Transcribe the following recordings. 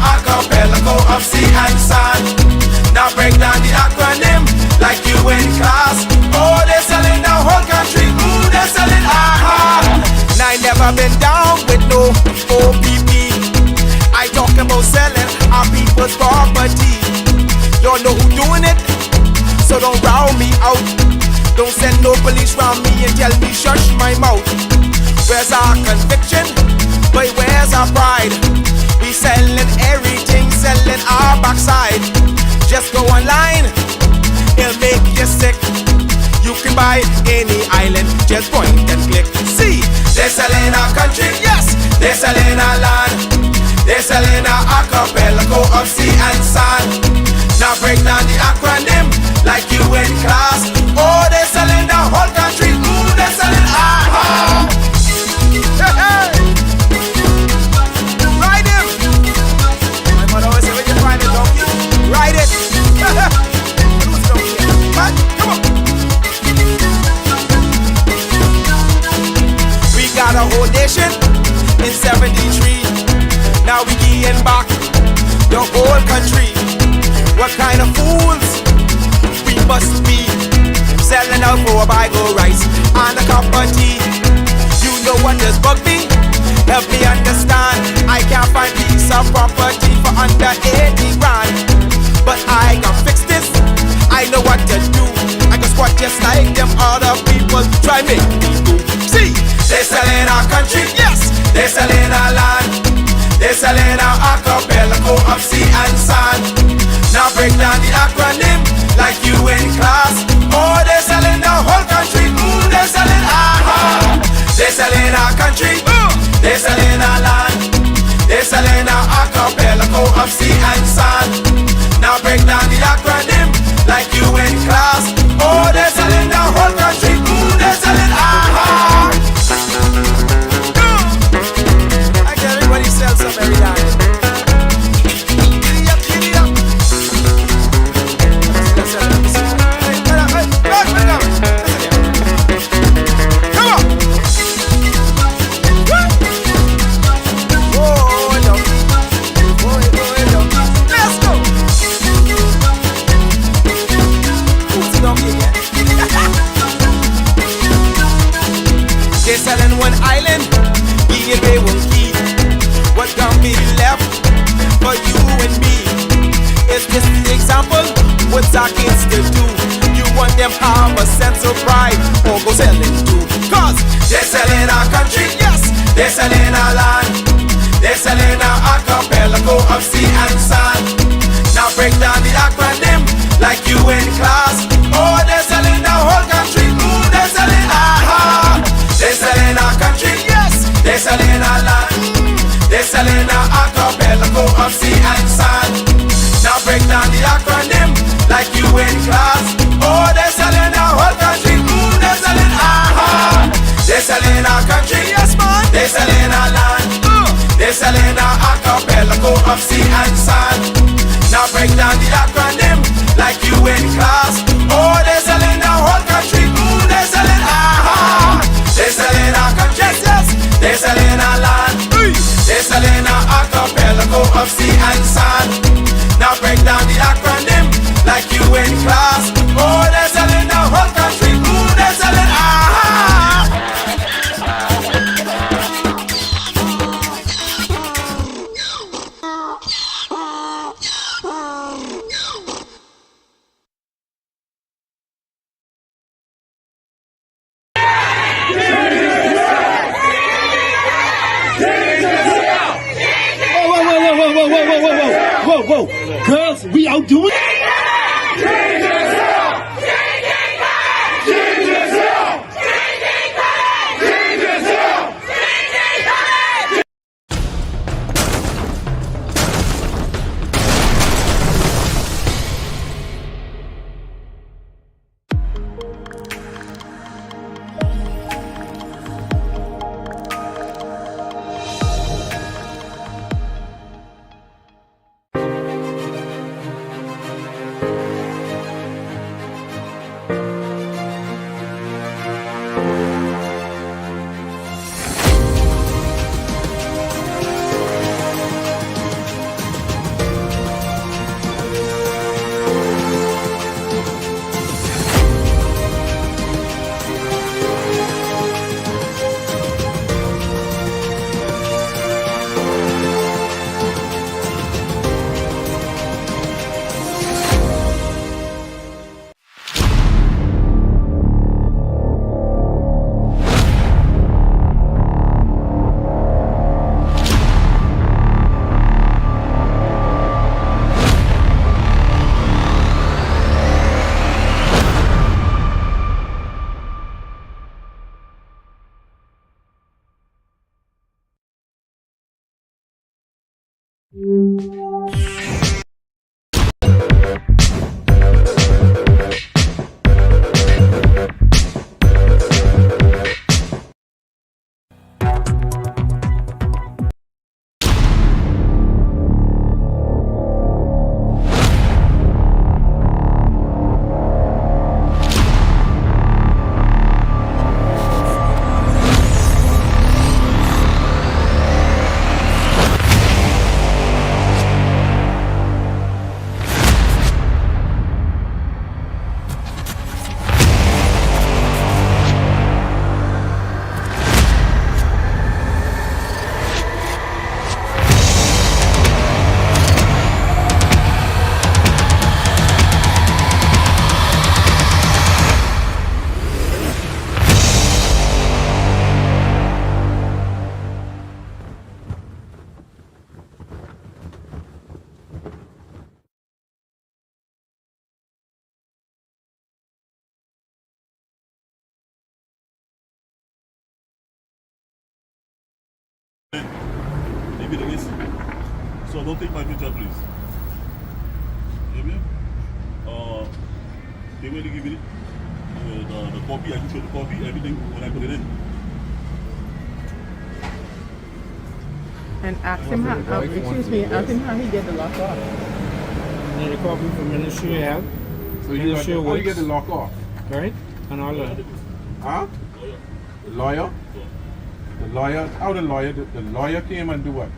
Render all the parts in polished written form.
archipelago of sea and sand. Now break down the acronym like you in class. Oh, they're selling the whole country. Ooh, they're selling aha. Now I never been down with no OPP. I talk about selling our people's property. Don't know who doing it, so don't round me out. Don't send no police round me and tell me shush my mouth. Where's our conviction? But where's our pride? We selling everything, selling our backside. Just go online, it'll make you sick. You can buy any island, just point and click. See, they're selling our country, yes, they're selling our land. They're selling our archipelago of sea and sand. Now break down the acronym like you in class. Oh, they're selling the whole country. Ooh, they're selling aha. Hey, hey. Ride him. My mother always say, when you find a donkey, ride it. Who's donkey? Man, come on. We got a whole nation in 73. Now we getting back the whole country. What kind of fools we must be, selling out for a bag of rice and a cup of tea. You know what does bug me? Help me understand. I can't find piece of property for under 80 grand, but I can fix this. I know what to do. I can squat just like them other people try make me do. See, they're selling our country, yes, they're selling our land. They're selling our archipelago of sea and sand. Now break down the acronym like you in class. Oh, they're selling the whole country. Ooh, they're selling aha. They're selling our country. Ooh, they're selling our land. They're selling our archipelago of sea and sand. Now break down the acronym like you in class. Oh, they're selling the whole country. Ooh, they're selling aha. I get everybody sell some every day. They're selling one island, yeah, they won't keep. What can be left for you and me? Is this the example? What's our kids to do? You want them have a sense of pride, or go selling too? Cause they're selling our country, yes, they're selling our land. They're selling our archipelago of sea and sand. Now break down the acronym like you in class. Oh, they're selling the whole country. Ooh, they're selling aha. They're selling our country, yes, they're selling our land. They're selling our archipelago of sea and sand. Now break down the acronym like you in class. Oh, they're selling our whole country. Ooh, they're selling aha. They're selling our country, yes man. They're selling our land. They're selling our archipelago of sea and sand. Now break down the acronym like you in class. Oh, they're selling our whole country. Ooh, they're selling aha. They're selling our country, yes, yes. They're selling our land. They're selling our archipelago of sea and sand. Now break down the acronym like you in class. Oh, they're selling the whole country. Ooh, they're selling aha. Whoa, girls, we outdoing it? Maybe there is. So don't take my picture, please. You hear me? They will give you the copy. I can show the copy, everything when I put it in. And ask him how, excuse me, ask him how he get the lock off. Need a copy from Ministry of Health. So you got, how you get the lock off? Right? And all that. Huh? The lawyer? The lawyer? How the lawyer came and do what?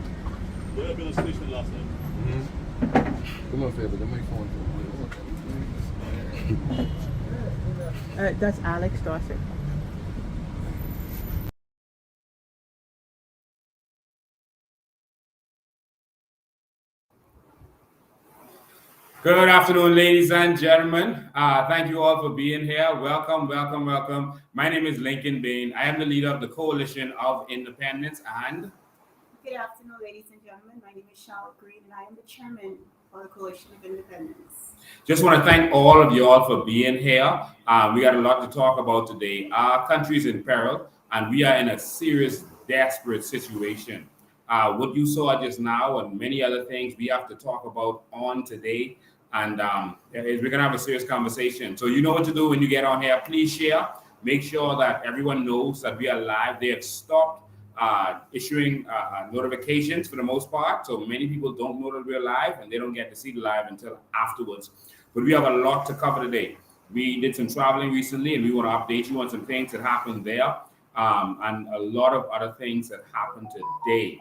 Lawyer been on station last night. Come on, favor, let me phone. That's Alex Dorset. Good afternoon, ladies and gentlemen. Thank you all for being here. Welcome, welcome, welcome. My name is Lincoln Bain. I am the leader of the Coalition of Independence and... Good afternoon, ladies and gentlemen. My name is Charlotte Green, and I am the chairman of the Coalition of Independence. Just want to thank all of you all for being here. We got a lot to talk about today. Our country is in peril, and we are in a serious, desperate situation. What you saw just now and many other things we have to talk about on today. And we're going to have a serious conversation. So you know what to do when you get on here. Please share. Make sure that everyone knows that we are live. They have stopped issuing notifications for the most part. So many people don't know that we're live and they don't get to see the live until afterwards. But we have a lot to cover today. We did some traveling recently and we want to update you on some things that happened there and a lot of other things that happened today.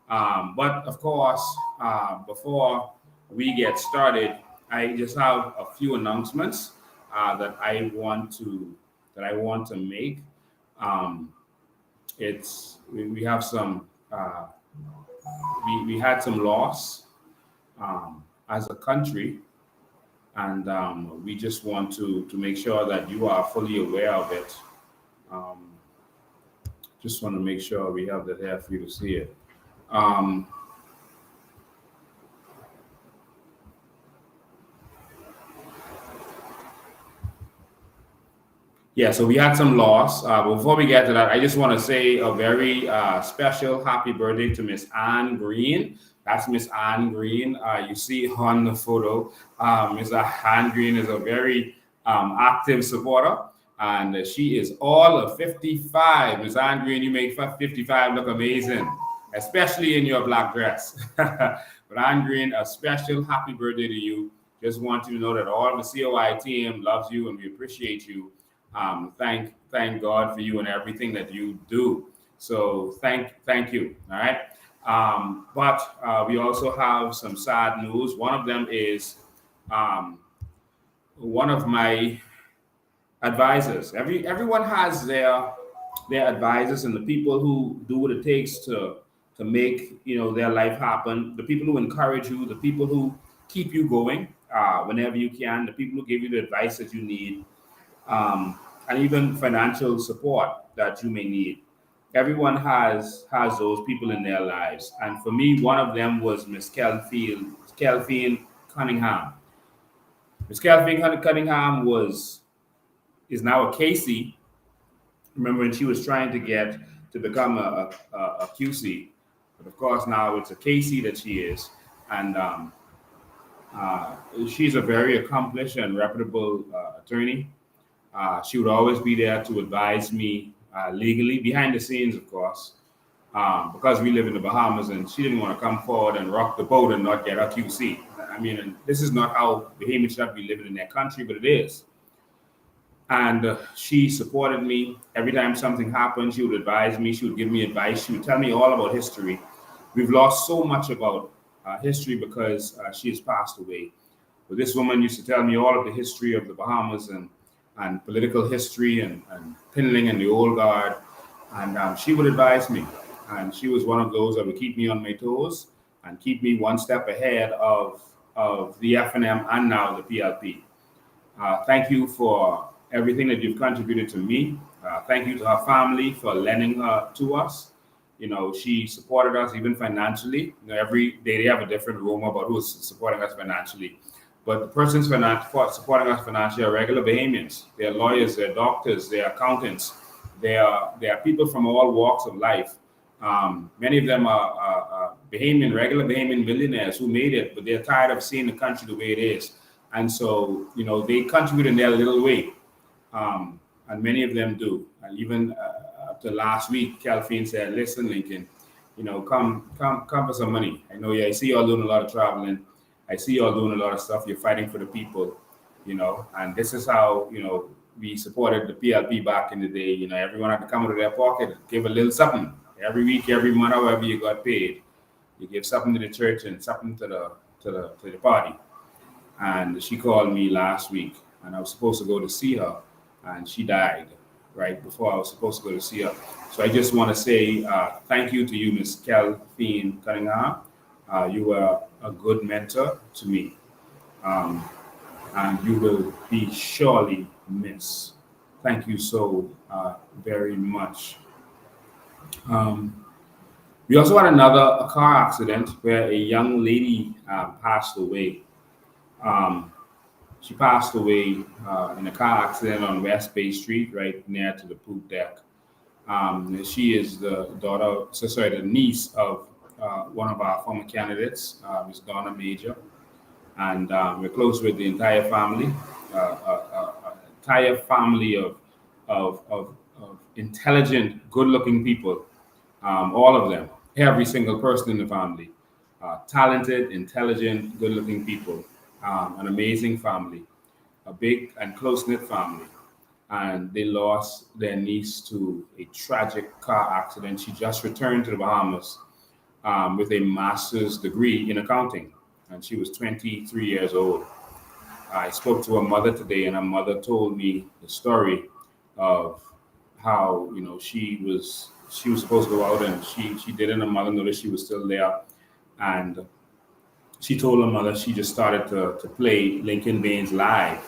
But of course, before we get started, I just have a few announcements that I want to make. We have some we had some loss as a country, and we just want to make sure that you are fully aware of it. Just want to make sure we have that there for you to see it. Yeah, so we had some loss. Before we get to that, I just want to say a very special happy birthday to Miss Anne Green. That's Miss Anne Green. You see on the photo, Miss Anne Green is a very active supporter, and she is all of 55. Miss Anne Green, you make 55 look amazing, especially in your black dress. But Anne Green, a special happy birthday to you. Just want you to know that all of the COI team loves you and we appreciate you. Thank God for you and everything that you do. So thank you. All right. But we also have some sad news. One of them is one of my advisors. Everyone has their advisors and the people who do what it takes to make their life happen. The people who encourage you, the people who keep you going whenever you can, the people who give you the advice that you need. And even financial support that you may need. Everyone has those people in their lives. And for me, one of them was Miss Kelphine Cunningham. Miss Kelphine Cunningham is now a KC. Remember when she was trying to get to become a QC, but of course now it's a KC that she is. And she's a very accomplished and reputable attorney. She would always be there to advise me legally, behind the scenes, of course, because we live in the Bahamas, and she didn't want to come forward and rock the boat and not get her QC. I mean, and this is not how Bahamians should be living in their country, but it is. And she supported me. Every time something happened, she would advise me. She would give me advice. She would tell me all about history. We've lost so much about history because she has passed away. But this woman used to tell me all of the history of the Bahamas and political history and Pinling and the old guard. And she would advise me. And she was one of those that would keep me on my toes and keep me one step ahead of the FNM and now the PLP. Thank you for everything that you've contributed to me. Thank you to her family for lending her to us. You know, she supported us even financially. You know, every day they have a different rumor about who's supporting us financially. But the persons supporting us financially are regular Bahamians. They're lawyers, they're doctors, they're accountants. They are people from all walks of life. Many of them are regular Bahamian millionaires who made it, but they're tired of seeing the country the way it is. And so, you know, they contribute in their little way. And many of them do. And even up to last week, Calvin said, listen, Lincoln, you know, come for some money. I see y'all doing a lot of traveling. I see y'all doing a lot of stuff. You're fighting for the people, you know, and this is how, you know, we supported the PLP back in the day. You know, everyone had to come out of their pocket, give a little something. Every week, every month, however you got paid, you give something to the church and something to the party. And she called me last week, and I was supposed to go to see her, and she died right before I was supposed to go to see her. So I just want to say thank you to you, Miss Calvin Cunningham. You were a good mentor to me, and you will be surely missed. Thank you so very much. We also had a car accident where a young lady passed away. She passed away in a car accident on West Bay Street, right near to the poop deck. She is the niece of one of our former candidates, Ms. Donna Major, and we're close with the entire family, of intelligent, good-looking people, all of them, every single person in the family, talented, intelligent, good-looking people, an amazing family, a big and close-knit family. And they lost their niece to a tragic car accident. She just returned to the Bahamas with a master's degree in accounting, and she was 23 years old. I spoke to her mother today, and her mother told me the story of how, you know, she was supposed to go out, and she didn't. Her mother noticed she was still there, and she told her mother she just started to play Lincoln Baines Live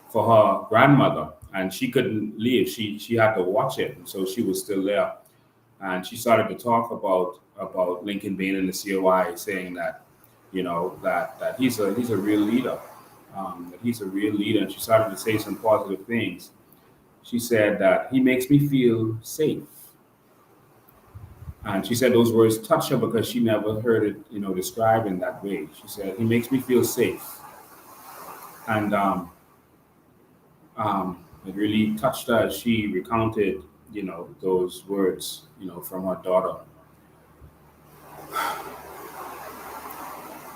for her grandmother, and she couldn't leave. She had to watch it, and so she was still there, and she started to talk about Lincoln Baines and the COI, saying that, you know, that he's a real leader, that he's a real leader, and she started to say some positive things. She said that he makes me feel safe. And she said those words touched her because she never heard it, you know, described in that way. She said, he makes me feel safe. And it really touched her as she recounted, you know, those words, you know, from her daughter.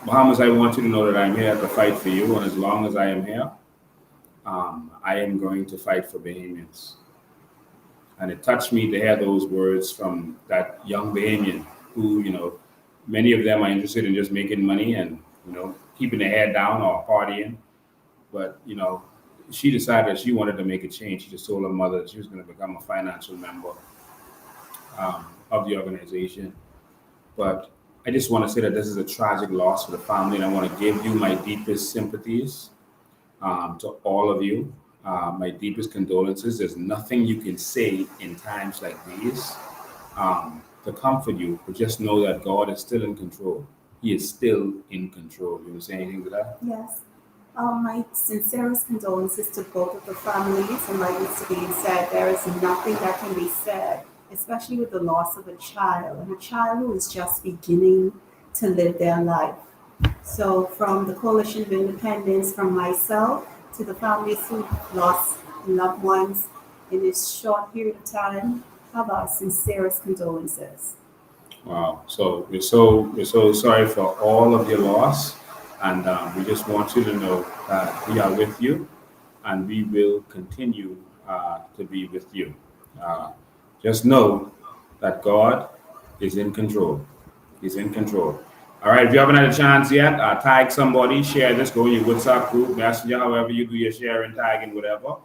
Bahamas, I want you to know that I'm here to fight for you. And as long as I am here, I am going to fight for Bahamians. And it touched me to hear those words from that young Bahamian who, you know, many of them are interested in just making money and, you know, keeping their head down or partying. But, you know, she decided she wanted to make a change. She just told her mother that she was going to become a financial member of the organization. But I just want to say that this is a tragic loss for the family, and I want to give you my deepest sympathies to all of you. My deepest condolences. There's nothing you can say in times like these to comfort you, but just know that God is still in control. He is still in control. You want to say anything to that? Yes. My sincerest condolences to both of the families, and like Mr. Bean said, there is nothing that can be said, especially with the loss of a child, and a child who is just beginning to live their life. So from the Coalition of Independence, from myself to the families who lost loved ones in this short period of time, have our sincerest condolences. Wow. So we're so sorry for all of your loss, and we just want you to know that we are with you, and we will continue to be with you. Just know that God is in control. He's in control. All right. If you haven't had a chance yet, tag somebody, share this, go in your WhatsApp group, Messenger, however you do your sharing, tagging, whatever.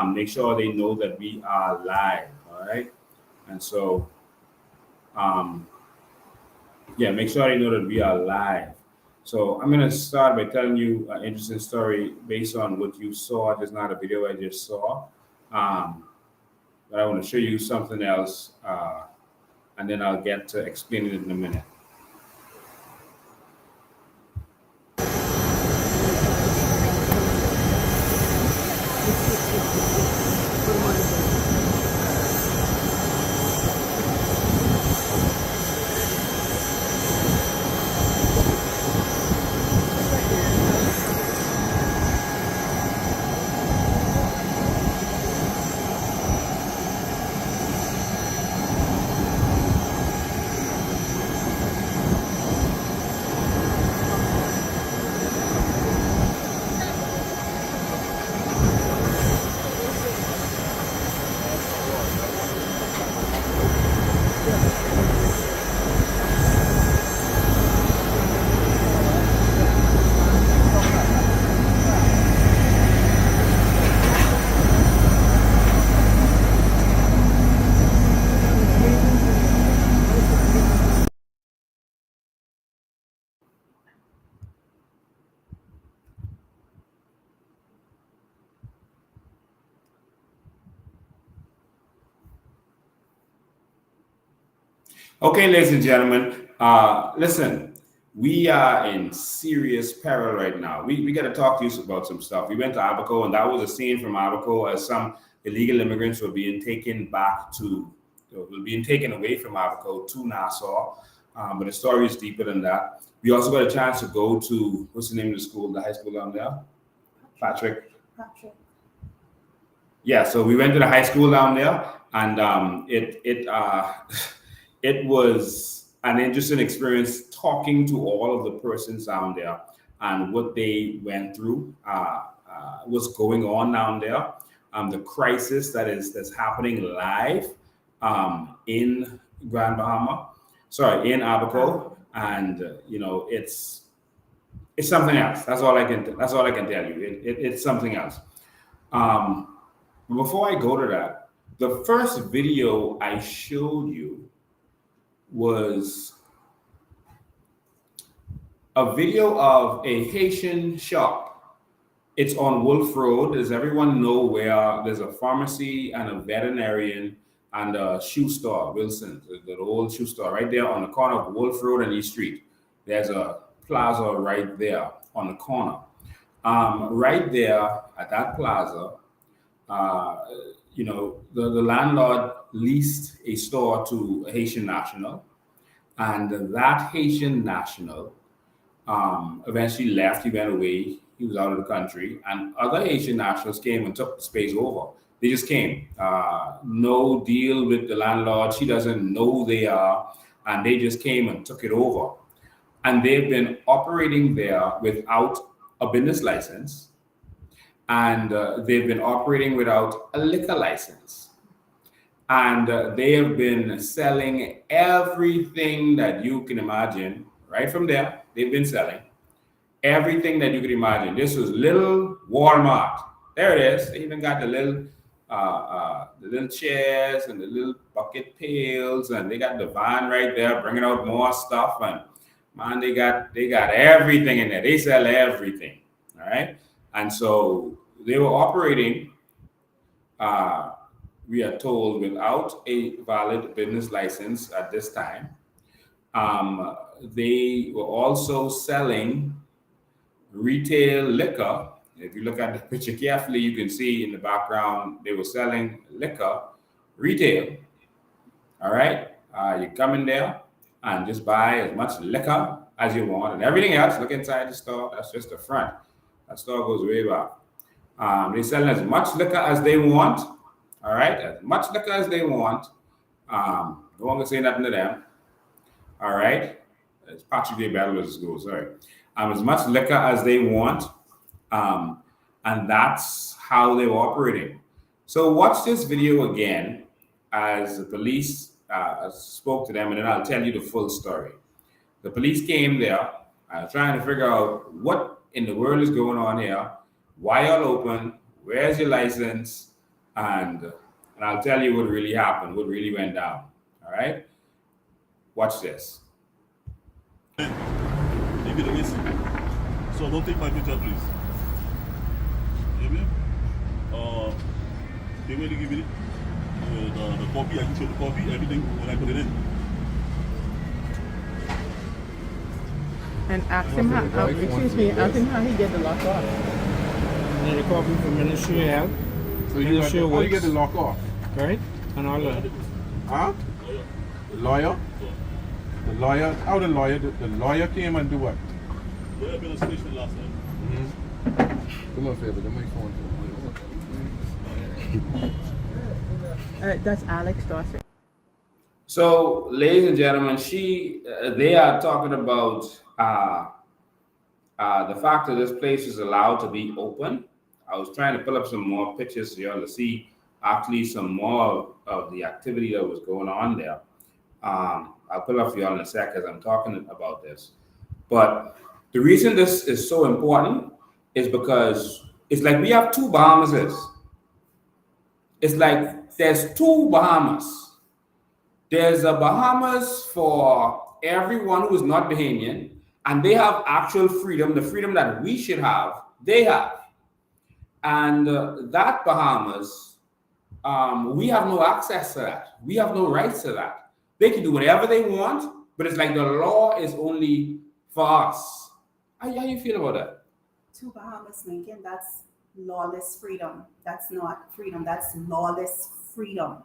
Make sure they know that we are live. All right. And so, yeah, make sure they know that we are live. So I'm going to start by telling you an interesting story based on what you saw just now, the video I just saw. But I want to show you something else, and then I'll get to explaining it in a minute. Okay, ladies and gentlemen, listen, we are in serious peril right now. We got to talk to you about some stuff. We went to Abaco, and that was a scene from Abaco as some illegal immigrants were being taken away from Abaco to Nassau. But the story is deeper than that. We also got a chance to go to, what's the name of the school, the high school down there? Patrick. Yeah, so we went to the high school down there, and it was an interesting experience talking to all of the persons down there and what they went through, what's going on down there, the crisis that's happening live in in Abaco, and it's something else. That's all I can tell you. It's something else. Before I go to that, the first video I showed you was a video of a Haitian shop. It's on Wolf Road. Does everyone know where there's a pharmacy and a veterinarian and a shoe store, Wilson's, the old shoe store right there on the corner of Wolf Road and East Street. There's a plaza right there on the corner. Right there at that plaza, the landlord leased a store to a Haitian national, and that Haitian national eventually left. He went away. He was out of the country, and other Haitian nationals came and took the space over. They just came. No deal with the landlord. She doesn't know who they are, and they just came and took it over. And they've been operating there without a business license, and they've been operating without a liquor license. And they have been selling everything that you can imagine. Right from there, they've been selling everything that you could imagine. This was little Walmart. There it is. They even got the little chairs and the little bucket pails, and they got the van right there bringing out more stuff. And man, they got everything in there. They sell everything. All right. And so they were operating, we are told, without a valid business license at this time. They were also selling retail liquor. If you look at the picture carefully, you can see in the background, they were selling liquor retail. All right. You come in there and just buy as much liquor as you want, and everything else. Look inside the store. That's just the front. That store goes way back. They sell as much liquor as they want. All right, as much liquor as they want. Don't want to say nothing to them. All right, it's Patrick Day Battle with school. Sorry, as much liquor as they want, and that's how they're operating. So watch this video again as the police spoke to them, and then I'll tell you the full story. The police came there trying to figure out what in the world is going on here, why y'all open, where's your license, and I'll tell you what really happened, what really went down. All right? Watch this. You get a receipt. So don't take my picture, please. You hear me? They will give you the copy. I can show the copy, everything when I put it in. And ask him how, excuse me, ask him how he get the lock off. Need a copy from Ministry of Health. So you got how you get the lock off? Right? And all that. Huh? The lawyer? The lawyer? How the lawyer came and do what? Lawyer been on station last night. Come on, favor. Let me phone. That's Alex Dawson. So, ladies and gentlemen, they are talking about the fact that this place is allowed to be open. I was trying to pull up some more pictures here to see actually some more of the activity that was going on there. I'll pull up for y'all in a sec as I'm talking about this. But the reason this is so important is because it's like we have two Bahamas. It's like there's two Bahamas. There's a Bahamas for everyone who is not Bahamian, and they have actual freedom, the freedom that we should have, they have. And that Bahamas, we have no access to that. We have no rights to that. They can do whatever they want, but it's like the law is only for us. How you feel about that? Two Bahamas, Lincoln, that's lawless freedom. That's not freedom, that's lawless freedom.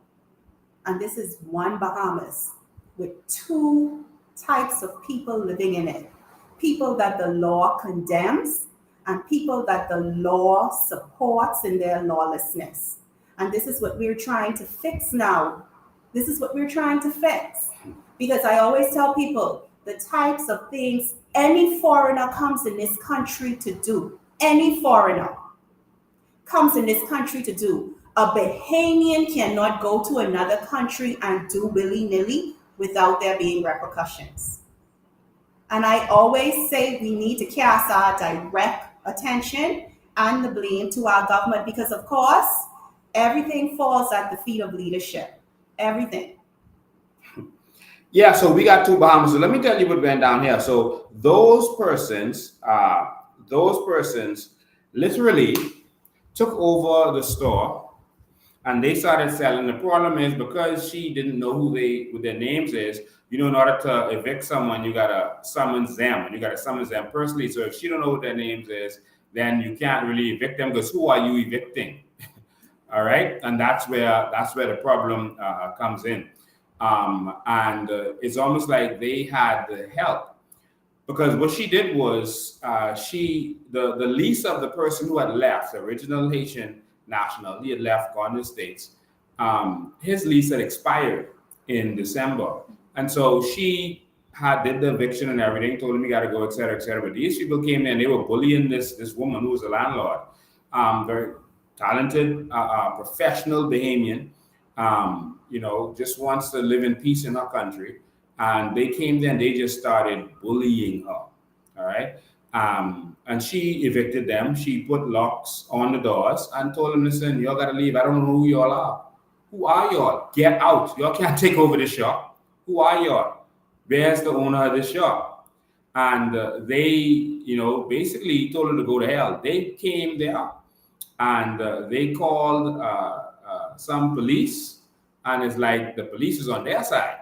And this is one Bahamas with two types of people living in it. People that the law condemns and people that the law supports in their lawlessness. And this is what we're trying to fix now. This is what we're trying to fix. Because I always tell people the types of things any foreigner comes in this country to do, any foreigner comes in this country to do. A Bahamian cannot go to another country and do willy-nilly without there being repercussions. And I always say we need to cast our direct attention and the blame to our government because, of course, everything falls at the feet of leadership. Everything. Yeah, so we got two Bahamas. So let me tell you what went down here. So those persons literally took over the store and they started selling. The problem is because she didn't know who their names is, in order to evict someone, you gotta summons them, and you gotta summons them personally. So if she don't know what their names is, then you can't really evict them because who are you evicting? All right, and that's where the problem comes in. And it's almost like they had the help because what she did was the lease of the person who had left, the original Haitian national, he had left, gone to the States. His lease had expired in December. And so she did the eviction and everything, told him he got to go, et cetera, et cetera. But these people came in and they were bullying this woman who was a landlord, very talented, professional Bahamian, just wants to live in peace in her country. And they came there and they just started bullying her, all right? And she evicted them. She put locks on the doors and told them, listen, y'all got to leave. I don't know who y'all are. Who are y'all? Get out. Y'all can't take over the shop. Who are y'all? Where's the owner of the shop? And they, basically told her to go to hell. They came there and they called some police, and it's like the police is on their side.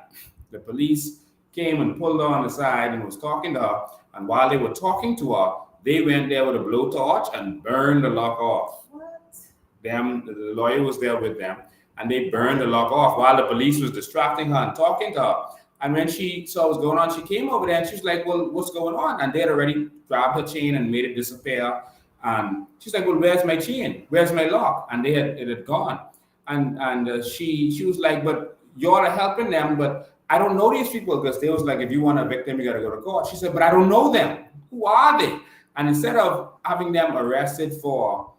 The police came and pulled her on the side and was talking to her. And while they were talking to her, they went there with a blowtorch and burned the lock off. What? The lawyer was there with them, and they burned the lock off while the police was distracting her and talking to her. And when she saw what was going on, she came over there and she's like, well, what's going on? And they had already grabbed her chain and made it disappear. And she's like, well, where's my chain? Where's my lock? And it had gone. And she was like, but y'all are helping them, but I don't know these people, because they was like, if you want to evict them, you got to go to court. She said, but I don't know them. Who are they? And instead of having them arrested for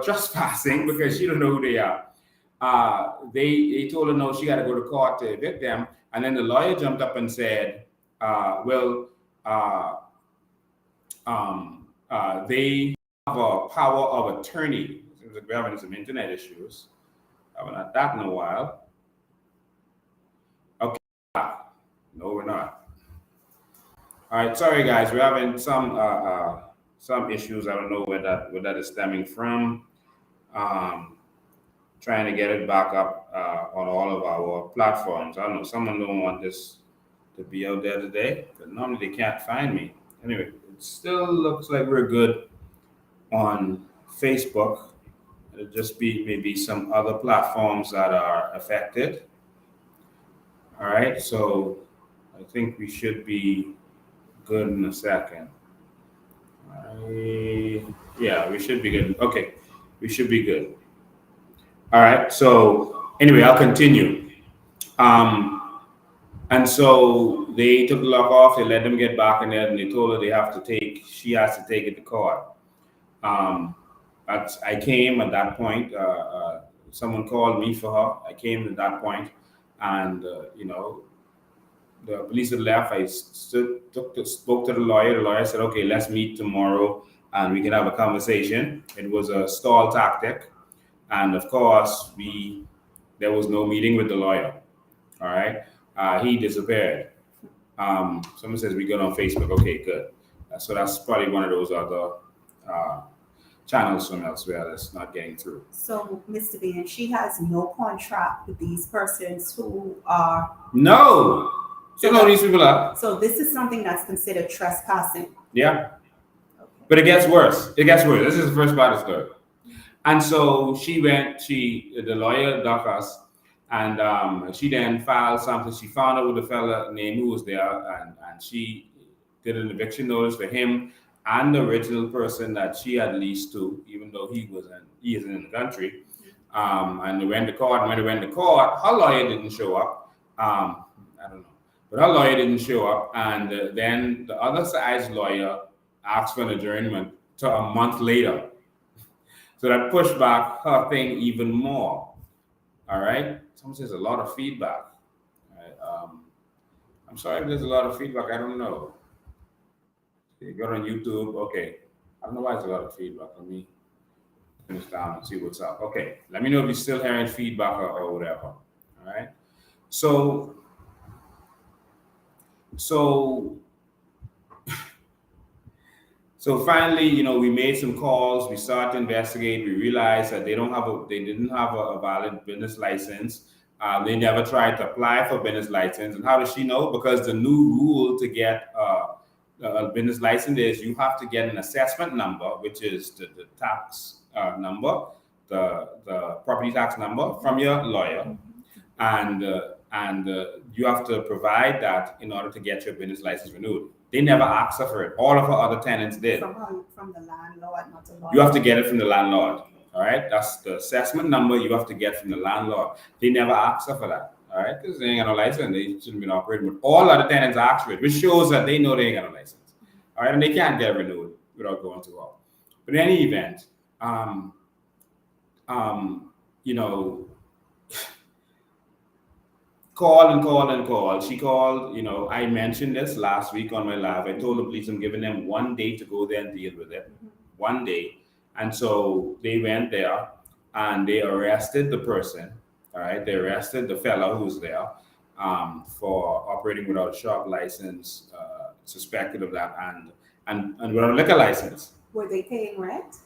trespassing, because she don't know who they are, they told her no, she got to go to court to evict them. And then the lawyer jumped up and said, they have a power of attorney. Seems like we're having some internet issues. Haven't had that in a while. Okay. No, we're not. All right, sorry guys, we're having some issues. I don't know where that is stemming from. Trying to get it back up on all of our platforms. I don't know, someone don't want this to be out there today, but normally they can't find me. Anyway, it still looks like we're good on Facebook. It'll just be maybe some other platforms that are affected. All right, so I think we should be good in a second. Yeah, we should be good. Okay, we should be good. All right, so anyway, I'll continue. And so they took the lock off, they let them get back in there, and they told her she has to take it to court. I came at that point, someone called me for her. I came at that point, and the police had left. I spoke to the lawyer. The lawyer said, okay, let's meet tomorrow and we can have a conversation. It was a stall tactic. And of course, there was no meeting with the lawyer. All right. He disappeared. Someone says we got on Facebook. Okay, good. So that's probably one of those other channels from elsewhere that's not getting through. So, Mr. Bean, she has no contract with these persons who are... No. You know who these people are. So this is something that's considered trespassing. Yeah. But it gets worse. This is the first part of the story. And so the lawyer ducked us, and she then filed something. She found out with the fella named who was there, and she did an eviction notice for him and the original person that she had leased to, even though he isn't in the country. And they went to court. And when they went to court, her lawyer didn't show up. I don't know. But her lawyer didn't show up, and then the other side's lawyer asked for an adjournment to a month later. So that pushed back her thing even more. All right? Someone says a lot of feedback. All right, I'm sorry if there's a lot of feedback. I don't know. You go on YouTube. Okay. I don't know why there's a lot of feedback. Let me finish down and see what's up. Okay. Let me know if you're still hearing feedback or whatever. All right? So finally, we made some calls. We started to investigate. We realized that they didn't have a valid business license. They never tried to apply for business license. And how does she know? Because the new rule to get a business license is you have to get an assessment number, which is the tax number, the property tax number from your lawyer, and you have to provide that in order to get your business license renewed. They never asked her for it. All of her other tenants did. From the landlord, not the lawyer. You have to get it from the landlord. All right, that's the assessment number you have to get from the landlord. They never asked her for that. All right, because they ain't got no license. They shouldn't be operating with. All other tenants asked for it, which shows that they know they ain't got no license. All right, and they can't get renewed without going to court. But in any event, called and called and called. She called, I mentioned this last week on my live. I told the police I'm giving them 1 day to go there and deal with it. 1 day. And so they went there and they arrested the person. All right. They arrested the fellow who was there for operating without a shop license, suspected of that, and without a liquor license. Were they paying rent?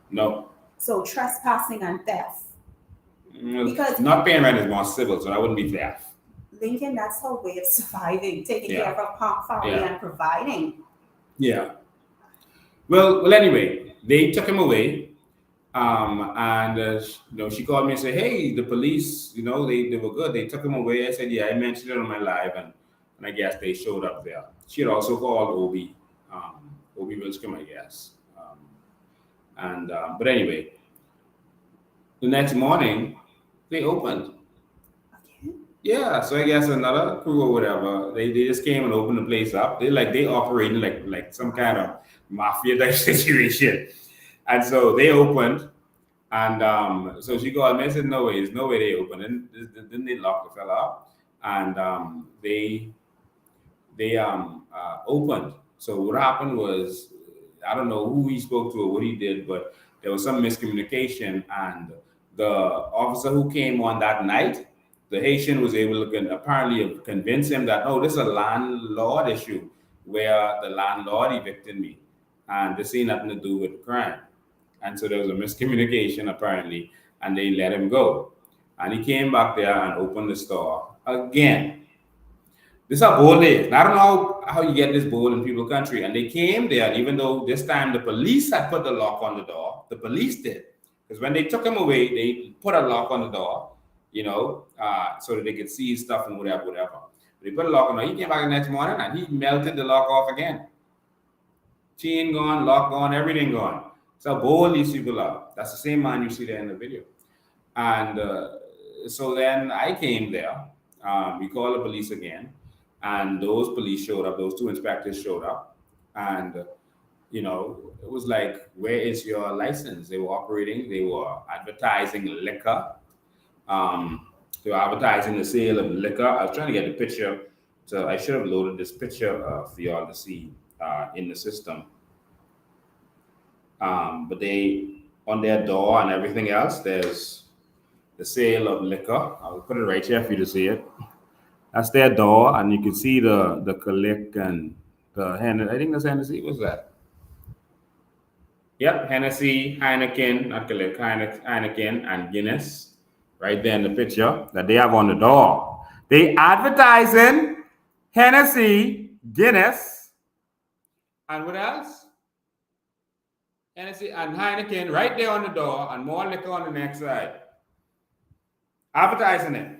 No. So trespassing and theft. Because not paying rent is more civil, so that wouldn't be theft. Lincoln, that's her way of surviving, taking care of her family and providing. Yeah. Well, anyway, they took him away. She called me and said, hey, the police, they were good. They took him away. I said, yeah, I mentioned it on my live. and I guess they showed up there. She had also called Obi Wilscombe, I guess. But anyway, the next morning they opened. Okay. Yeah, so I guess another crew or whatever, they just came and opened the place up. They operating like some kind of mafia type situation. And so they opened, and so she called me and said, no way, there's no way they opened. And then they locked the fella up, and they opened. So what happened was, I don't know who he spoke to or what he did, but there was some miscommunication, and the officer who came on that night, the Haitian was able to apparently convince him that, no, this is a landlord issue where the landlord evicted me, and this ain't nothing to do with the crime. And so there was a miscommunication apparently, and they let him go. And he came back there and opened the store again. This is how bold it is. I don't know how you get this bold in people's country. And they came there, and even though this time the police had put the lock on the door, the police did. Because when they took him away, they put a lock on the door, so that they could see stuff and whatever. They put a lock on the door. He came back the next morning and he melted the lock off again. Chain gone, lock gone, everything gone. So bold these people are. That's the same man you see there in the video. And so then I came there. We called the police again. And those police showed up, those two inspectors showed up, and, it was like, where is your license? They were advertising liquor. They were advertising the sale of liquor. I was trying to get the picture, so I should have loaded this picture for y'all to see in the system. But they, on their door and everything else, there's the sale of liquor. I'll put it right here for you to see it. That's their door, and you can see the Kalik and the Hennessy. I think that's Hennessy. What's that? Yep, Hennessy, Heineken, not Kalik, Heineken, and Guinness, right there in the picture that they have on the door. They advertising Hennessy, Guinness, and what else? Hennessy and Heineken right there on the door, and more liquor on the next side. Advertising it.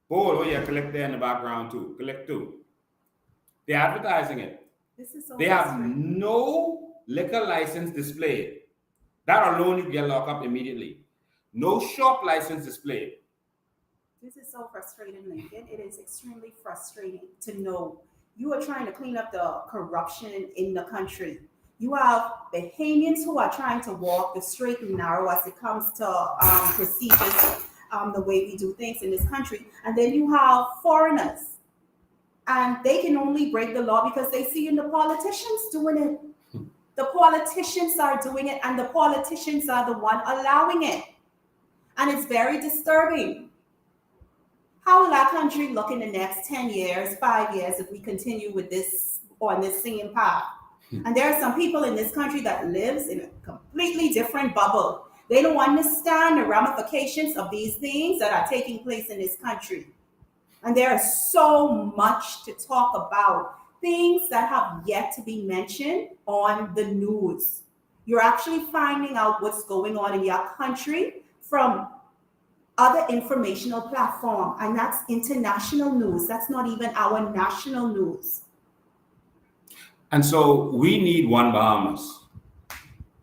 Oh yeah, collect there in the background too. Collect too. They're advertising it. This is so they have no liquor license displayed. That alone you get locked up immediately. No shop license displayed. This is so frustrating, Lincoln. It is extremely frustrating to know you are trying to clean up the corruption in the country. You have Bahamians who are trying to walk the straight and narrow as it comes to procedures. The way we do things in this country, and then you have foreigners, and they can only break the law because they see the politicians doing it. The politicians are doing it, and the politicians are the one allowing it, and it's very disturbing. How will our country look in the next 10 years, 5 years, if we continue with this on this same path? And there are some people in this country that lives in a completely different bubble. They don't understand the ramifications of these things that are taking place in this country. And there is so much to talk about, things that have yet to be mentioned on the news. You're actually finding out what's going on in your country from other informational platforms, and that's international news. That's not even our national news. And so we need one Bahamas.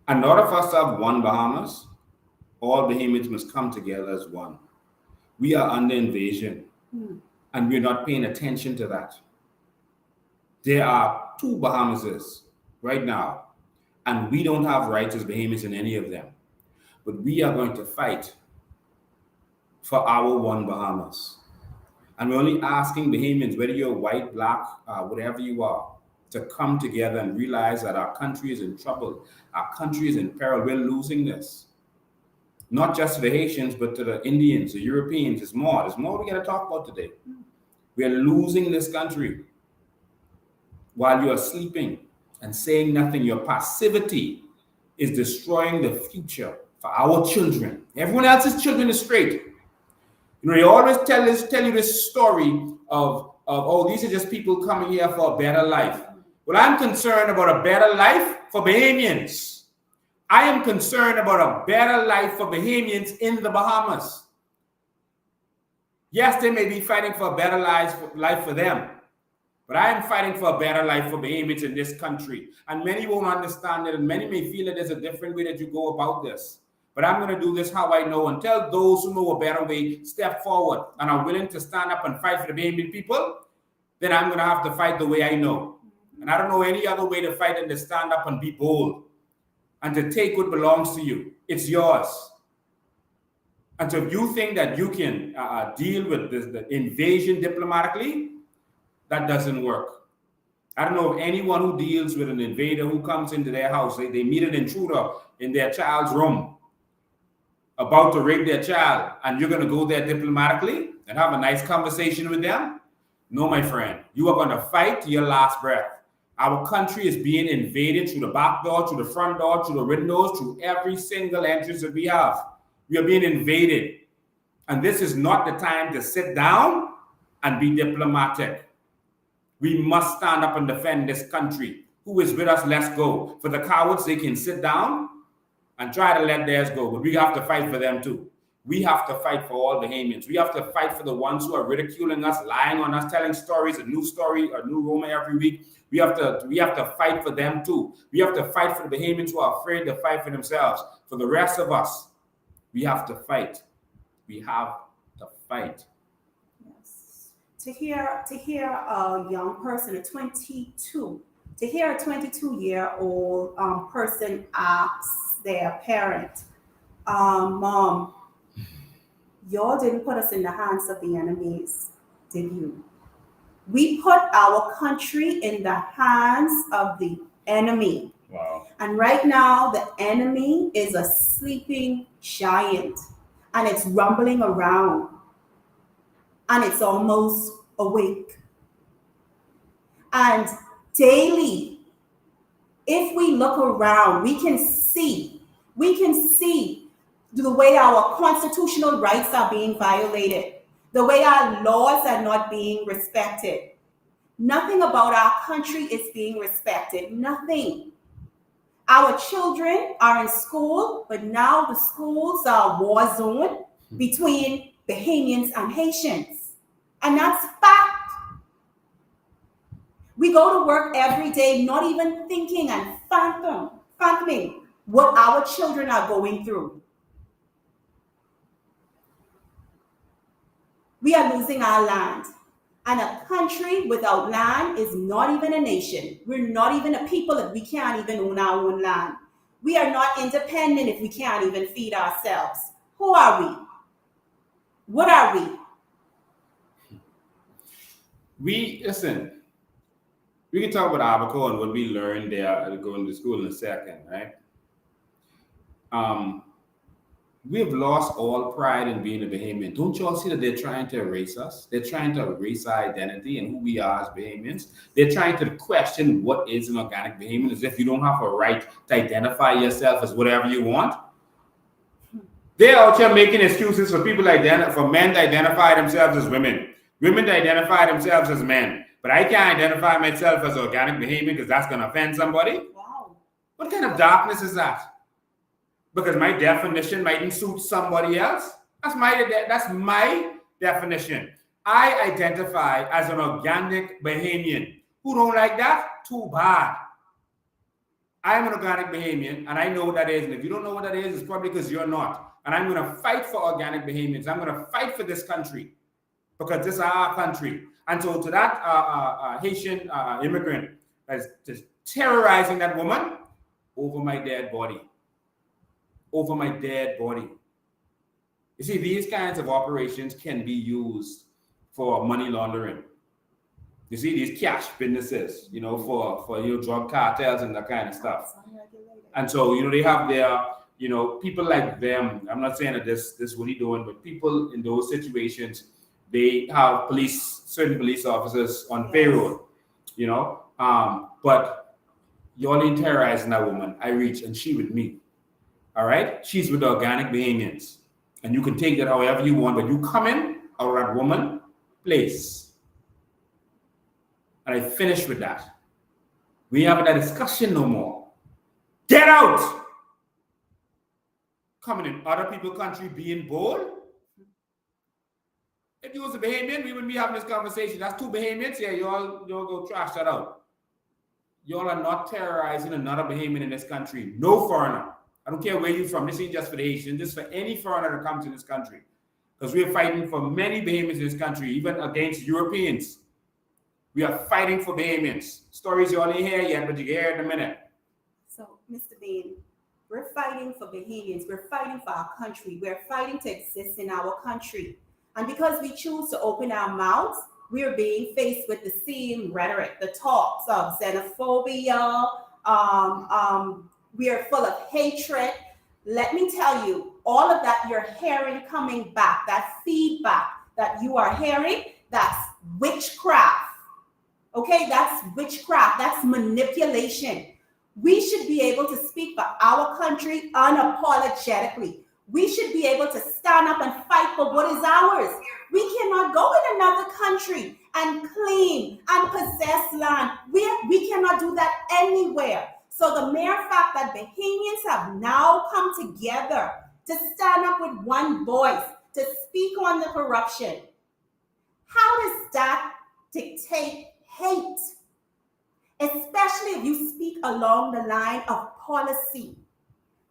In order for us to have one Bahamas, all Bahamians must come together as one. We are under invasion, and we're not paying attention to that. There are two Bahamases right now, and we don't have rights as Bahamians in any of them. But we are going to fight for our one Bahamas. And we're only asking Bahamians, whether you're white, black, whatever you are, to come together and realize that our country is in trouble. Our country is in peril. We're losing this. Not just to the Haitians, but to the Indians, the Europeans. There's more we got to talk about today. We are losing this country while you are sleeping and saying nothing. Your passivity is destroying the future for our children. Everyone else's children is straight. They always tell you this story of oh, these are just people coming here for a better life. Well, I'm concerned about a better life for Bahamians. I am concerned about a better life for Bahamians in the Bahamas. Yes, they may be fighting for a better life for them, But I am fighting for a better life for Bahamians in this country. And many won't understand it, and many may feel that there's a different way that you go about this. But I'm going to do this how I know, and tell those who know a better way, step forward and are willing to stand up and fight for the Bahamian people. Then I'm going to have to fight the way I know. And I don't know any other way to fight than to stand up and be bold and to take what belongs to you. It's yours. And so if you think that you can deal with the invasion diplomatically, that doesn't work. I don't know of anyone who deals with an invader who comes into their house. They meet an intruder in their child's room, about to rape their child, and you're going to go there diplomatically and have a nice conversation with them? No, my friend. You are going to fight to your last breath. Our country is being invaded through the back door, through the front door, through the windows, through every single entrance that we have. We are being invaded. And this is not the time to sit down and be diplomatic. We must stand up and defend this country. Who is with us? Let's go. For the cowards, they can sit down and try to let theirs go. But we have to fight for them too. We have to fight for all Bahamians. We have to fight for the ones who are ridiculing us, lying on us, telling stories, a new story, a new rumor every week. We have to fight for them too. We have to fight for the Bahamians who are afraid to fight for themselves. For the rest of us, we have to fight. We have to fight. To hear a young person, a 22-year-old person ask their parent, Mom, y'all didn't put us in the hands of the enemies, did you? We put our country in the hands of the enemy. Wow. And right now, the enemy is a sleeping giant, and it's rumbling around. And it's almost awake. And daily, if we look around, we can see the way our constitutional rights are being violated, the way our laws are not being respected. Nothing about our country is being respected. Nothing. Our children are in school, but now the schools are a war zone between Bahamians and Haitians. And that's fact. We go to work every day, not even thinking and fathoming what our children are going through. We are losing our land. And a country without land is not even a nation. We're not even a people if we can't even own our own land. We are not independent if we can't even feed ourselves. Who are we? What are we? We can talk about Abaco and what we learned there going to school in a second, right? We have lost all pride in being a Bahamian. Don't you all see that they're trying to erase us? They're trying to erase our identity and who we are as Bahamians. They're trying to question what is an organic Bahamian, as if you don't have a right to identify yourself as whatever you want. They're out here making excuses for people for men to identify themselves as women. Women to identify themselves as men. But I can't identify myself as organic Bahamian because that's going to offend somebody. Wow. What kind of darkness is that? Because my definition mightn't suit somebody else. That's my definition. I identify as an organic Bahamian. Who don't like that? Too bad. I am an organic Bahamian, and I know what that is. And if you don't know what that is, it's probably because you're not. And I'm going to fight for organic Bahamians. I'm going to fight for this country because this is our country. And so to that Haitian immigrant that's just terrorizing that woman, over my dead body. Over my dead body. You see, these kinds of operations can be used for money laundering. You see, these cash businesses, for drug cartels and that kind of stuff. And so, they have their, people like them. I'm not saying that this is what he's doing, but people in those situations, they have certain police officers on payroll, but y'all ain't terrorizing that woman. I reach and she with me. All right? She's with the organic Bahamians. And you can take that however you want, but you come in out of that woman place. And I finish with that. We have that discussion no more. Get out! Coming in other people's country being bold. If you was a Bahamian, we wouldn't be having this conversation. That's two Bahamians here. Y'all go trash that out. Y'all are not terrorizing another Bahamian in this country. No foreigner. I don't care where you're from. This ain't just for the Haitians. This is for any foreigner that comes to this country. Because we are fighting for many Bahamians in this country, even against Europeans. We are fighting for Bahamians. Stories you only hear yet, but you can hear in a minute. So, Mr. Bain, we're fighting for Bahamians. We're fighting for our country. We're fighting to exist in our country. And because we choose to open our mouths, we're being faced with the same rhetoric, the talks of xenophobia. We are full of hatred. Let me tell you, all of that you're hearing coming back, that feedback that you are hearing, that's witchcraft. Okay, that's witchcraft. That's manipulation. We should be able to speak for our country unapologetically. We should be able to stand up and fight for what is ours. We cannot go in another country and claim and possess land. We cannot do that anywhere. So the mere fact that Bahamians have now come together to stand up with one voice, to speak on the corruption, how does that dictate hate? Especially if you speak along the line of policy,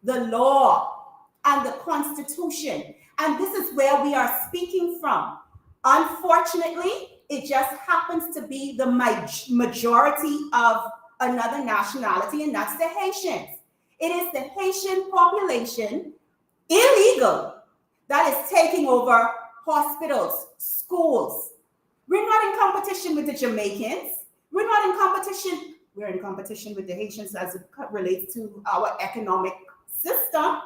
the law, and the Constitution. And this is where we are speaking from. Unfortunately, it just happens to be the majority of another nationality, and that's the Haitians. It is the Haitian population, illegal, that is taking over hospitals, schools. We're not in competition with the Jamaicans. We're not in competition. We're in competition with the Haitians as it relates to our economic system.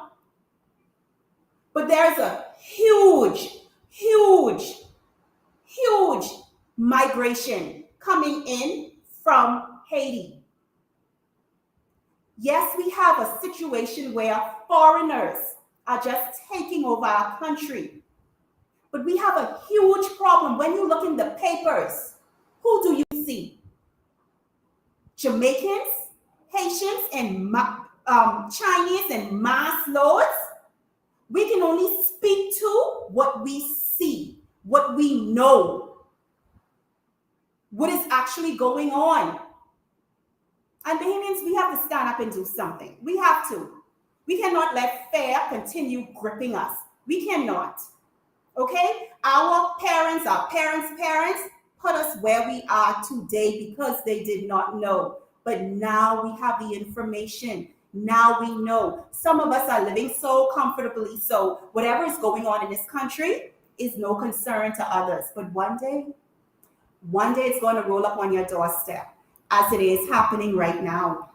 But there's a huge migration coming in from Haiti. Yes, we have a situation where foreigners are just taking over our country. But we have a huge problem. When you look in the papers, who do you see? Jamaicans, Haitians, and Chinese in mass loads. We can only speak to what we see, what we know, what is actually going on. And Bahamians, we have to stand up and do something. We have to. We cannot let fear continue gripping us. We cannot. Okay? Our parents' parents put us where we are today because they did not know. But now we have the information. Now we know. Some of us are living so comfortably. So whatever is going on in this country is no concern to others. But one day it's going to roll up on your doorstep, as it is happening right now.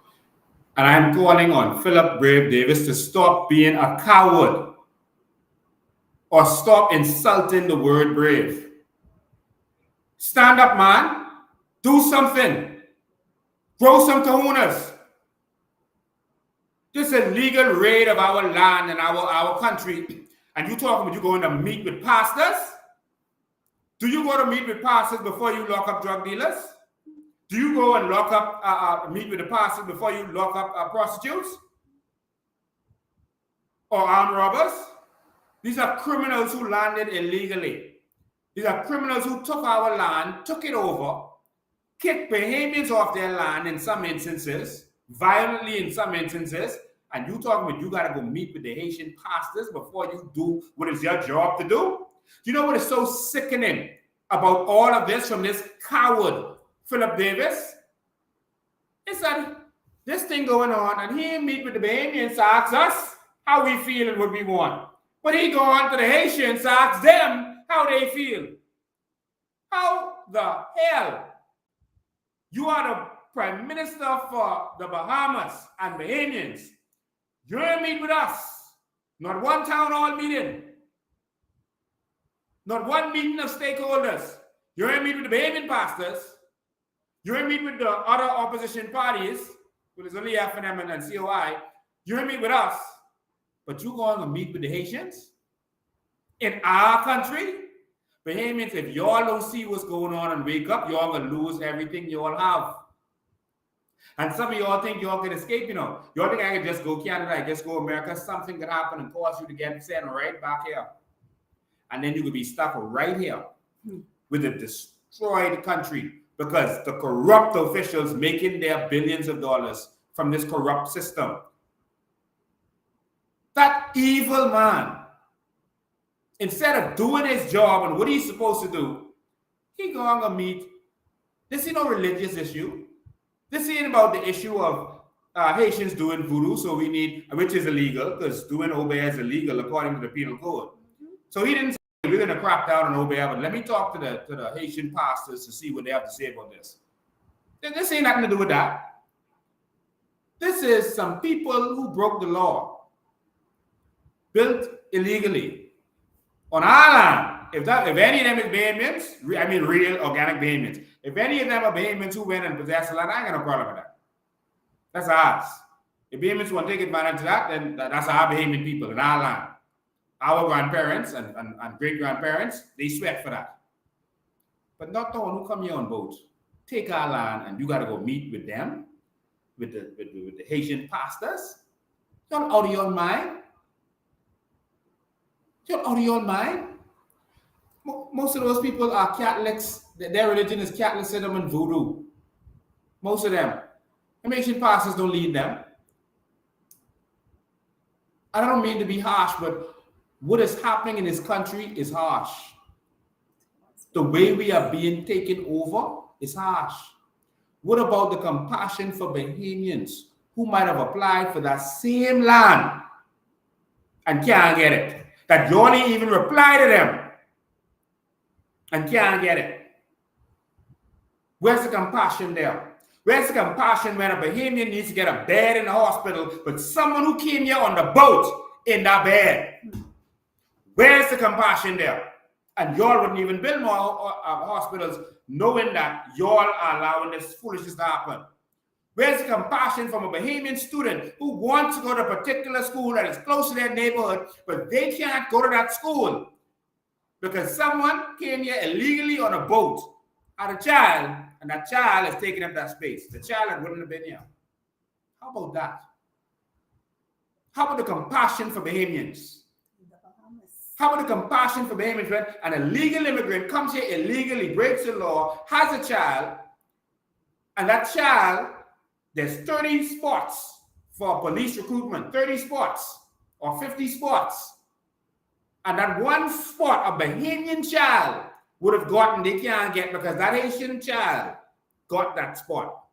And I'm calling on Philip Brave Davis to stop being a coward or stop insulting the word brave. Stand up, man. Do something. Grow some kahunas. This illegal raid of our land and our country. And you talking about you going to meet with pastors? Do you go to meet with pastors before you lock up drug dealers? Do you go and lock up, meet with the pastors before you lock up prostitutes? Or armed robbers? These are criminals who landed illegally. These are criminals who took our land, took it over, kicked Bahamians off their land in some instances, violently in some instances, and you talking about you got to go meet with the Haitian pastors before you do what is your job to do? You know what is so sickening about all of this from this coward, Philip Davis? It's that this thing going on, and he meet with the Bahamians, asks us how we feel and what we want. But he go on to the Haitians, asks them how they feel. How the hell? You are the Prime Minister for the Bahamas and Bahamians. You don't meet with us. Not one town hall meeting. Not one meeting of stakeholders. You don't meet with the Bahamian pastors. You don't meet with the other opposition parties, which is only FNM and COI. You don't meet with us. But you going to meet with the Haitians? In our country? Bahamians, if y'all don't see what's going on and wake up, y'all going to lose everything y'all have. And some of y'all think y'all can escape, you know. Y'all think I can just go Canada, I just go America. Something could happen and cause you to get sent right back here. And then you could be stuck right here with a destroyed country because the corrupt officials making their billions of dollars from this corrupt system. That evil man, instead of doing his job and what he's supposed to do, he going to meet. This ain't no religious issue. This ain't about the issue of Haitians doing voodoo, so we need, which is illegal, because doing Obeah is illegal according to the penal code. So he didn't say we're going to crack down on Obeah, but let me talk to the Haitian pastors to see what they have to say about this. This ain't nothing to do with that. This is some people who broke the law, built illegally on our land. If any of them is Bahamians, I mean real organic Bahamians, if any of them are Bahamians who went and possessed the land, I ain't got no problem with that. That's ours. If Bahamians want to take advantage of that, then that's our Bahamian people in our land. Our grandparents and great-grandparents, they sweat for that. But not the one who come here on boat. Take our land and you got to go meet with them, with the Haitian pastors. You're out of your mind. You're out of your mind. Most of those people are Catholics. Their religion is Catholicism and voodoo. Most of them. The Haitian pastors don't lead them. I don't mean to be harsh, but what is happening in this country is harsh. The way we are being taken over is harsh. What about the compassion for Bahamians who might have applied for that same land and can't get it? That you only even reply to them and can't get it. Where's the compassion there? Where's the compassion when a Bahamian needs to get a bed in the hospital, but someone who came here on the boat in that bed? Where's the compassion there? And y'all wouldn't even build more hospitals knowing that y'all are allowing this foolishness to happen. Where's the compassion from a Bahamian student who wants to go to a particular school that is close to their neighborhood, but they can't go to that school because someone came here illegally on a boat, had a child, and that child is taking up that space. The child wouldn't have been here. How about that? How about the compassion for Bahamians? How about the compassion for Bahamians when an illegal immigrant comes here illegally, breaks the law, has a child, and that child, there's 30 spots for police recruitment, 30 spots or 50 spots. And that one spot, a Bahamian child would have gotten, they can't get because that Haitian child got that spot.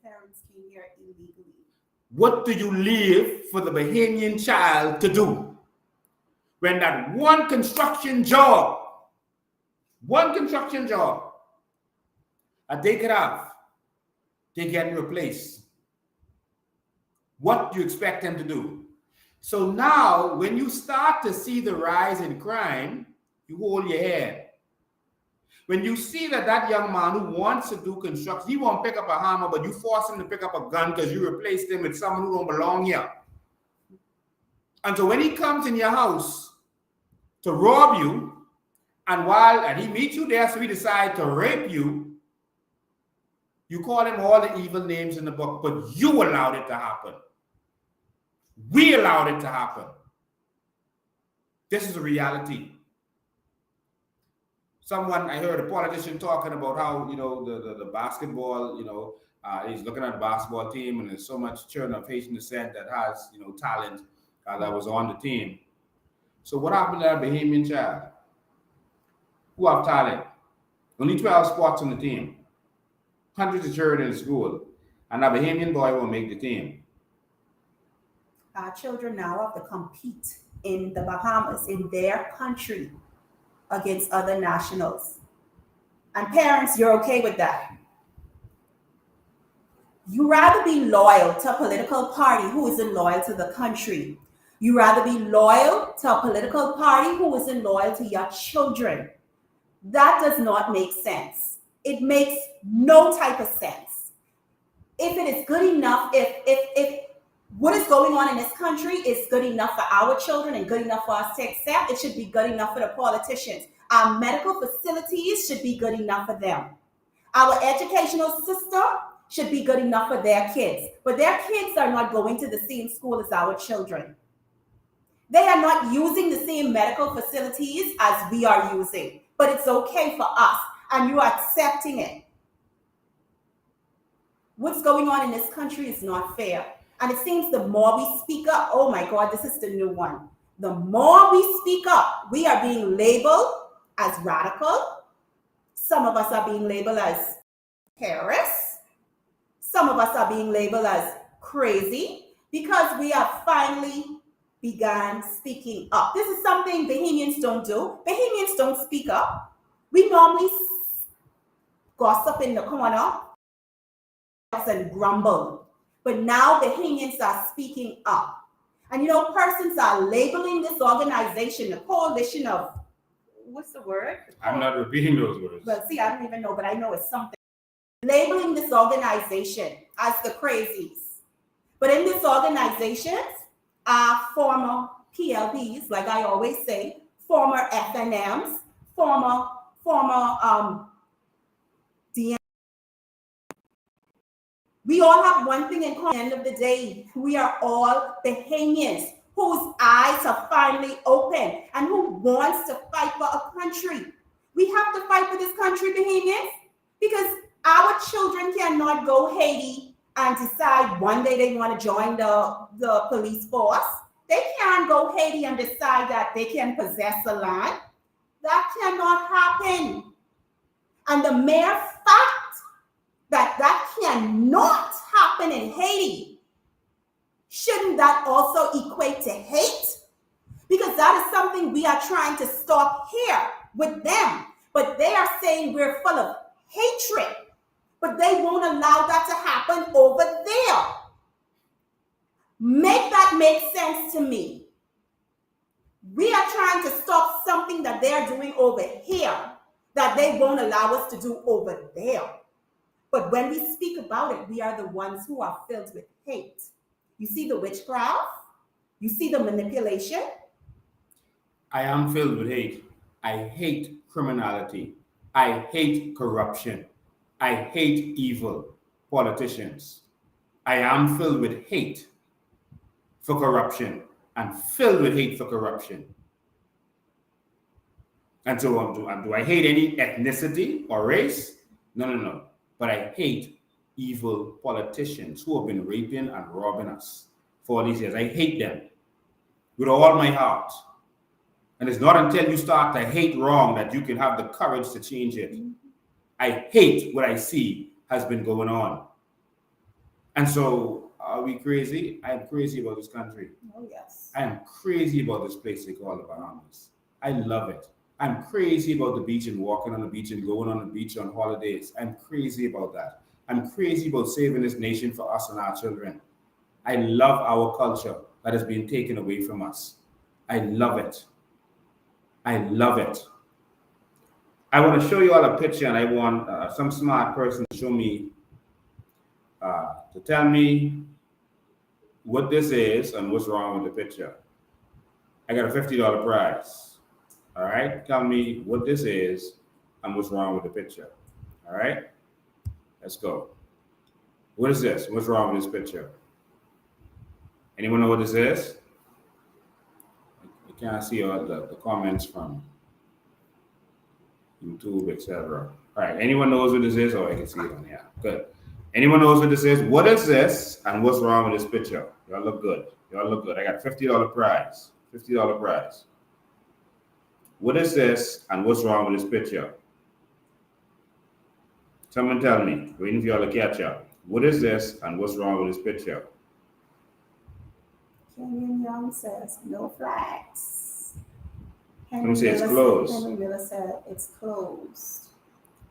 Parents came here illegally. What do you leave for the Bahamian child to do? When that one construction job, and they get off, they get replaced. What do you expect them to do? So now, when you start to see the rise in crime, you hold your head. When you see that young man who wants to do construction, he won't pick up a hammer, but you force him to pick up a gun because you replaced him with someone who don't belong here. And so when he comes in your house to rob you, and he meets you there, so he decides to rape you, you call him all the evil names in the book, but you allowed it to happen. We allowed it to happen. This is a reality. I heard a politician talking about how, the basketball, he's looking at the basketball team and there's so much children of Haitian descent that has, talent that was on the team. So what happened to that Bahamian child who have talent? Only 12 spots on the team. Hundreds of children in the school. And a Bahamian boy will make the team. Our children now have to compete in the Bahamas, in their country, against other nationals. And parents, you're okay with that. You rather be loyal to a political party who isn't loyal to the country. You rather be loyal to a political party who isn't loyal to your children. That does not make sense. It makes no type of sense. If it is good enough, if what is going on in this country is good enough for our children and good enough for us to accept, it should be good enough for the politicians. Our medical facilities should be good enough for them. Our educational system should be good enough for their kids. But their kids are not going to the same school as our children. They are not using the same medical facilities as we are using. but it's okay for us, and you're accepting it. What's going on in this country is not fair. And it seems the more we speak up, oh my God, this is the new one. The more we speak up, we are being labeled as radical. Some of us are being labeled as terrorists. Some of us are being labeled as crazy because we have finally began speaking up. This is something Bahamians don't do. Bahamians don't speak up. We normally gossip in the corner and grumble. But now Bahamians are speaking up. And you know, persons are labeling this organization, the coalition of, what's the word? I'm not repeating those words. Well, see, I don't even know, but I know it's something. Labeling this organization as the crazies. But in this organization are former PLPs, like I always say, former FNMs, former DN. We all have one thing in common. At the end of the day, we are all Bahamians whose eyes have finally opened and who wants to fight for a country. We have to fight for this country, Bahamians, because our children cannot go Haiti and decide one day they want to join the police force. They can't go Haiti and decide that they can possess the land. That cannot happen. And the mere fact that cannot happen in Haiti, shouldn't that also equate to hate? Because that is something we are trying to stop here with them. But they are saying we're full of hatred, but they won't allow that to happen over there. Make that make sense to me. We are trying to stop something that they are doing over here that they won't allow us to do over there. But when we speak about it, we are the ones who are filled with hate. You see the witchcraft? You see the manipulation? I am filled with hate. I hate criminality. I hate corruption. I hate evil politicians. I am filled with hate for corruption and filled with hate for corruption. And so do I hate any ethnicity or race? No. But I hate evil politicians who have been raping and robbing us for all these years. I hate them with all my heart. And it's not until you start to hate wrong that you can have the courage to change it. I hate what I see has been going on. And so, are we crazy? I'm crazy about this country. Oh, yes. I am crazy about this place they call the Bahamas. I love it. I'm crazy about the beach and walking on the beach and going on the beach on holidays. I'm crazy about that. I'm crazy about saving this nation for us and our children. I love our culture that has been taken away from us. I love it. I love it. I want to show you all a picture, and I want some smart person to show me, to tell me what this is and what's wrong with the picture. I got a $50 prize. All right, tell me what this is and what's wrong with the picture. All right, let's go. What is this? What's wrong with this picture? Anyone know what this is? I can't see all the comments from YouTube, etc. All right, anyone knows what this is? Oh, I can see it on here. Good. Anyone knows what this is? What is this and what's wrong with this picture? Y'all look good. Y'all look good. I got a $50 prize. $50 prize. What is this and what's wrong with this picture? Someone tell me. Waiting for y'all to catch up. What is this and what's wrong with this picture? Kenyon Young says no flags. Let me say it's closed. Henry Miller said it's closed.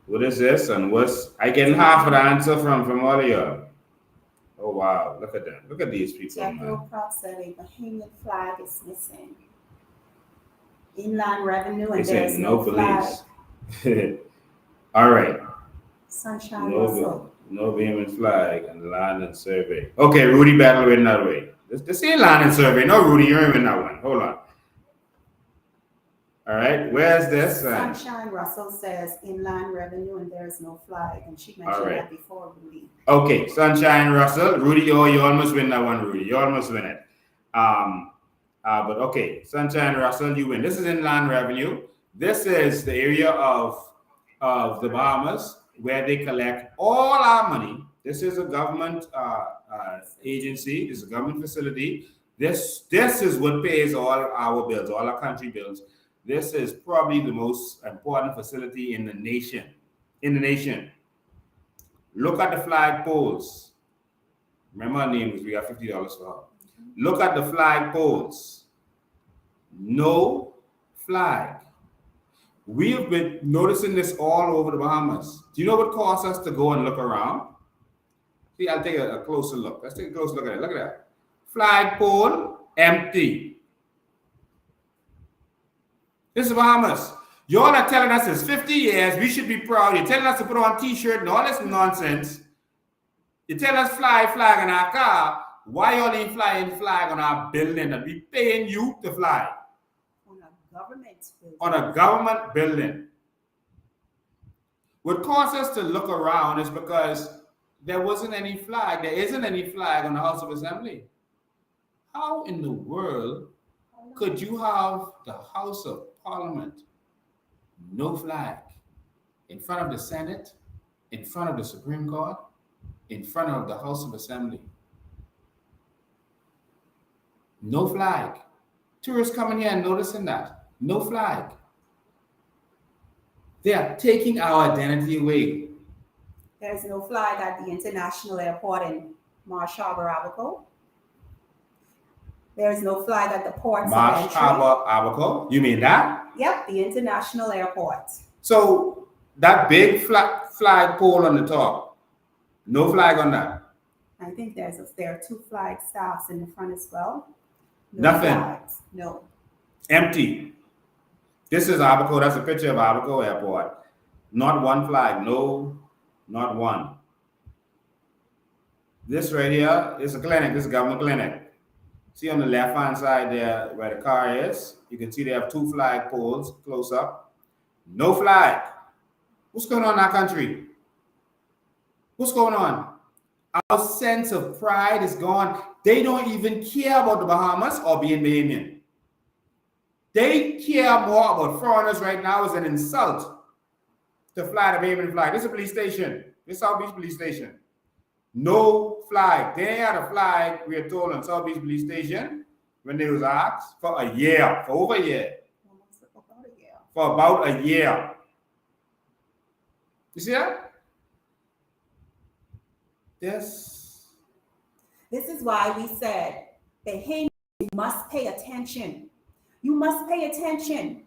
What is this and what's... I getting half of the answer from all of y'all. Oh, wow. Look at them. Look at these people, Jack man. Rocroft said a Bahamian flag is missing. Inland revenue and They there's said no police. flag. All right. Sunshine Russell. No Bahamian flag and land and survey. Okay, Rudy battle with that way. The same land and survey. No, Rudy, you're in that one. Hold on. All right, where's this? Sunshine Russell says inland revenue and there's no flag, and she mentioned that before, Rudy. Okay, Sunshine Russell, Rudy, you almost win that one, Rudy. You almost win it. But okay, Sunshine Russell, you win. This is inland revenue, This is the area of the Bahamas where they collect all our money. This is a government agency. This is a government facility. This is what pays all our bills, all our country bills. This is probably the most important facility in the nation. Look at the flag poles. Remember our names, we got $50 for her. Look at the flag poles. No flag. We've been noticing this all over the Bahamas. Do you know what caused us to go and look around? See, I'll take a closer look. Let's take a closer look at it. Look at that. Flag pole, empty. This is Bahamas. Y'all are telling us it's 50 years. We should be proud. You're telling us to put on t-shirt and all this nonsense. You tell us fly flag in our car. Why y'all ain't flying flag on our building and we paying you to fly? On a government building. On a government building. What caused us to look around is because there wasn't any flag. There isn't any flag on the House of Assembly. How in the world could you have the House of Parliament, no flag, in front of the Senate, in front of the Supreme Court, in front of the House of Assembly? No flag. Tourists coming here and noticing that. No flag. They are taking our identity away. There's no flag at the international airport in Marsh Harbor, Abaco. There's no flag at the ports Marsh of entry. Harbor, Abaco. You mean that? Yep, the international airport. So that big flag pole on the top, no flag on that. I think there are 2 flag staffs in the front as well. No Nothing. flags. No. Empty. This is Abaco. That's a picture of Abaco Airport. Not one flag. No, not one. This right here is a clinic. This is a government clinic. See on the left-hand side there where the car is, you can see they have 2 flag poles close up. No flag. What's going on in our country? What's going on? Our sense of pride is gone. They don't even care about the Bahamas or being Bahamian. They care more about foreigners right now as an insult to fly the Bahamian flag. This is a police station. This is South Beach Police Station. No flag. They had a flag, we are told, on South Beach Police Station when they was asked for a year, for over a year. For about a year. You see that? Yes. This is why we said, Bahamians, you must pay attention. You must pay attention.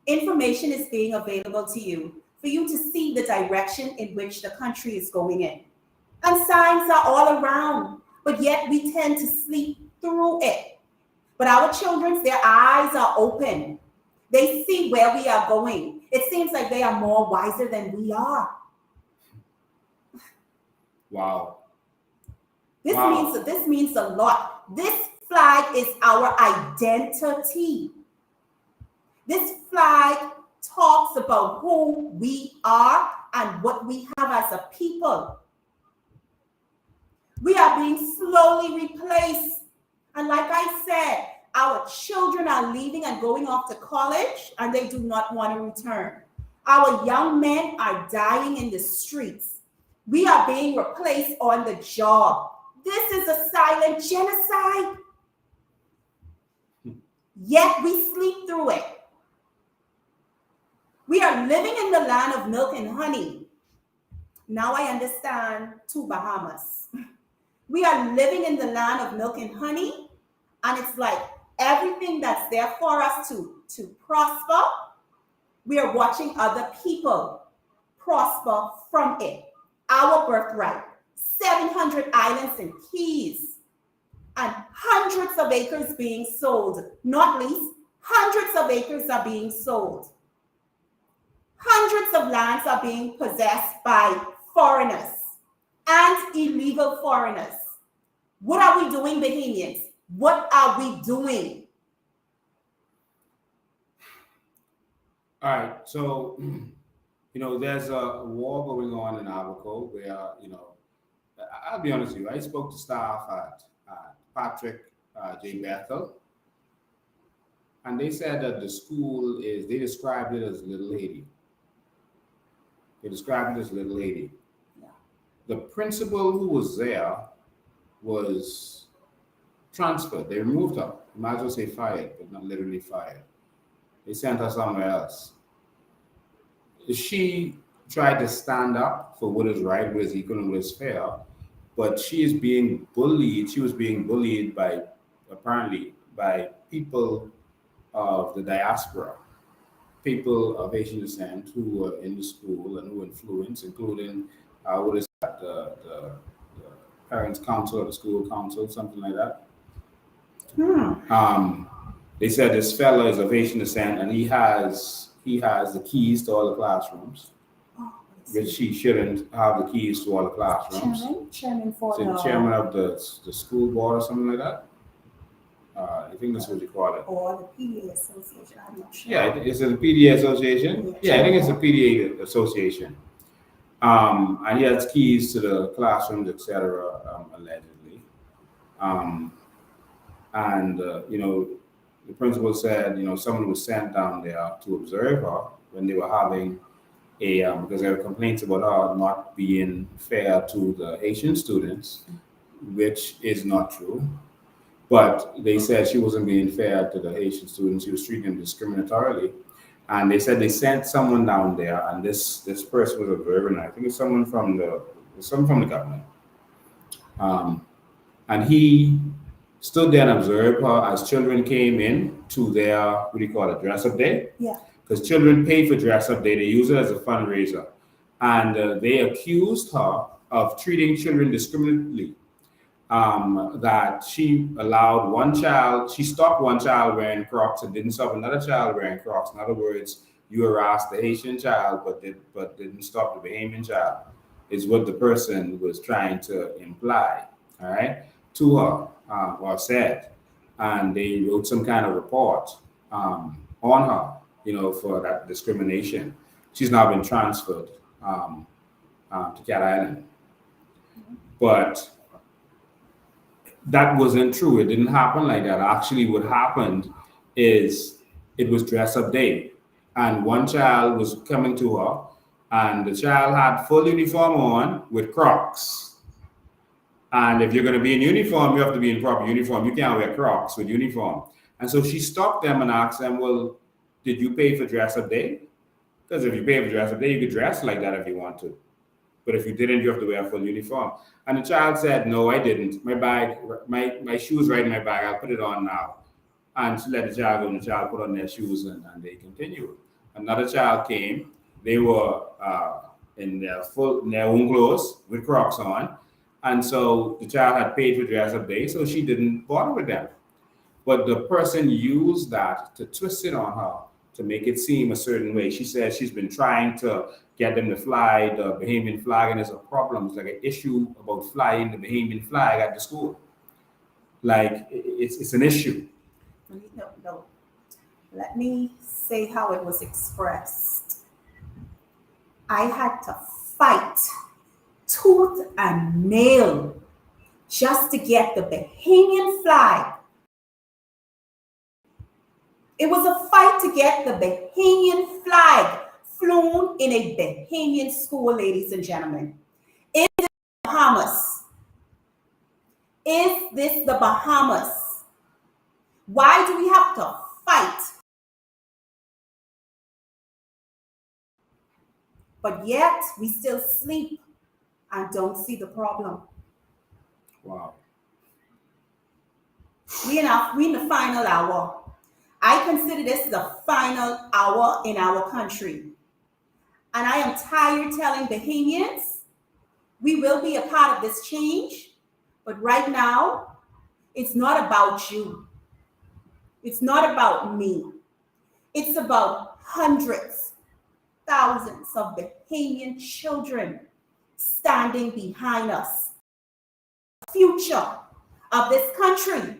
Information is being available to you for you to see the direction in which the country is going in. And signs are all around, but yet we tend to sleep through it. But our children, their eyes are open. They see where we are going. It seems like they are more wiser than we are. Wow. This means a lot. This flag is our identity. This flag talks about who we are and what we have as a people. We are being slowly replaced. And like I said, our children are leaving and going off to college and they do not want to return. Our young men are dying in the streets. We are being replaced on the job. This is a silent genocide. Yet we sleep through it. We are living in the land of milk and honey. Now I understand 2 Bahamas. We are living in the land of milk and honey, and it's like everything that's there for us to prosper, we are watching other people prosper from it. Our birthright, 700 islands and keys, and hundreds of acres being sold. Not least, hundreds of acres are being sold. Hundreds of lands are being possessed by foreigners and illegal foreigners. What are we doing, Bahamians? What are we doing? All right, so, there's a war going on in Abaco where, I'll be honest with you, I spoke to staff at Patrick J. Bethel. And they said that the school is, they described it as Little Haiti. They described it as Little Haiti. Yeah. The principal who was there was transferred. They removed her. You might as well say fired, but not literally fired. They sent her somewhere else. She tried to stand up for what is right, what is equal, and what is fair, but she is being bullied. She was being bullied by, apparently, by people of the diaspora, people of Asian descent who were in the school and who influenced, including what is that, the parents' council or the school council, something like that. They said this fella is of Asian descent and he has the keys to all the classrooms, which he shouldn't have the keys to all the classrooms. Chairman for So the chairman of the school board or something like that. I think that's what you call it. or the PDA Association. I'm not sure. Yeah, is it the PDA Association? Yeah, I think it's the PDA Association. And he has keys to the classrooms, etc., allegedly. You know, the principal said, you know, someone was sent down there to observe her when they were having because there were complaints about her not being fair to the Haitian students, which is not true. But they said she wasn't being fair to the Haitian students. She was treating them discriminatorily. And they said they sent someone down there, and this person was observing her. I think it's someone from the government. And he stood there and observed her as children came in to their, what do you call it, dress-up day? Yeah. Because children pay for dress-up day. They use it as a fundraiser. And they accused her of treating children discriminatorily. That she allowed one child, she stopped one child wearing Crocs and didn't stop another child wearing Crocs. In other words, you harassed the Haitian child, but didn't stop the Bahamian child, is what the person was trying to imply, all right, to her, or said. And they wrote some kind of report on her, you know, for that discrimination. She's now been transferred to Cat Island. But that wasn't true. It didn't happen like that. Actually, what happened is it was dress-up day. And one child was coming to her, and the child had full uniform on with Crocs. And if you're going to be in uniform, you have to be in proper uniform. You can't wear Crocs with uniform. And so she stopped them and asked them, well, did you pay for dress-up day? Because if you pay for dress-up day, you could dress like that if you want to. But if you didn't, you have to wear a full uniform. And the child said, no, I didn't. My bag, my shoes right in my bag. I'll put it on now. And she let the child go, and the child put on their shoes, and they continued. Another child came. They were in their own clothes with Crocs on. And so the child had paid for dress-up day, so she didn't bother with them. But the person used that to twist it on her, to make it seem a certain way. She says she's been trying to get them to fly the Bahamian flag, and there's a problem. It's like an issue about flying the Bahamian flag at the school. Like, it's an issue. No. Let me say how it was expressed. I had to fight tooth and nail just to get the Bahamian flag. It was a fight to get the Bahamian flag flown in a Bahamian school, ladies and gentlemen. Is this the Bahamas? Is this the Bahamas? Why do we have to fight? But yet we still sleep and don't see the problem. Wow. We in the final hour. I consider this the final hour in our country. And I am tired telling Bahamians, we will be a part of this change. But right now, it's not about you. It's not about me. It's about hundreds, thousands of Bahamian children standing behind us. The future of this country.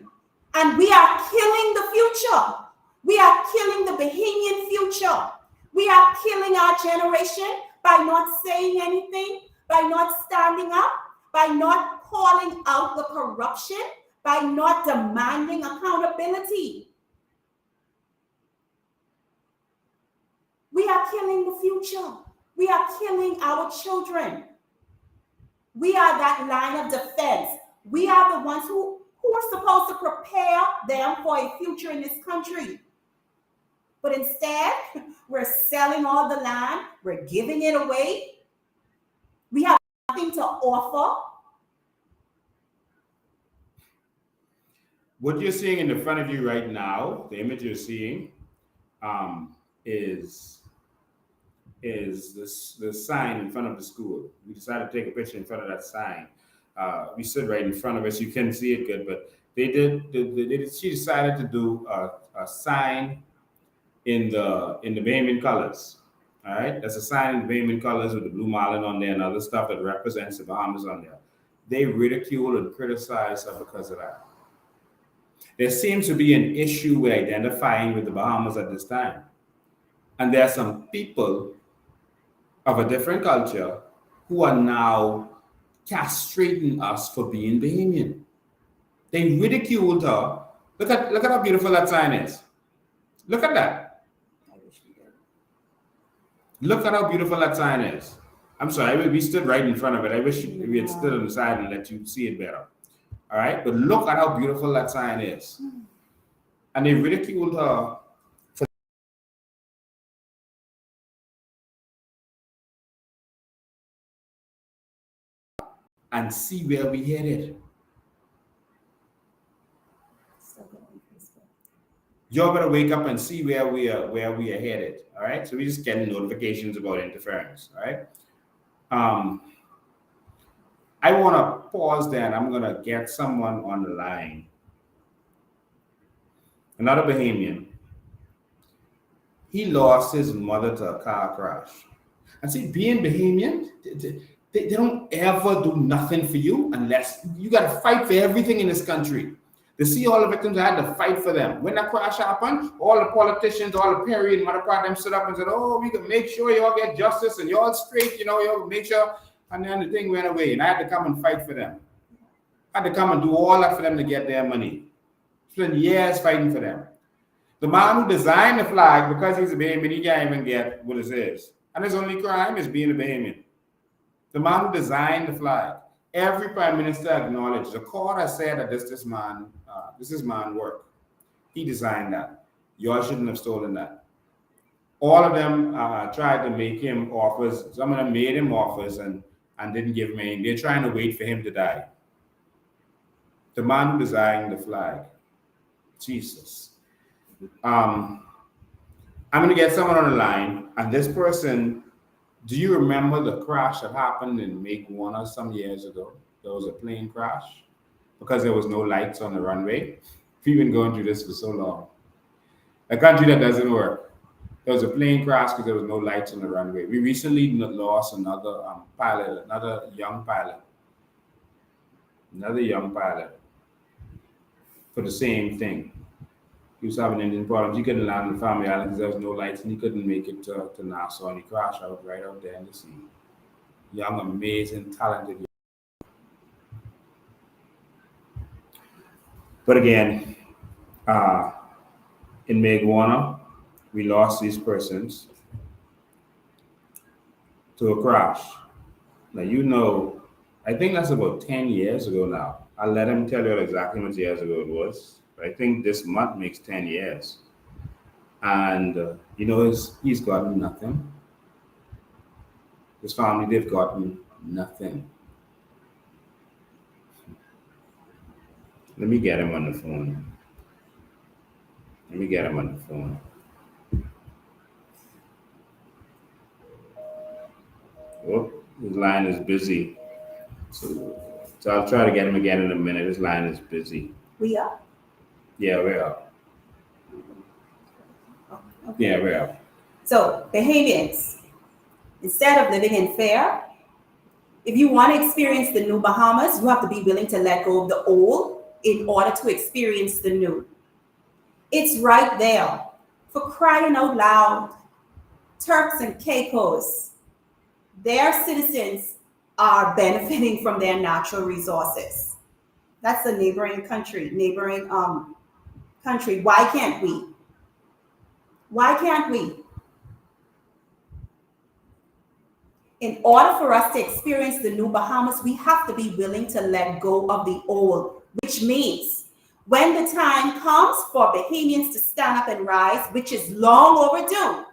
And we are killing the future. We are killing the Bahamian future. We are killing our generation by not saying anything, by not standing up, by not calling out the corruption, by not demanding accountability. We are killing the future. We are killing our children. We are that line of defense. We are the ones who are supposed to prepare them for a future in this country. But instead, we're selling all the land. We're giving it away. We have nothing to offer. What you're seeing in the front of you right now, the image you're seeing, is the sign in front of the school. We decided to take a picture in front of that sign. We stood right in front of it, so you couldn't see it good, but she decided to do a sign in the Bahamian colors. All right, that's a sign in the Bahamian colors with the blue marlin on there and other stuff that represents the Bahamas on there. They ridicule and criticize her because of that. There seems to be an issue with identifying with the Bahamas at this time. And there are some people of a different culture who are now castrating us for being Bahamian. They ridiculed her. Look at how beautiful that sign is. Look at that. Look at how beautiful that sign is. I'm sorry, we stood right in front of it. I wish we had stood on the side and let you see it better. All right, but look at how beautiful that sign is. And they ridiculed her for and see where we headed. Y'all better wake up and see where we are headed. All right, so we're just getting notifications about interference. All right. I want to pause there and I'm going to get someone on the line. Another Bahamian. He lost his mother to a car crash. And see, being Bahamian, they don't ever do nothing for you unless you got to fight for everything in this country. To see all the victims, I had to fight for them. When that crash happened, all the politicians, all the Perry and Mother Part, them stood up and said, oh, we can make sure y'all get justice and y'all straight, y'all make sure. And then the thing went away, and I had to come and fight for them. I had to come and do all that for them to get their money. Spent years fighting for them. The man who designed the flag, because he's a Bahamian, he can't even get what it is. And his only crime is being a Bahamian. The man who designed the flag, every prime minister acknowledged. The court has said that this is man work. He designed that. Y'all shouldn't have stolen that. All of them tried to make him offers. Some of them made him offers and didn't give him any. They're trying to wait for him to die. The man who designed the flag. Jesus. I'm going to get someone on the line, and this person, do you remember the crash that happened in Maguana some years ago? There was a plane crash because there was no lights on the runway. We've been going through this for so long. A country that doesn't work. There was a plane crash because there was no lights on the runway. We recently lost another pilot, another young pilot for the same thing. He was having engine problems. He couldn't land on the Family Island because there was no lights, and he couldn't make it to Nassau, and he crashed out right out there in the sea. Young, amazing, talented. But again, in Maguana, we lost these persons to a crash. Now, I think that's about 10 years ago now. I'll let him tell you exactly how much years ago it was. But I think this month makes 10 years. And, he's gotten nothing. His family, they've gotten nothing. Let me get him on the phone. Oh, his line is busy. So I'll try to get him again in a minute. His line is busy. We are? Yeah, we are. Okay. Yeah, we are. So, Bahamians, instead of living in fear, if you want to experience the new Bahamas, you have to be willing to let go of the old in order to experience the new. It's right there. For crying out loud, Turks and Caicos, their citizens are benefiting from their natural resources. That's a neighboring country. Why can't we? Why can't we? in order for us to experience the new Bahamas, we have to be willing to let go of the old, which means when the time comes for Bahamians to stand up and rise, which is long overdue,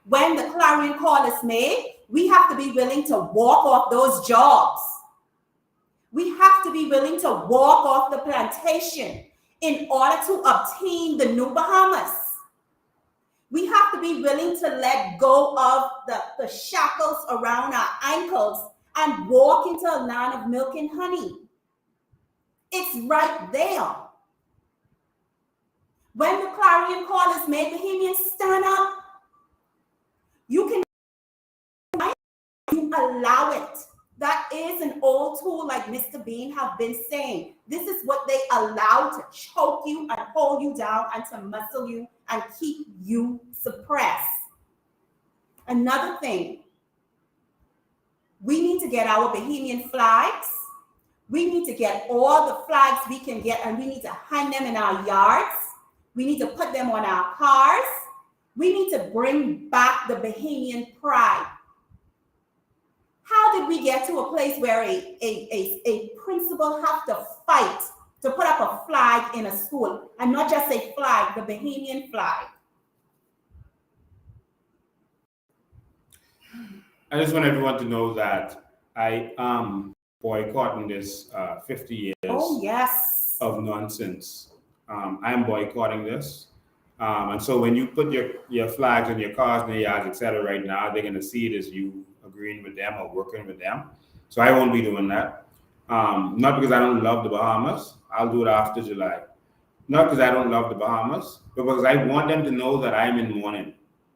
when the clarion call is made, we have to be willing to walk off those jobs. We have to be willing to walk off the plantation in order to obtain the new Bahamas. We have to be willing to let go of the shackles around our ankles and walk into a land of milk and honey. It's right there. When the clarion call is made, Bahamians, stand up. You can allow it. That is an old tool, like Mr. Bean have been saying. This is what they allow to choke you and hold you down and to muscle you and keep you suppressed. Another thing, we need to get our Bahamian flags. We need to get all the flags we can get, and we need to hang them in our yards. We need to put them on our cars. We need to bring back the Bahamian pride. How did we get to a place where a principal have to fight to put up a flag in a school, and not just a flag, the Bahamian flag? I just want everyone to know that I am boycotting this 50 years of nonsense. I am boycotting this. And so when you put your flags on your cars and your yards, etc. right now, they're going to see it as you agreeing with them or working with them. So I won't be doing that. Not because I don't love the Bahamas. I'll do it after July. Not because I don't love the Bahamas, but because I want them to know that I'm in mourning.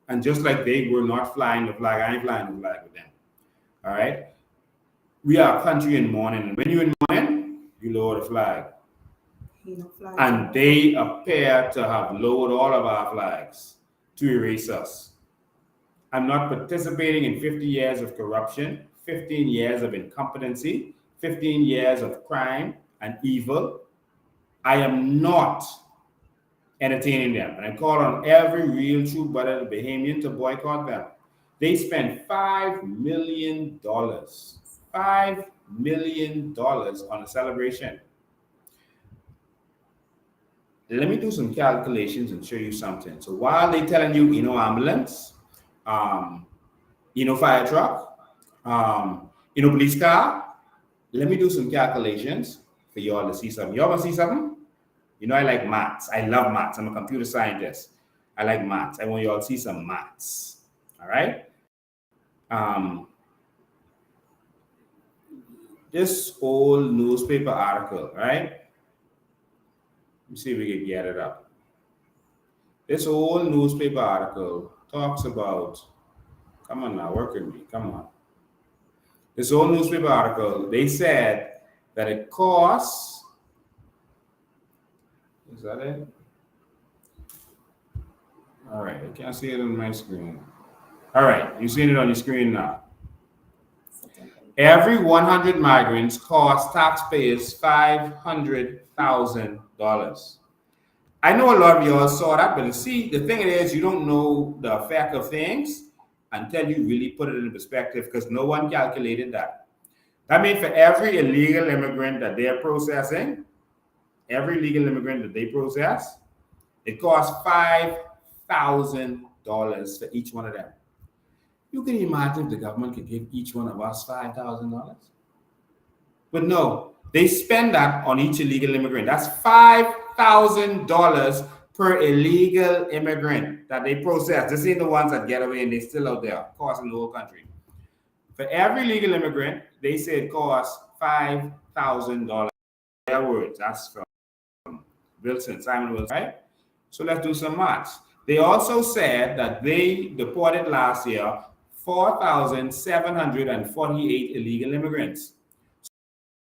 And just like they were not flying the flag, I ain't flying the flag with them. All right? We are a country in mourning. And when you're in mourning, you lower the flag. And they appear to have lowered all of our flags to erase us. I'm not participating in 50 years of corruption, 15 years of incompetency, 15 years of crime and evil. I am not entertaining them. And I call on every real true brother Bahamian to boycott them. They spent $5 million on a celebration. Let me do some calculations and show you something. So while they're telling you, ambulance, fire truck, police car, let me do some calculations for y'all to see something. Y'all want to see something? I like maths. I love maths. I'm a computer scientist. I like maths. I want y'all to see some maths. All right? This old newspaper article, right? Let me see if we can get it up. This old newspaper article talks about, come on now, work with me, come on. This old newspaper article, they said that it costs, is that it? All right, I can't see it on my screen. All right, you're seeing it on your screen now. Every 100 migrants costs taxpayers $500,000. I know a lot of y'all saw that, but see, the thing is, you don't know the effect of things until you really put it in perspective, because no one calculated that. That means for every illegal immigrant that they're processing, every legal immigrant that they process, it costs $5,000 for each one of them. You can imagine if the government could give each one of us $5,000. But no, they spend that on each illegal immigrant. That's $5,000 per illegal immigrant that they process. This ain't the ones that get away and they're still out there costing the whole country. For every legal immigrant, they say it costs $5,000. Their words, that's from Simon Wilson, right? So let's do some maths. They also said that they deported last year 4,748 illegal immigrants. So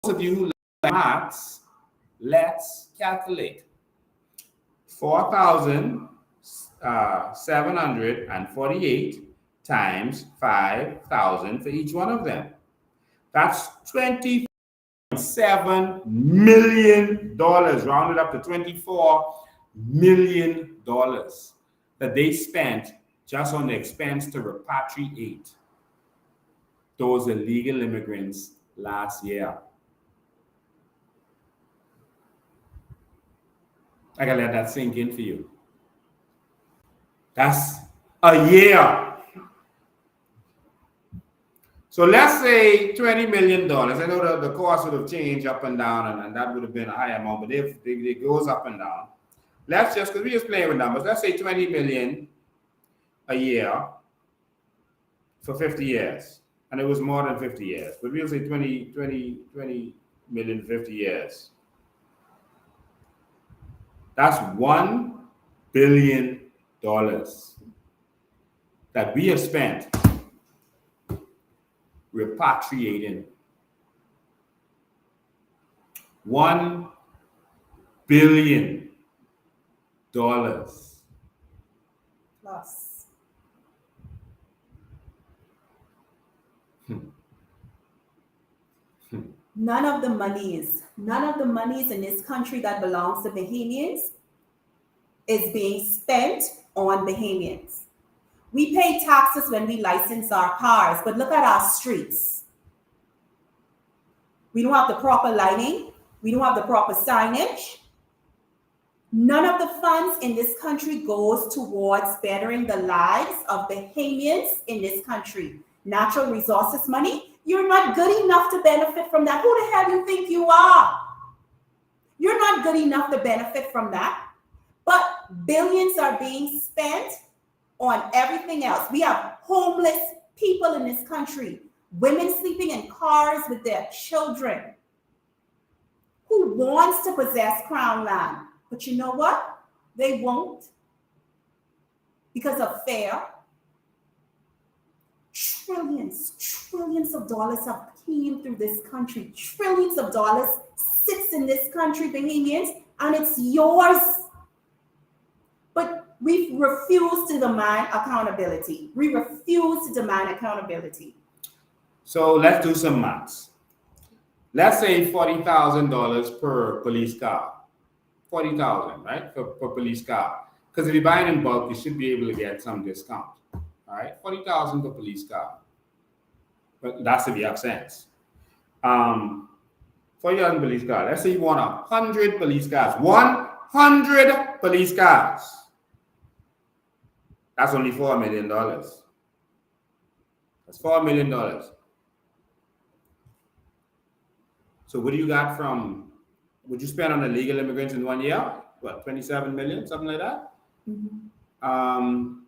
those of you who like maths, let's calculate. 4,748 times 5,000 for each one of them. That's $27 million, rounded up to $24 million that they spent just on the expense to repatriate those illegal immigrants last year. I gotta let that sink in for you. That's a year. So let's say $20 million. I know the cost would have changed up and down, and that would have been a high amount, but it goes up and down. Let's just, because we're just playing with numbers, let's say 20 million a year for 50 years. And it was more than 50 years, but we'll say 20 million, 50 years. That's $1 billion that we have spent repatriating. $1 billion Plus. None of the monies in this country that belongs to Bahamians is being spent on Bahamians. We pay taxes when we license our cars, but look at our streets. We don't have the proper lighting. We don't have the proper signage. None of the funds in this country goes towards bettering the lives of Bahamians in this country. Natural resources money, you're not good enough to benefit from that. Who the hell do you think you are? You're not good enough to benefit from that. But billions are being spent on everything else. We have homeless people in this country, women sleeping in cars with their children. Who wants to possess Crown land? But you know what? They won't. Because of fear. Trillions of dollars have came through this country. Trillions of dollars sits in this country, Bahamians, and it's yours. But we refuse to demand accountability. We refuse to demand accountability. So let's do some maths. Let's say $40,000 per police car. $40,000, right, for police car. Because if you buy it in bulk, you should be able to get some discount. All right, $40,000 per police car. But that's if you have sense. $40,000 police car. Let's say you want 100 police cars. 100 police cars. That's only $4 million. That's $4 million. So what do you got from, would you spend on illegal immigrants in 1 year? What, 27 million, something like that? Mm-hmm.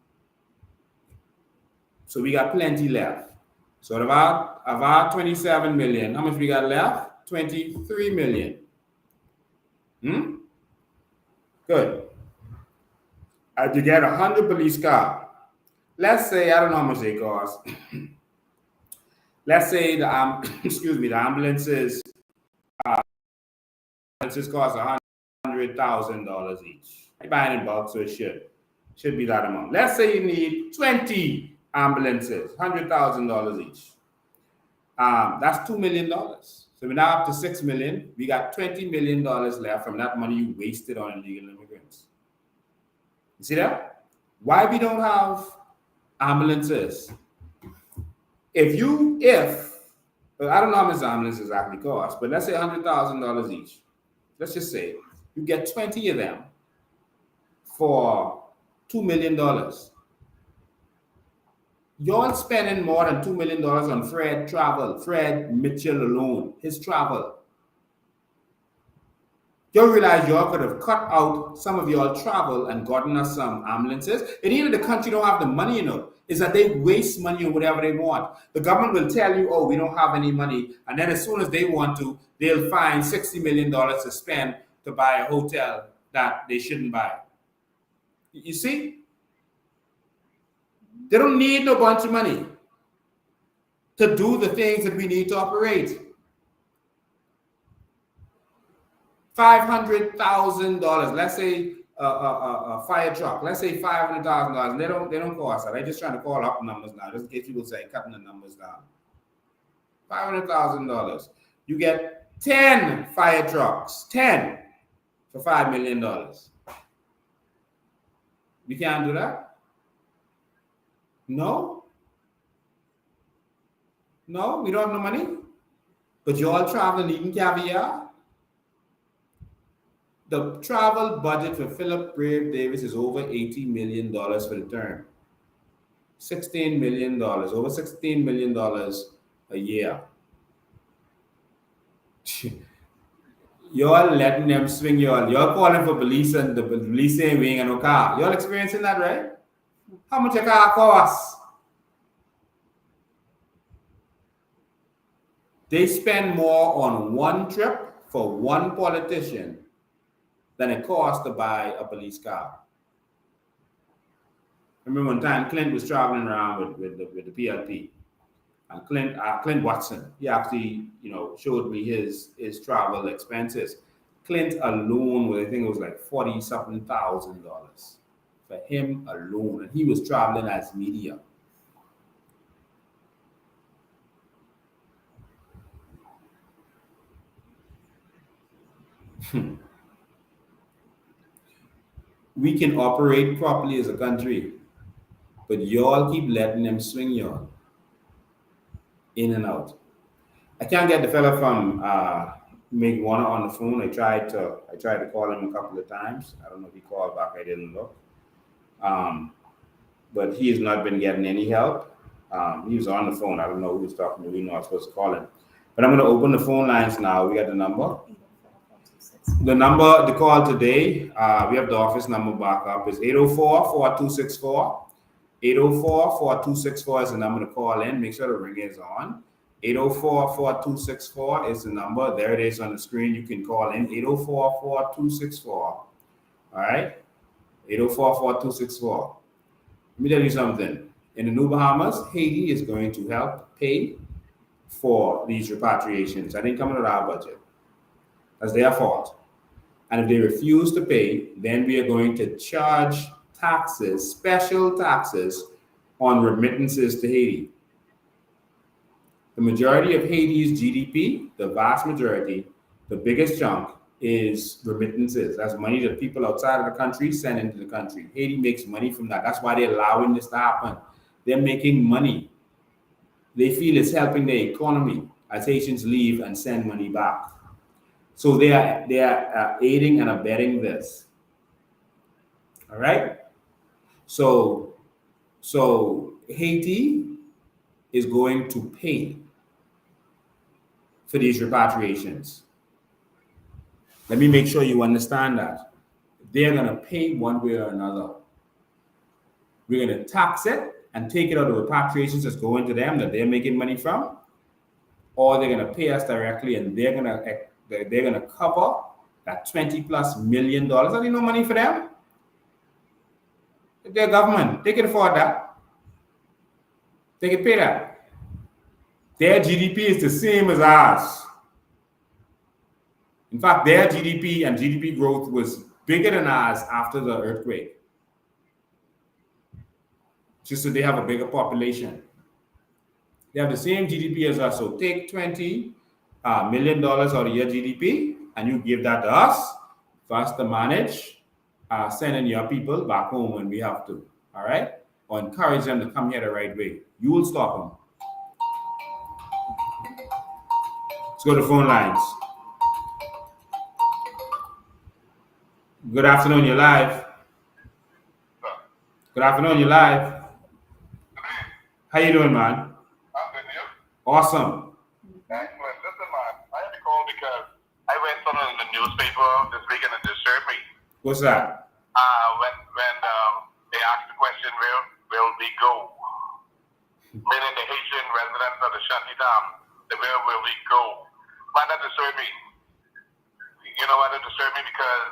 So we got plenty left. So about 27 million, how much we got left? 23 million. Good. You get 100 police cars. Let's say, I don't know how much they cost. Let's say the ambulances cost $100,000 each. I buy it in bulk, so it should be that amount. Let's say you need 20 ambulances, $100,000 each. That's $2 million. So we're now up to $6 million. We got $20 million left from that money you wasted on illegal immigrants. You see that? Why we don't have ambulances? I don't know how much ambulances exactly cost, but let's say $100,000 each. Let's just say you get 20 of them for $2 million. You're spending more than $2 million on Fred travel, Fred Mitchell alone, his travel. You realize you could have cut out some of your travel and gotten us some ambulances. And even the country don't have the money, is that they waste money on whatever they want. The government will tell you, oh, we don't have any money. And then as soon as they want to, they'll find $60 million to spend to buy a hotel that they shouldn't buy. You see? They don't need no bunch of money to do the things that we need to operate. $500,000. Let's say a fire truck. Let's say $500,000. They don't cost that. I'm just trying to call up numbers now, just in case people say cutting the numbers down. $500,000. You get 10 fire trucks. 10 for $5 million. We can't do that. No. No, we don't have no money. But you all traveling eating caviar. The travel budget for Philip Brave Davis is over $80 million for the term. $16 million, over $16 million a year. Y'all letting them swing y'all. Y'all calling for police and the police saying we ain't got no car. Y'all experiencing that, right? How much a car costs? They spend more on one trip for one politician than it costs to buy a police car. I remember one time Clint was traveling around with the PLP, and Clint Watson, he actually showed me his travel expenses. Clint alone was, I think it was like $40-something thousand for him alone, and he was traveling as media. We can operate properly as a country, but y'all keep letting them swing y'all in and out. I can't get the fella from Miguana on the phone. I tried to call him a couple of times. I don't know if he called back. I didn't look. But he has not been getting any help. He was on the phone. I don't know who was talking to. We know I'm supposed to call him. But I'm going to open the phone lines now. We got the number. The number to call today, we have the office number back up, is 804-4264. 804-4264 is the number to call in. Make sure the ring is on. 804-4264 is the number. There it is on the screen. You can call in 804-4264. All right? 804-4264. Let me tell you something. In the New Bahamas, Haiti is going to help pay for these repatriations. That ain't coming out of our budget. That's their fault. And if they refuse to pay, then we are going to charge taxes, special taxes on remittances to Haiti. The majority of Haiti's GDP, the vast majority, the biggest chunk is remittances. That's money that people outside of the country send into the country. Haiti makes money from that. That's why they're allowing this to happen. They're making money. They feel it's helping their economy as Haitians leave and send money back. So they are aiding and abetting this. All right. So Haiti is going to pay for these repatriations. Let me make sure you understand that. They're going to pay one way or another. We're going to tax it and take it out of repatriations that's going to them that they're making money from, or they're going to pay us directly and they're going to cover that $20+ million. That ain't no money for them. Their government, they can afford that. They can pay that. Their GDP is the same as ours. In fact, their GDP and GDP growth was bigger than ours after the earthquake. Just so they have a bigger population. They have the same GDP as us. So take $20 million out of your GDP and you give that to us for us to manage sending your people back home when we have to. All right? Or encourage them to come here the right way. You will stop them. Let's go to phone lines. Good afternoon, you're live. Good afternoon, you're live. How you doing, man? I'm good, you? Awesome. Excellent. Listen, man, I had to call because I read something in the newspaper this week and it disturbed me. What's that? When they asked the question, where will we go? Meaning the Haitian residents of the Shanty Dam, where will we go? Man, that disturbed me. You know why that disturbed me? Because,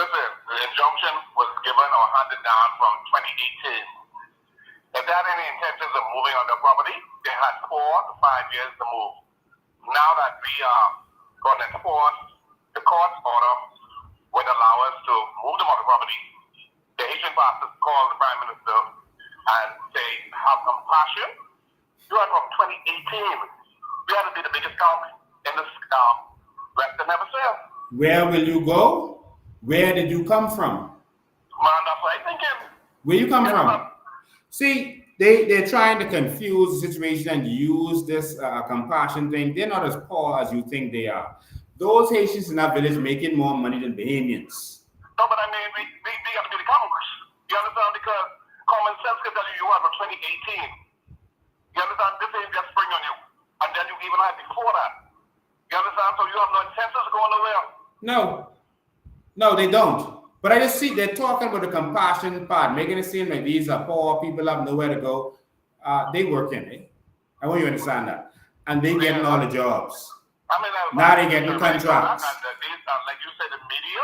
listen, the injunction was given or handed down from 2018. If they had any intentions of moving on their property, they had 4 to 5 years to move. Now that we are going to enforce the court's order would allow us to move them on the property, the Haitian pastors call the Prime Minister and say, have compassion. You are from 2018. We had to be the biggest count in this Western Hemisphere. Where will you go? Where did you come from? Man, that's what I'm thinking. Where you come from? See, they're trying to confuse the situation and use this compassion thing. They're not as poor as you think they are. Those Haitians in that village making more money than Bahamians. No, but I mean, we have to be the Congress. You understand? Because common sense can tell you have a 2018. You understand? This ain't just spring on you. And then you even had before that. You understand? So you have no intentions of going nowhere. No, they don't. But I just see they're talking about the compassion part, making it seem like these are poor people have nowhere to go. They working, eh? I want you to understand that. And they getting all the jobs. I mean, now they getting contracts. Like you said, the media,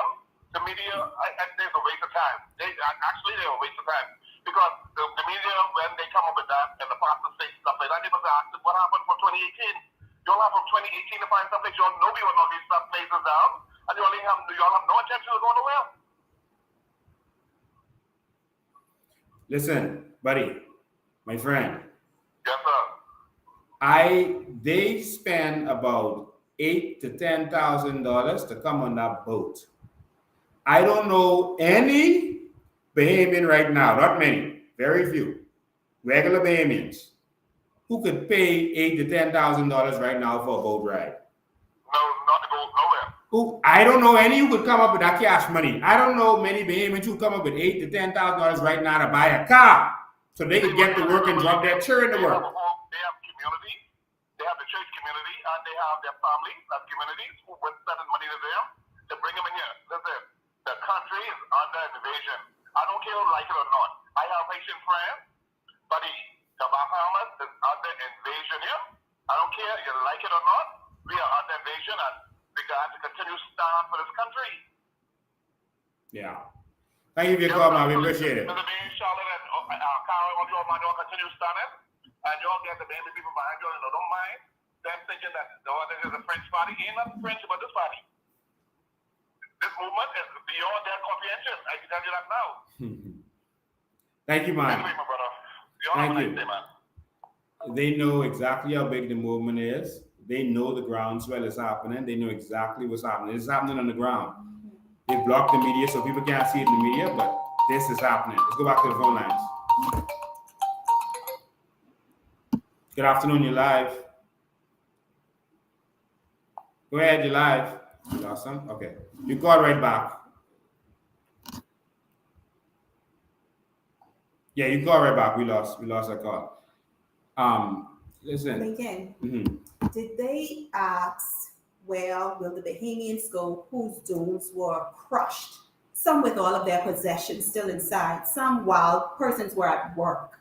there's a waste of time. They're a waste of time. Because the media, when they come up with that, and the pastor say stuff like that, they must ask what happened for 2018. You'll have from 2018 to find some place you'll know we will know these stuff places down, and y'all have no intention of going nowhere. Listen, buddy, my friend. Yes, sir. They spend about $8,000 to $10,000 to come on that boat. I don't know any Bahamian right now, not many, very few, regular Bahamians, who could pay $8,000 to $10,000 right now for a boat ride. No, not to go nowhere. I don't know any who could come up with that cash money. I don't know many Bahamians who come up with $8,000 to $10,000 right now to buy a car so they could get to work and drop their children to work. They have community, they have the church community, and they have their families as communities who would send money to them to bring them in here. Listen, the country is under invasion. I don't care if you like it or not. I have Haitian friends, but the Bahamas is under invasion here. I don't care if you like it or not. We are under invasion, and we got to continue to stand for this country. Yeah. Thank you for your call, man. We appreciate it. Mr. B, Charlotte, and Carol, all you all, man, y'all continue standing, and y'all get the baby people behind you, and don't mind them thinking that this is a French party. Ain't nothing French about this party. This movement is beyond their comprehension. I can tell you that now. Thank you, man. Anyway, my brother. Y'all have a nice day, man. They know exactly how big the movement is. They know the groundswell is happening. They know exactly what's happening. It's happening on the ground. They blocked the media so people can't see it in the media, but this is happening. Let's go back to the phone lines. Good afternoon, you're live. Go ahead, you're live. You lost some? Okay. You call right back. Yeah, you call right back. We lost a call. Listen. Lincoln, did they ask where will the Bahamians go whose domes were crushed? Some with all of their possessions still inside, some while persons were at work.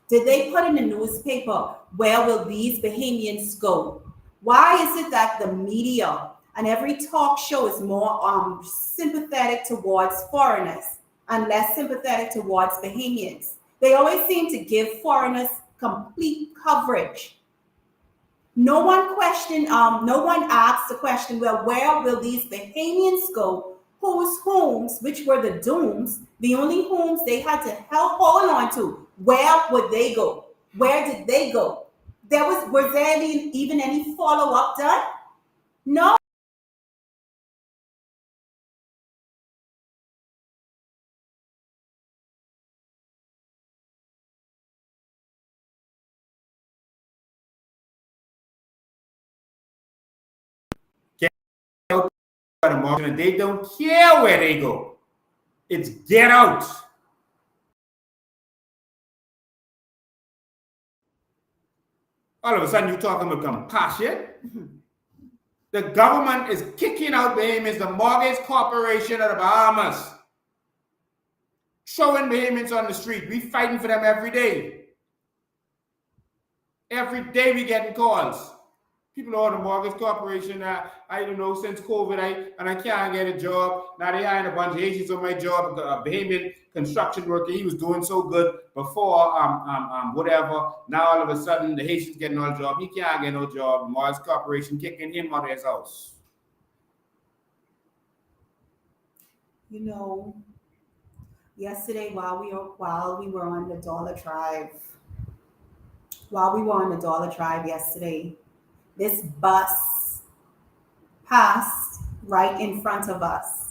Did they put in the newspaper, where will these Bahamians go? Why is it that the media and every talk show is more sympathetic towards foreigners and less sympathetic towards Bahamians? They always seem to give foreigners complete coverage. No one asked the question, well, where will these Bahamians go? Whose homes, which were the dooms, the only homes they had to help hold on to, where would they go? Where did they go? Was there even any follow-up done? No. And they don't care where they go. It's get out. All of a sudden, you're talking about compassion. The government is kicking out Bahamians, the Mortgage Corporation of the Bahamas, showing Bahamians on the street. We fighting for them every day. Every day we getting calls. People on the Mortgage Corporation, I don't know, since COVID, I can't get a job. Now they hiring a bunch of Haitians on my job. A Bahamian construction worker, he was doing so good before, whatever. Now all of a sudden, the Haitians getting no job. He can't get no job. The Mortgage Corporation kicking him out of his house. You know, yesterday while we were on the Dollar Drive yesterday, this bus passed right in front of us.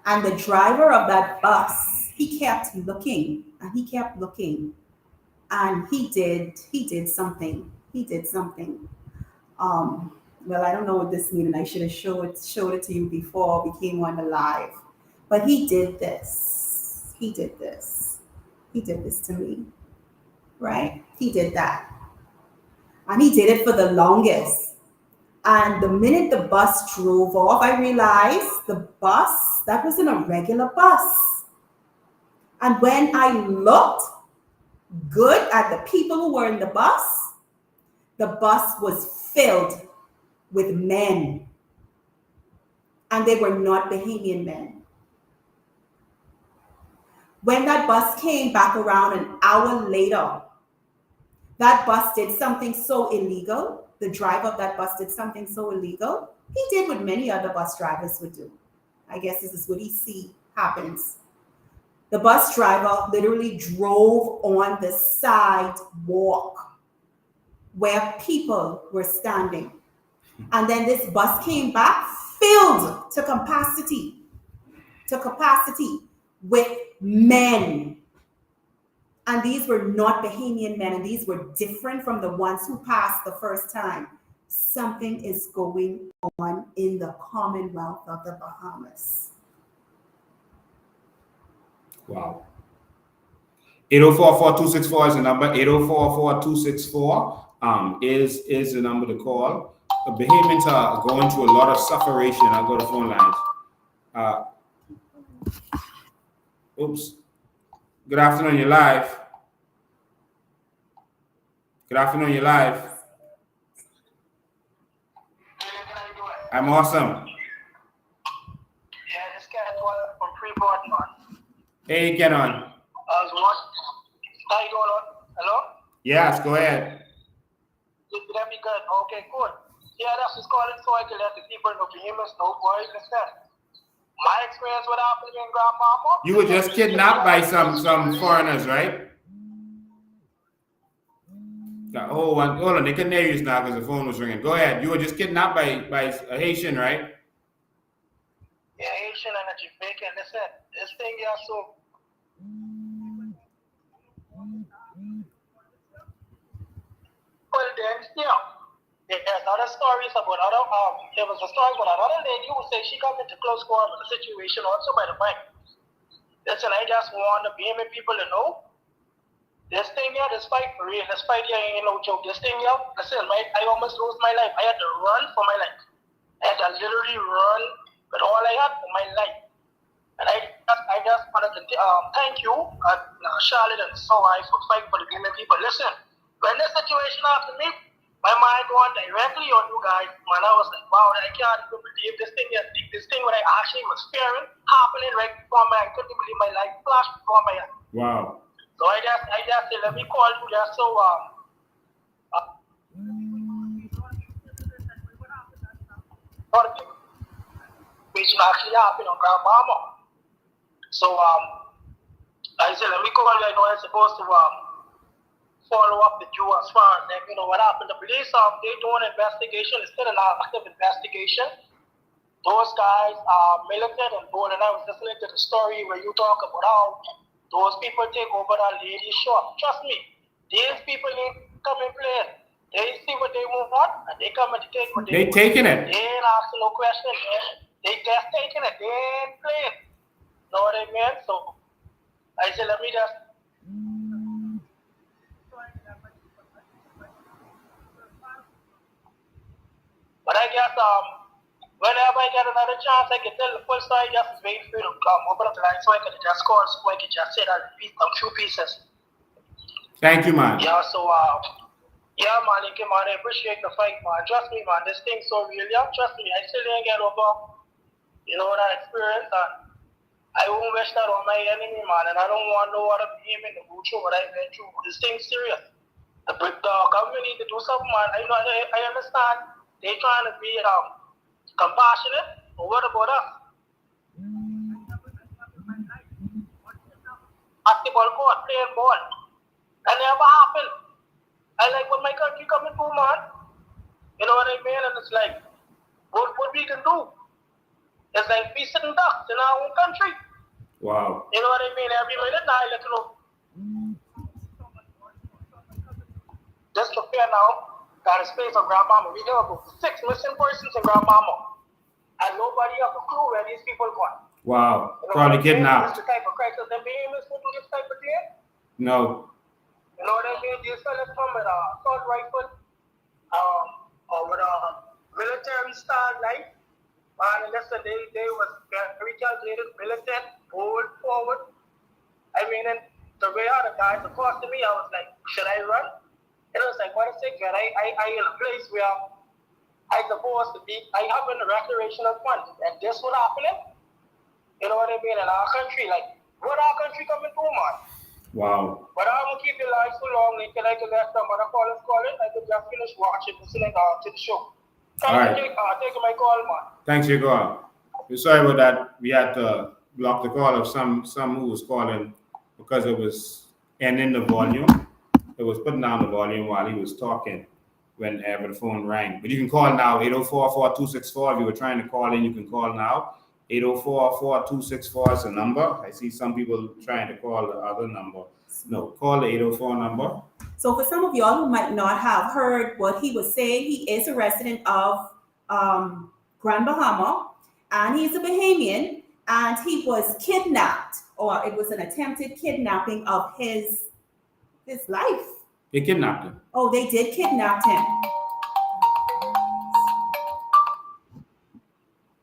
And the driver of that bus, he kept looking and he kept looking. and he did something. Well, I don't know what this means, and I should have showed it to you before we came on the live. But he did this. He did this to me, right? He did that, and he did it for the longest. And the minute the bus drove off, I realized the bus, that wasn't a regular bus. And when I looked good at the people who were in the bus was filled with men. And they were not Bahamian men. When that bus came back around an hour later, that bus did something so illegal. The driver of that bus did something so illegal. He did what many other bus drivers would do. I guess this is what he see happens. The bus driver literally drove on the sidewalk where people were standing. And then this bus came back filled to capacity with men. And these were not Bahamian men, and these were different from the ones who passed the first time. Something is going on in the Commonwealth of the Bahamas. Wow. 804-4264 is the number. 804-4264 is the number to call. The Bahamians are going through a lot of sufferation. I'll go to phone lines. Oops. Good afternoon, you're live. Good afternoon, you're live. I'm awesome. Yeah, this guy from Freeport, man. Hey, get on. How you going on? Hello? Yes, go ahead. Did that be good? Okay, good. Yeah, that's just calling so I can let the people know Bahamas know boys and stuff. My experience with happened in Grandmama. You were just kidnapped by some foreigners, right? Hold on, they couldn't hear you now because the phone was ringing. Go ahead. You were just kidnapped by a Haitian, right? Yeah, Haitian and a Jamaican. Listen, this thing here, so. Well, then, there's other stories about other. There was a story about another lady who said she got into close quarter with the situation also by the bank. Listen, I just want the Bahamian people to know. This thing here, this fight for real, this fight here ain't no joke. This thing here, listen, I almost lost my life. I had to run for my life. I had to literally run with all I had for my life. And I just wanted to thank you, Charlotte and so I for fighting for the Bahamian people. Listen, when this situation happened to me, my mind going directly on you guys. Man, I was like, wow, I can't even believe this thing here. This thing when I actually was fearing happening right before my eyes. I couldn't believe my life flashed before my eyes. Wow. So I just said, let me call you just so which actually happened on Grandmama. So I said, let me call you. I know I'm supposed to follow up with you as far as what happened. The police they doing an investigation. It's still an active investigation. Those guys are militant and bold, and I was listening to the story where you talk about how those people take over that lady's shop. Trust me, these people ain't come and play. They see what they want and they come and take what they want. They taking it. They ain't asking no questions. They just taking it. They ain't playing. Know what I mean? So I said, let me just. But I guess whenever I get another chance, I can tell the full story. Just wait for you to come open up the line so I can just call, so I can just say that a few pieces. Thank you, man. Yeah, so yeah, man, I appreciate the fight, man. Trust me, man, this thing's so real. Yeah, trust me, I still didn't get over, that experience, and I won't wish that on my enemy, man. And I don't want no other him in the go through what I went through. This thing's serious. The government need to do something, man. I understand they trying to be compassionate, but what about us? Basketball court, playing ball. That never happened. I like what my country coming to, man. You know what I mean? And it's like, what we can do? It's like we sitting ducks in our own country. Wow. You know what I mean? Every minute now, I let you know. just to fear now, got a space of Grand Mama. We have about 6 missing persons in Grand Mama. And nobody have a clue where these people gone. Wow. You know, Probably kidnapped. This the type of crisis that behemoths will do this type of thing. No. You know what I mean? These fellas come with a assault rifle, or with a military style knife. And listen, they was very calculated, militant, bold, forward. I mean, and the way how the guys across to me, I was like, should I run? It was like, what a second. I in a place where I supposed to be, I have a declaration of funds, and this what happening? You know what I mean? In our country, like, what our country coming to, man? Wow. But I won't keep your lives too long. They can let some other callers call it. I could just finish watching, listening to the show. All right. Taking my call, man. Thanks, Igor. We're sorry about that. We had to block the call of some who was calling because it was ending the volume. It was putting down the volume while he was talking whenever the phone rang. But you can call now, 804-4264. If you were trying to call in, you can call now. 804-4264 is the number. I see some people trying to call the other number. No, call the 804 number. So for some of y'all who might not have heard what he was saying, he is a resident of Grand Bahama, and he's a Bahamian, and he was kidnapped, or it was an attempted kidnapping of his life. They kidnapped him. Oh, they did kidnap him.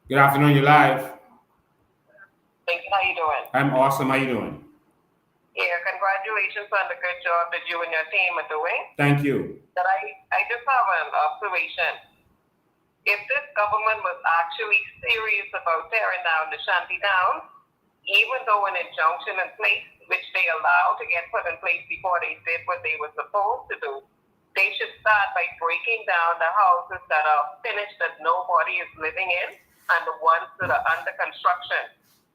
Good afternoon, you're live. Thanks. How you doing? I'm awesome. How you doing? Yeah, congratulations on the good job that you and your team are doing. Thank you. But I just have an observation. If this government was actually serious about tearing down the shanty downs, even though an injunction in place, which they allowed to get put in place before they did what they were supposed to do, they should start by breaking down the houses that are finished that nobody is living in and the ones that are under construction.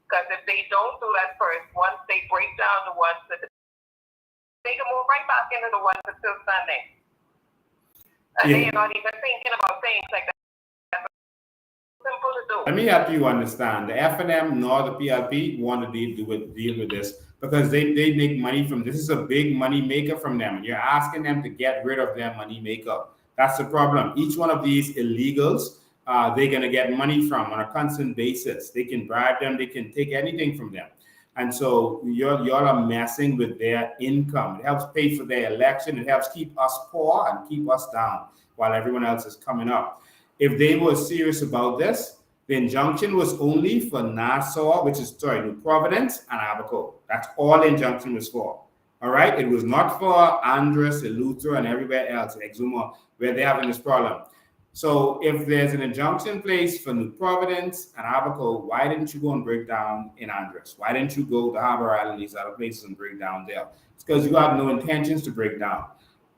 Because if they don't do that first, once they break down the ones that they can move right back into the ones that are still standing. And they're not even thinking about things like that. Simple to do. Let me help you understand. The FNM nor the PLP want to deal with this because they make money from this. This is a big money maker from them. You're asking them to get rid of their money maker. That's the problem. Each one of these illegals, they're going to get money from on a constant basis. They can bribe them. They can take anything from them. And so y'all are messing with their income. It helps pay for their election. It helps keep us poor and keep us down while everyone else is coming up. If they were serious about this, the injunction was only for Nassau, New Providence, and Abaco. That's all the injunction was for. All right? It was not for Andros, Eleuthera, and everywhere else, Exuma, where they're having this problem. So if there's an injunction in place for New Providence and Abaco, why didn't you go and break down in Andros? Why didn't you go to Harbor Island, these other places, and break down there? It's because you have no intentions to break down.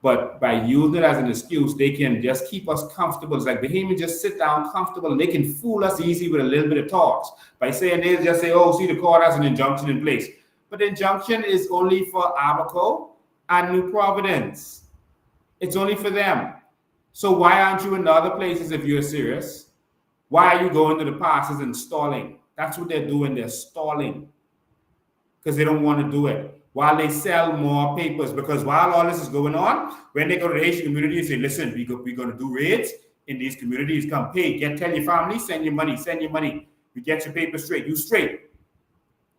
But by using it as an excuse, they can just keep us comfortable. It's like Bahamians just sit down comfortable and they can fool us easy with a little bit of talks. By saying they'll just say, oh, see, the court has an injunction in place. But the injunction is only for Abaco and New Providence. It's only for them. So why aren't you in the other places if you're serious? Why are you going to the passes and stalling? That's what they're doing. They're stalling because they don't want to do it. While they sell more papers, because while all this is going on, when they go to the Haitian community and say, listen, we're going to do raids in these communities, come pay, tell your family, send your money. We get your papers straight, you straight.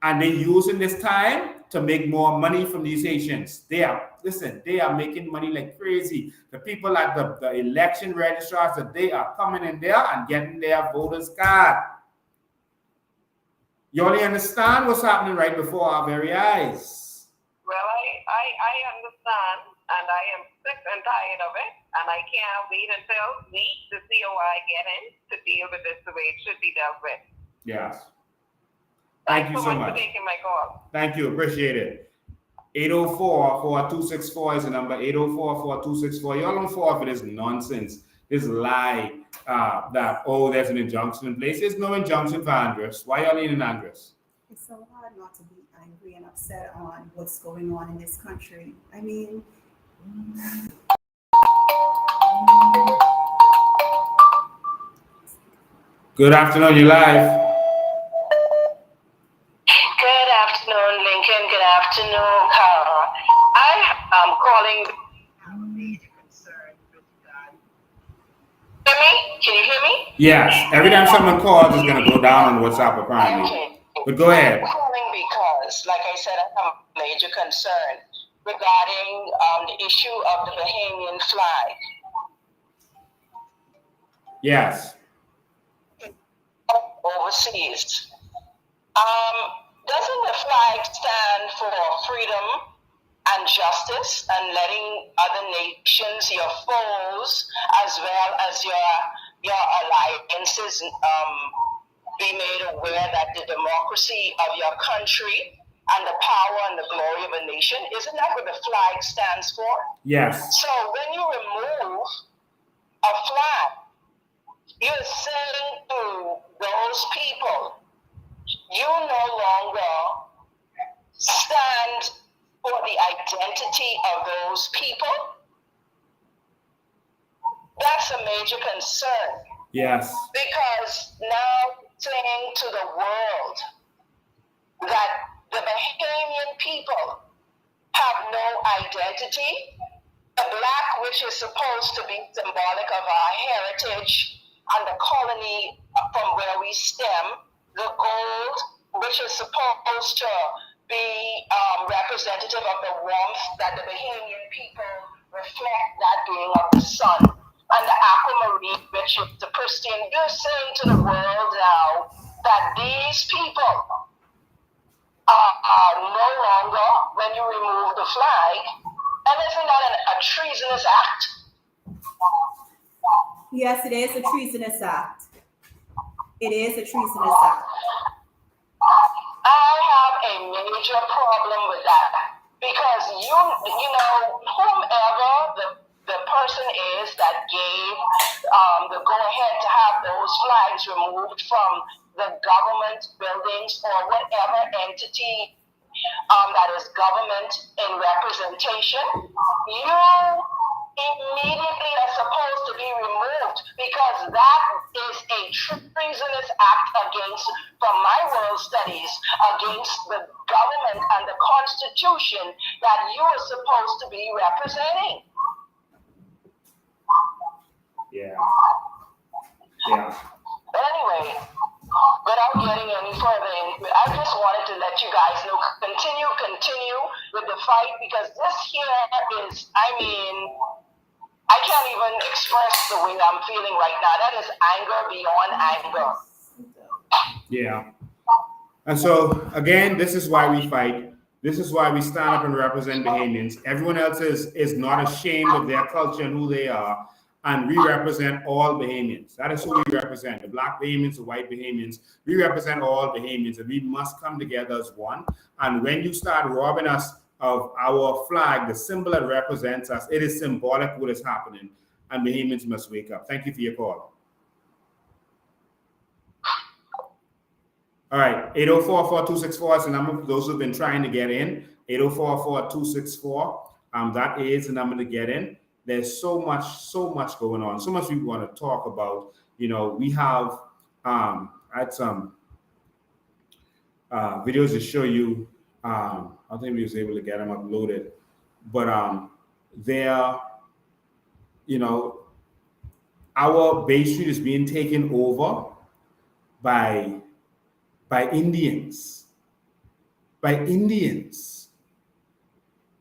And they're using this time to make more money from these Haitians. They are making money like crazy. The people at the election registrars, they are coming in there and getting their voters card. You only understand what's happening right before our very eyes. Well, I understand, and I am sick and tired of it, and I can't wait until the COI get in to deal with this the way it should be dealt with. Yes. Thank you so much for taking my call. Thank you. Appreciate it. 804-4264 is the number. 804-4264. Y'all don't fall for this nonsense, this lie that, there's an injunction in place. There's no injunction for Andros. Why y'all in Andros? It's so hard not to be angry and upset on what's going on in this country. I mean, good afternoon, you live. Good afternoon, Lincoln. Good afternoon, Cara. I am calling Hear me? Can you hear me? Yes. Every time someone calls, it's going to go down on WhatsApp apparently. Okay. But go ahead. I'm calling because, like I said, I have a major concern regarding the issue of the Bahamian flag. Yes. Overseas. Doesn't the flag stand for freedom and justice and letting other nations, your foes, as well as your alliances, be made aware that the democracy of your country and the power and the glory of a nation, isn't that what the flag stands for? Yes. So when you remove a flag, you're saying to those people, you no longer stand for the identity of those people. That's a major concern. Yes. Because now saying to the world that the Bahamian people have no identity, the black, which is supposed to be symbolic of our heritage and the colony from where we stem, the gold, which is supposed to be representative of the warmth that the Bahamian people reflect, that being of the sun, and the aquamarine, which is the pristine. You're saying to the world now that these people are no longer, when you remove the flag, and isn't that a treasonous act? Yes, it is a treasonous act. It is a treasonous act. I have a major problem with that because you know, whomever the person is that gave the go-ahead to have those flags removed from the government buildings or whatever entity that is government in representation, you immediately are supposed to be removed because that is a treasonous act against, from my world studies, against the government and the Constitution that you are supposed to be representing. Yeah. Yeah. But anyway, without getting any further into it, I just wanted to let you guys know, continue with the fight because this here is, I mean, I can't even express the way I'm feeling right now. That is anger beyond anger. Yeah. And so, again, this is why we fight. This is why we stand up and represent Bahamians. Everyone else is not ashamed of their culture and who they are. And we represent all Bahamians. That is who we represent. The black Bahamians, the white Bahamians. We represent all Bahamians. And we must come together as one. And when you start robbing us of our flag, the symbol that represents us, it is symbolic what is happening. And Bahamians must wake up. Thank you for your call. All right, 804-4264 is the number for those who've been trying to get in. 804-4264. That is the number to get in. There's so much going on, so much we want to talk about. You know, we have had some videos to show you. I think we was able to get them uploaded, but they're, you know, our Bay Street is being taken over by Indians.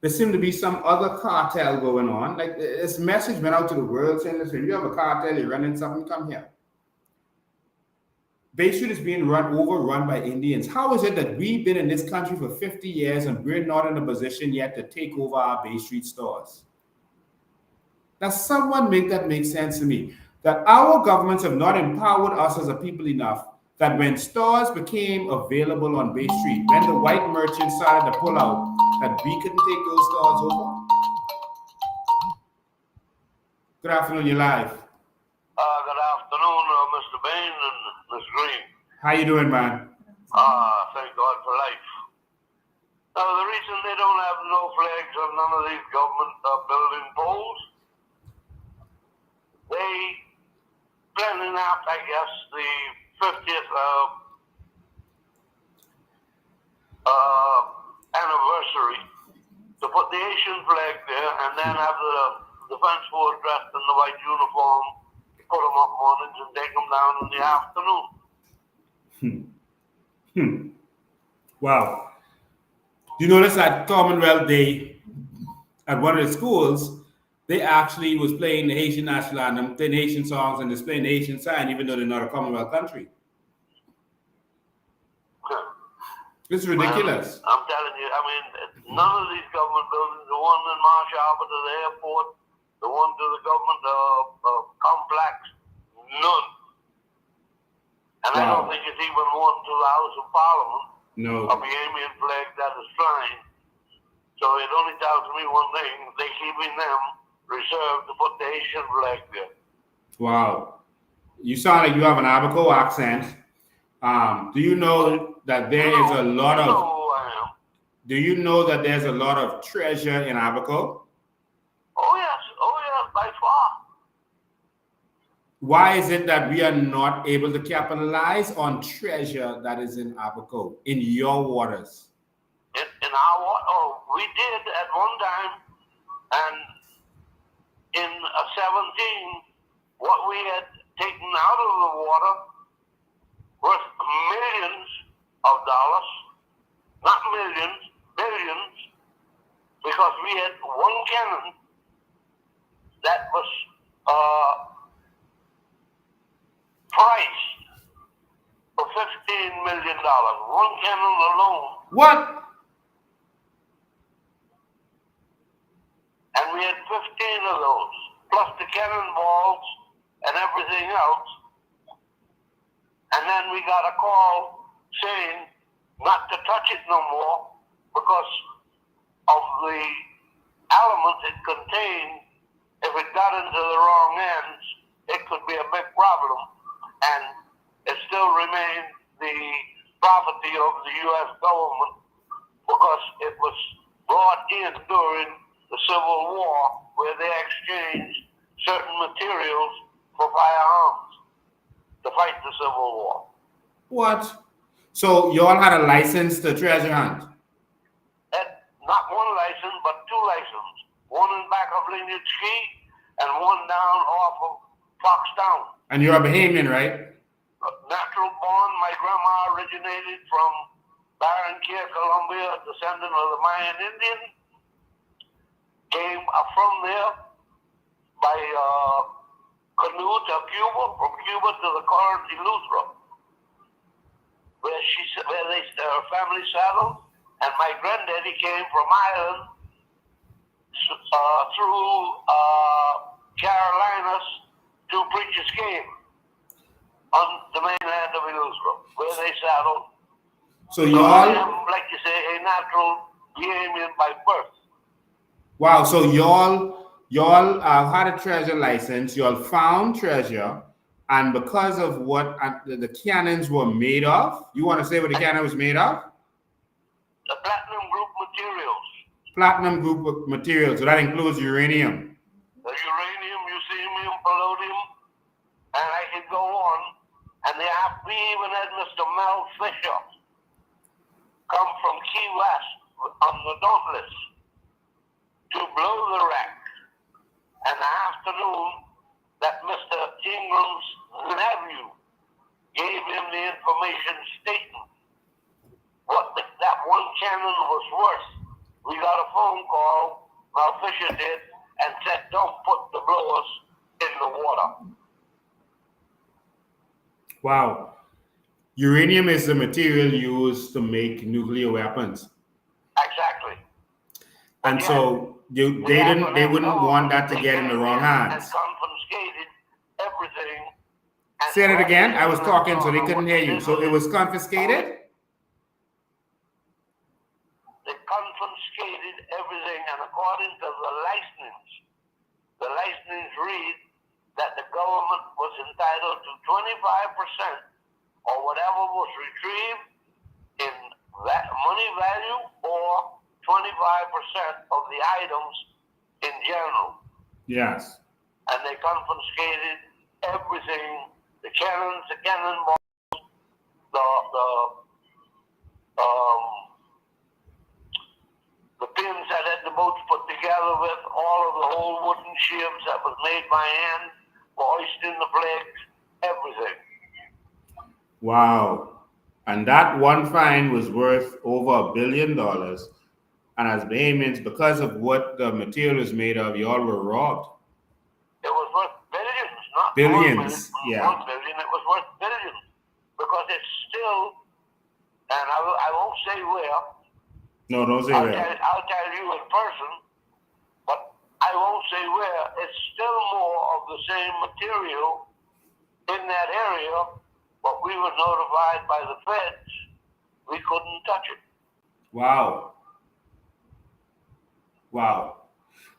There seemed to be some other cartel going on. Like this message went out to the world saying, listen, if you have a cartel, you're running something, come here. Bay Street is being overrun by Indians. How is it that we've been in this country for 50 years and we're not in a position yet to take over our Bay Street stores? Now, someone make that make sense to me. That our governments have not empowered us as a people enough that when stores became available on Bay Street, when the white merchants started to pull out, that we couldn't take those stores over. Good afternoon, you're live. Good afternoon, Mr. Bain and Ms. Green. How you doing, man? Thank God for life. Now, the reason they don't have no flags on none of these government building poles, they planning out, I guess, the 50th anniversary to put the Asian flag there and then have defense force dressed in the white uniform, put them up mornings and take them down in the afternoon. Wow. You notice at Commonwealth Day, at one of the schools, they actually was playing the Haitian national anthem, playing Haitian songs, and displaying the Haitian sign, even though they're not a Commonwealth country. It's ridiculous. I'm telling you, I mean, none of these government buildings, the one in Marsh Harbor to the airport, the one to the government complex, none. And I don't think it's even one to the House of Parliament. No. A Bahamian flag that is flying. So it only tells me one thing, they're keeping them reserved to put the Haitian flag there. Wow. You sound like you have an Abaco accent. Do you know that there is a lot of... Do you know that there's a lot of treasure in Abaco? Oh yes, by far. Why is it that we are not able to capitalize on treasure that is in Abaco, in your waters? In our water? Oh, we did at one time, and in 17, what we had taken out of the water was millions of dollars, not millions, billions, because we had one cannon that was priced for $15 million. One cannon alone. What? And we had 15 of those, plus the cannonballs and everything else. And then we got a call saying not to touch it no more because of the elements it contained. If it got into the wrong hands, it could be a big problem. And it still remained the property of the U.S. government because it was brought in during the Civil War where they exchanged certain materials for firearms to fight the Civil War. What? So you all had a license to treasure hunt? Not one license, but two licenses. One in back of Lineage Key and one down off of Foxtown. And you're a Bahamian, right? Natural born. My grandma originated from Barranquilla, Colombia, a descendant of the Mayan Indian. Came from there by canoe to Cuba, from Cuba to the Coron de Lutro, where her family settled. And my granddaddy came from Ireland through Carolinas to Preacher's Cave on the mainland of Illustra, where they settled. So y'all, like you say, a natural Bahamian by birth. Wow, so y'all had a treasure license, y'all found treasure, and because of what the cannons were made of, you want to say what the cannon was made of? The platinum group materials. Platinum group of materials, so that includes uranium. The uranium, euphonium, palladium, and I could go on. And we even had Mr. Mel Fisher come from Key West on the Dauntless to blow the wreck. And the afternoon that Mr. Ingram's nephew gave him the information stating what that one cannon was worth. We got a phone call, Mel Fisher did, and said, don't put the blowers in the water. Wow. Uranium is the material used to make nuclear weapons. Exactly. And so they wouldn't want that to get in the wrong hands. And confiscated everything. Say that again. I was talking, so they couldn't hear you. So it was confiscated? They confiscated everything, and according to the license reads that the government was entitled to 25% or whatever was retrieved in that money value or 25% of the items in general. Yes. And they confiscated everything, the cannons, the cannonballs, the pins that had the boats put together with, all of the whole wooden shear made by hand, for hoisting the flags, everything. Wow. And that one fine was worth over $1 billion. And as Bahamians, because of what the material is made of, y'all were robbed. It was worth billions, not Billions, 1 billion, yeah. 1 billion. It was worth billions because it's still, and I won't say where. No, don't say that. I'll tell you in person, but I won't say where. It's still more of the same material in that area, but we were notified by the feds we couldn't touch it. Wow. Wow.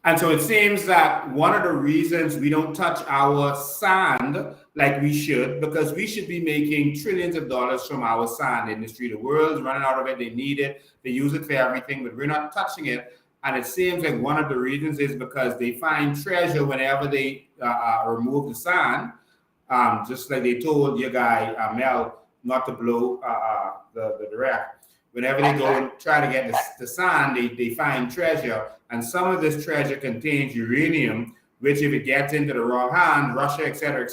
And so it seems that one of the reasons we don't touch our sand like we should, because we should be making trillions of dollars from our sand industry. The world's running out of it. They need it. They use it for everything, but we're not touching it. And it seems like one of the reasons is because they find treasure whenever they remove the sand. Just like they told your guy, Mel, not to blow the wreck. Whenever they go and try to get the sand, they find treasure. And some of this treasure contains uranium, which if it gets into the wrong hand, Russia, et cetera,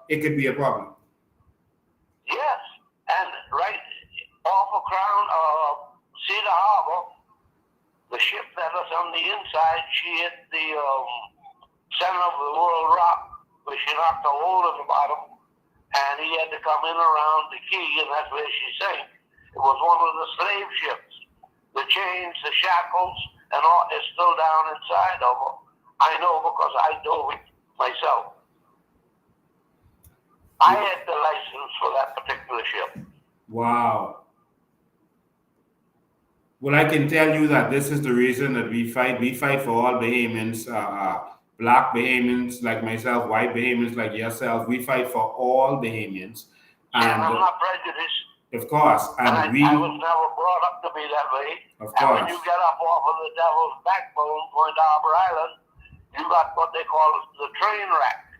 it could be a problem. Yes, and right off of Cedar Harbor, the ship that was on the inside, she hit the center of the World Rock, where she knocked a hole in the bottom, and he had to come in around the key, and that's where she sank. It was one of the slave ships. The chains, the shackles, and all is still down inside of her. I know because I dove it myself. I had the license for that particular ship. Wow. Well, I can tell you that this is the reason that we fight. We fight for all Bahamians, black Bahamians like myself, white Bahamians like yourself. We fight for all Bahamians. And I'm not prejudiced. Of course. And I was never brought up to be that way. Of and course. when you get up off of the Devil's Backbone, Point Harbor Island, you got what they call the train rack,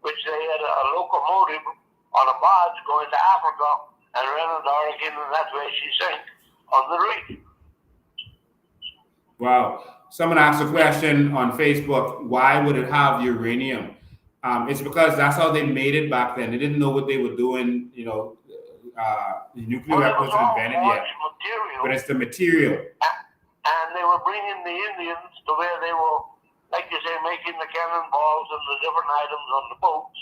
which they had a locomotive on a barge going to Africa and ran into Oregon, and that's where she sank on the reef. Wow. Someone asked a question on Facebook, why would it have uranium? It's because that's how they made it back then. They didn't know what they were doing, the nuclear weapons were invented yet. Material, but it's the material. And they were bringing the Indians to where they were, like you say, making the cannonballs and the different items on the boats.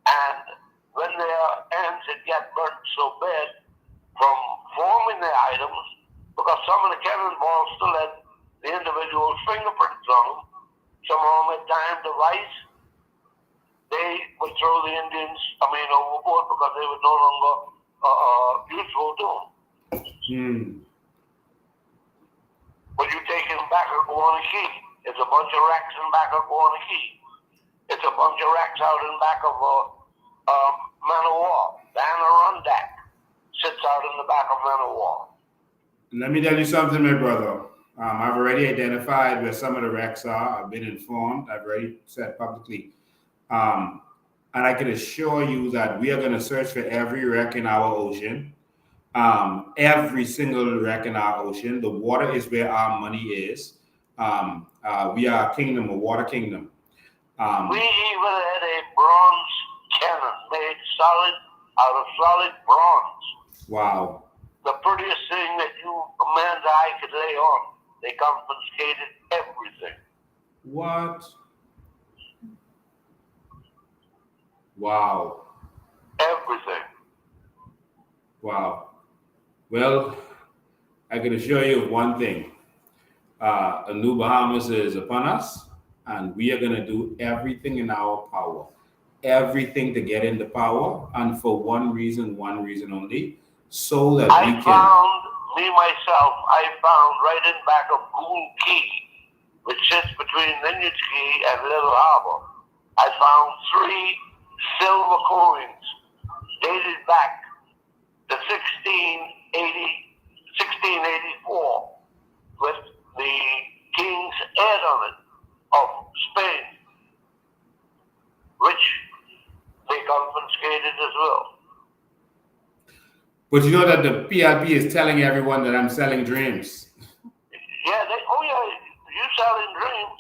And when their hands had got burnt so bad from forming their items, because some of the cannonballs still had the individual's fingerprints on them, some of them had time device, they would throw the Indians, overboard because they were no longer useful to them. But you take them back at Guana Key. It's a bunch of racks in back of Guana Key. It's a bunch of racks out in back of Manowar. The Adirondack sits out in the back of Manowar. Let me tell you something, my brother. I've already identified where some of the wrecks are. I've been informed. I've already said publicly. And I can assure you that we are going to search for every wreck in our ocean. Every single wreck in our ocean. The water is where our money is. We are a kingdom, a water kingdom. We even had a bronze cannon made solid out of solid bronze. Wow. The prettiest thing that a man's eye could lay on. They confiscated everything. What? Wow. Everything. Wow. Well, I can assure you of one thing. A new Bahamas is upon us, and we are going to do everything in our power. Everything to get into power, and for one reason only, so that we can... I found right in back of Gould Key, which sits between Lineage Key and Little Harbor, I found 3 silver coins dated back to 1684 with the king's head on it of Spain, which they confiscated as well. But you know that the PLP is telling everyone that I'm selling dreams. Yeah, you selling dreams.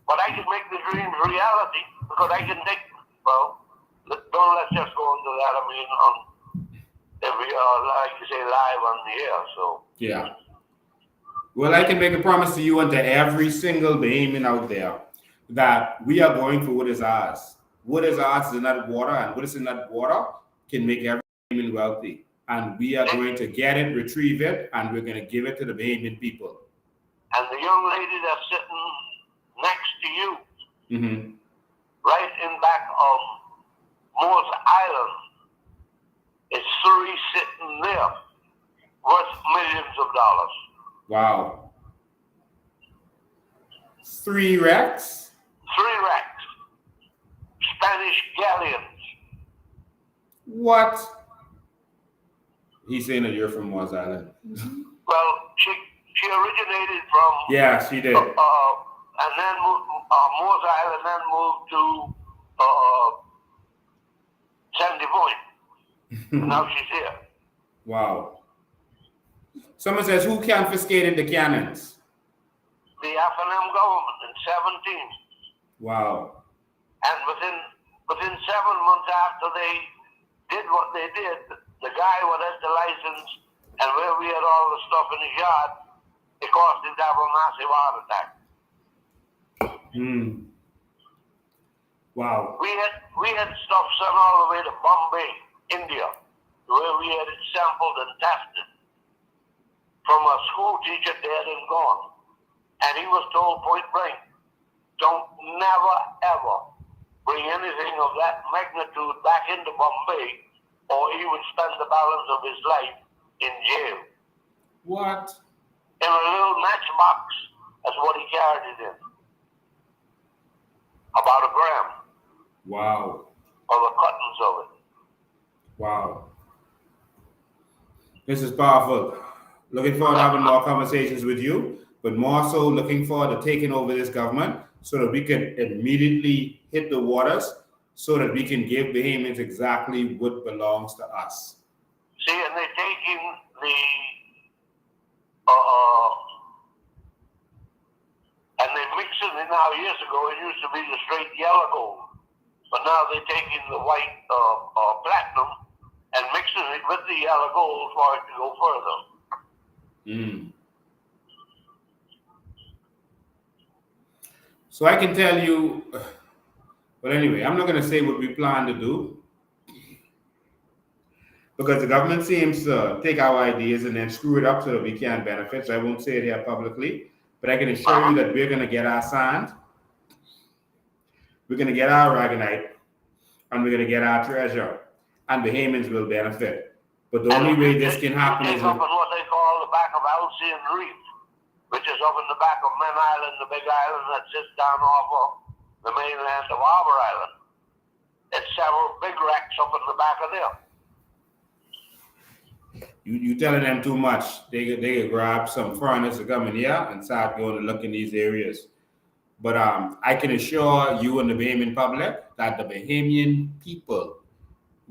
But I can make the dreams reality because I can take, well, don't let's just go into that. I mean, every, like you say, live on the air, so. Yeah. Well, I can make a promise to you and to every single Bahamian out there that we are going for what is ours. What is ours is in that water, and what is in that water can make every Bahamian wealthy. And we are going to get it, retrieve it, and we're going to give it to the Bahamian people. And the young lady that's sitting next to you, Mm-hmm. right in back of Moores Island, is 3 sitting there, worth millions of dollars. Wow. 3 wrecks? 3 wrecks. Spanish galleons. What? He's saying that you're from Moores Island. Well, she originated from. Yeah, she did. And then moved Moores Island, then moved to Sandy Point. Now she's here. Wow. Someone says, who confiscated the cannons? The F&M government in 17. Wow. And within 7 months after they did what they did, the guy who had the license and where we had all the stuff in his yard, it caused him to have a massive heart attack. Wow. We had stuff sent all the way to Bombay, India, where we had it sampled and tested from a school teacher dead and gone. And he was told point blank, don't never ever bring anything of that magnitude back into Bombay, or he would spend the balance of his life in jail. What? In a little matchbox, that's what he carried it in. About 1 gram. Wow. Of the cuttings of it. Wow. This is powerful. Looking forward to having more conversations with you, but more so looking forward to taking over this government so that we can immediately hit the waters so that we can give Bahamians exactly what belongs to us. See, and they're taking and they're mixing it now. Years ago, it used to be the straight yellow gold, but now they're taking the white platinum and mixing it with the yellow gold for it to go further. So I can tell you, but anyway, I'm not going to say what we plan to do because the government seems to take our ideas and then screw it up so that we can't benefit. So I won't say it here publicly, but I can assure you that we're going to get our sand, we're going to get our aragonite, and we're going to get our treasure, and Bahamians will benefit. But the only way this can happen is up in what they call the back of Alcyon Reef, which is up in the back of Men Island, the big island that sits down off of the mainland of Harbour Island. There's several big wrecks up in the back of there. You telling them too much. They could grab some foreigners to come in here and start going to look in these areas. But I can assure you and the Bahamian public that the Bahamian people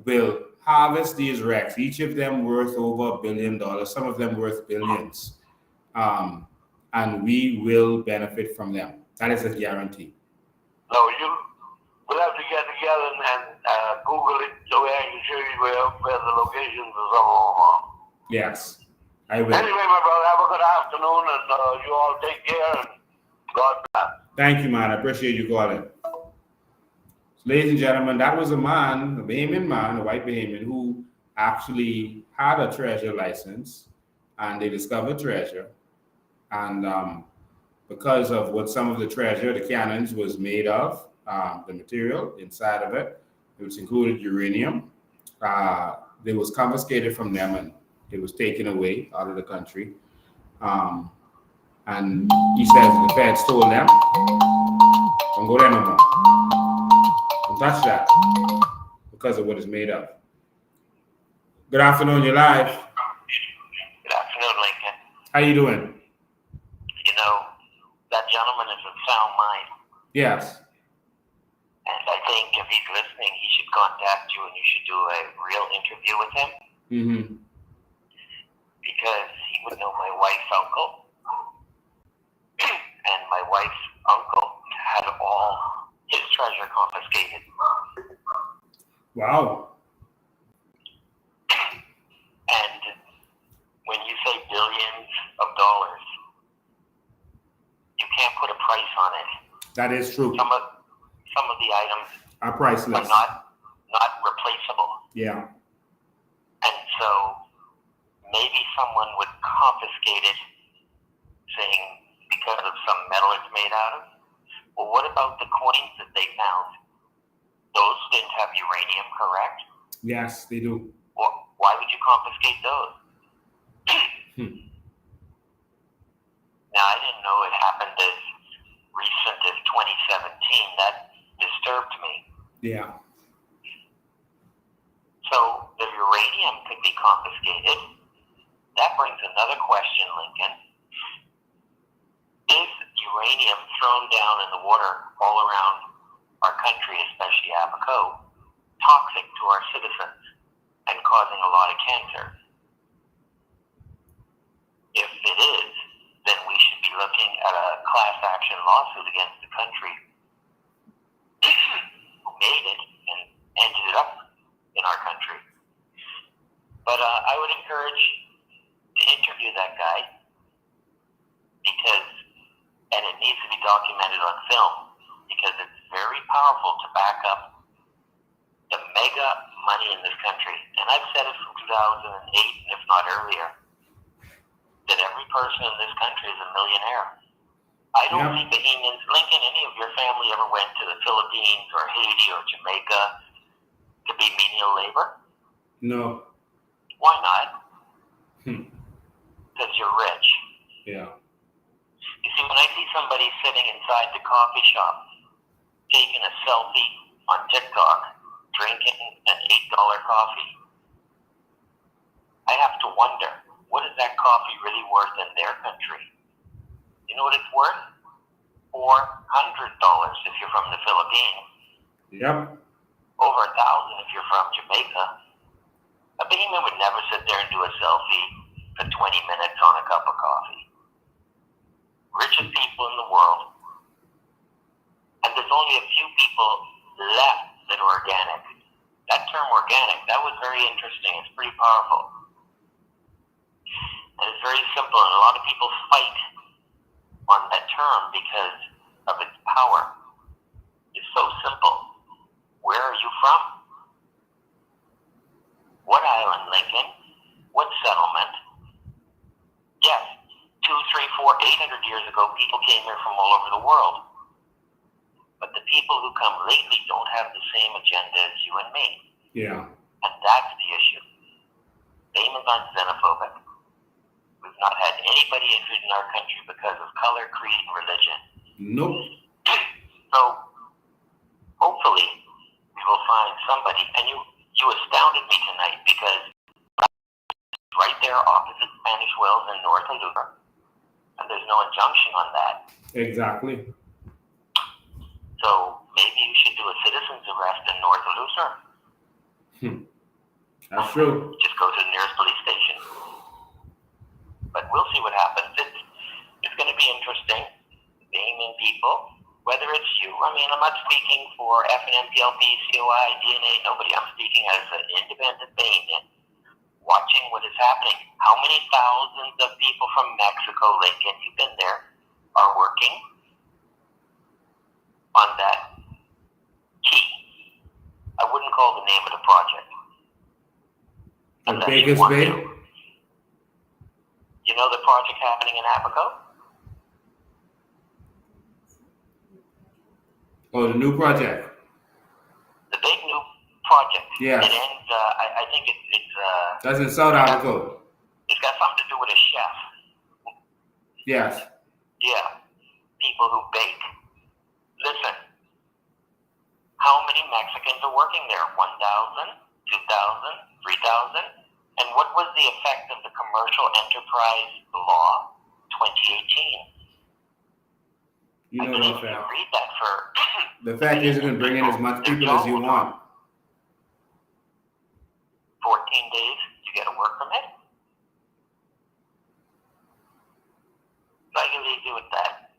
will harvest these wrecks, each of them worth over $1 billion, some of them worth billions. And we will benefit from them. That is a guarantee. No, we'll have to get together and Google it so I can show you where the locations of some of them are. Yes, I will. Anyway, my brother, have a good afternoon, and you all take care, and God bless. Thank you, man. I appreciate you calling. Ladies and gentlemen, that was a man, a Bahamian man, a white Bahamian, who actually had a treasure license, and they discovered treasure. And because of what some of the treasure, the cannons, was made of, the material inside of it, which included uranium, it was confiscated from them and it was taken away out of the country. And he says the feds told them, don't go there no more. Don't touch that because of what it's made of. Good afternoon, you're live. Good afternoon, Lincoln. How you doing? You know, that gentleman is of sound mind. Yes. And I think if he's listening, he should contact you and you should do a real interview with him. Mm-hmm. Because he would know my wife's uncle. And my wife's uncle had all his treasure confiscated. Wow. And when you say billions of dollars, you can't put a price on it. That is true. Some of the items Are priceless. are not replaceable. Yeah. And so maybe someone would confiscate it, saying because of some metal it's made out of. Well, what about the coins that they found? Those didn't have uranium, correct? Yes, they do. Why would you confiscate those? Now, I didn't know it happened as recent as 2017. That disturbed me. Yeah. So the uranium could be confiscated. That brings another question, Lincoln. Is uranium thrown down in the water all around our country, especially Abaco, toxic to our citizens and causing a lot of cancer? If it is, then we should be looking at a class action lawsuit against the country who made it and ended it up in our country. But I would encourage to interview that guy, because, and it needs to be documented on film, because it's very powerful to back up the mega money in this country. And I've said it from 2008, if not earlier, that every person in this country is a millionaire. I don't see Bahamians. Lincoln, any of your family ever went to the Philippines or Haiti or Jamaica to be menial labor? No. Why not? Because you're rich. Yeah. You see, when I see somebody sitting inside the coffee shop, taking a selfie on TikTok, drinking an $8 coffee, I have to wonder, what is that coffee really worth in their country? You know what it's worth? $400 if you're from the Philippines. Yep. Over $1,000 if you're from Jamaica. A Bahamian would never sit there and do a selfie for 20 minutes on a cup of coffee. Richest people in the world. And there's only a few people left that are organic. That term organic, that was very interesting. It's pretty powerful. And it's very simple, and a lot of people fight on that term because of its power. It's so simple. Where are you from? What island, Lincoln? What settlement? Yes, 2, 3, 4, 800 years ago, people came here from all over the world. But the people who come lately don't have the same agenda as you and me. Yeah. And that's the issue. Bahamians aren't xenophobic. We've not had anybody interested in our country because of color, creed, and religion. Nope. So, hopefully, we will find somebody. And you astounded me tonight, because right there opposite Spanish Wells in North Aluga, and there's no injunction on that. Exactly. So, maybe you should do a citizen's arrest in North Aluga. That's true. Just go to the nearest police station. But we'll see what happens. It's going to be interesting. Bahamian people, whether it's you, I mean, I'm not speaking for FNMPLP, COI, DNA, nobody. I'm speaking as an independent Bahamian, watching what is happening. How many thousands of people from Mexico, Lincoln, you've been there, are working on that key? I wouldn't call the name of the project. The Baker's Bay? You know the project happening in Abaco? Oh, the new project. The big new project. Yes. It ends, I think it's That's in South Africa. it's got something to do with a chef. Yes. Yeah. People who bake. Listen, how many Mexicans are working there? 1,000, 2,000, 3,000? And what was the effect of the Commercial Enterprise Law 2018? You know I the fact. read that for The fact is, you can bring in as much people as you want. 14 days to get a work permit. So I can leave you with that.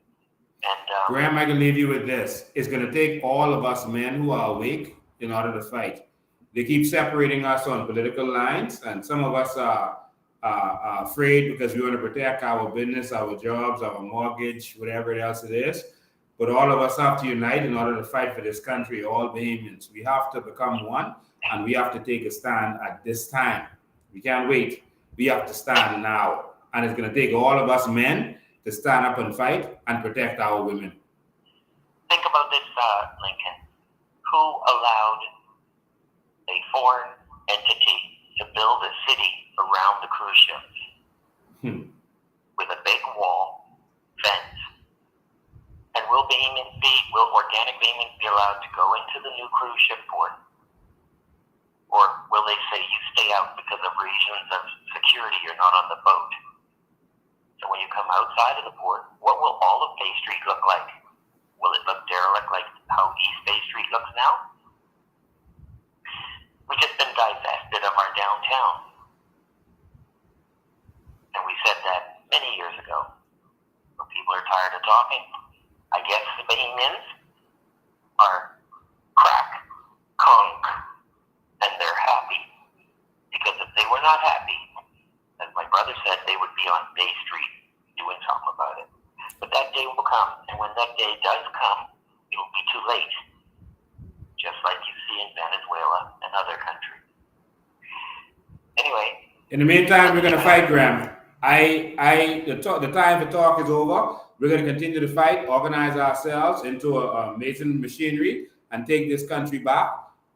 And Graham, I can leave you with this. It's going to take all of us men who are awake in order to fight. They keep separating us on political lines, and some of us are afraid because we want to protect our business, our jobs, our mortgage, whatever else it is. But all of us have to unite in order to fight for this country, all Bahamians. We have to become one, and we have to take a stand at this time. We can't wait. We have to stand now. And it's going to take all of us men to stand up and fight and protect our women. think about this, Lincoln. Who allowed a foreign entity to build a city around the cruise ships with a big wall, fence? And will organic Bahamians be allowed to go into the new cruise ship port? Or will they say you stay out because of reasons of security, you're not on the boat? So when you come outside of the port, what will all of Bay Street look like? Will it look derelict like how East Bay Street looks now? We've just been divested of our downtown. And we said that many years ago. But people are tired of talking. I guess the Bahamians are crack, conk, and they're happy. Because if they were not happy, as my brother said, they would be on Bay Street doing something about it. But that day will come, and when that day does come, it will be too late. Just like you see in Venezuela and other countries. Anyway. In the meantime, we're going to fight, Graham. The time for talk is over. We're going to continue to fight, organize ourselves into a amazing machinery, and take this country back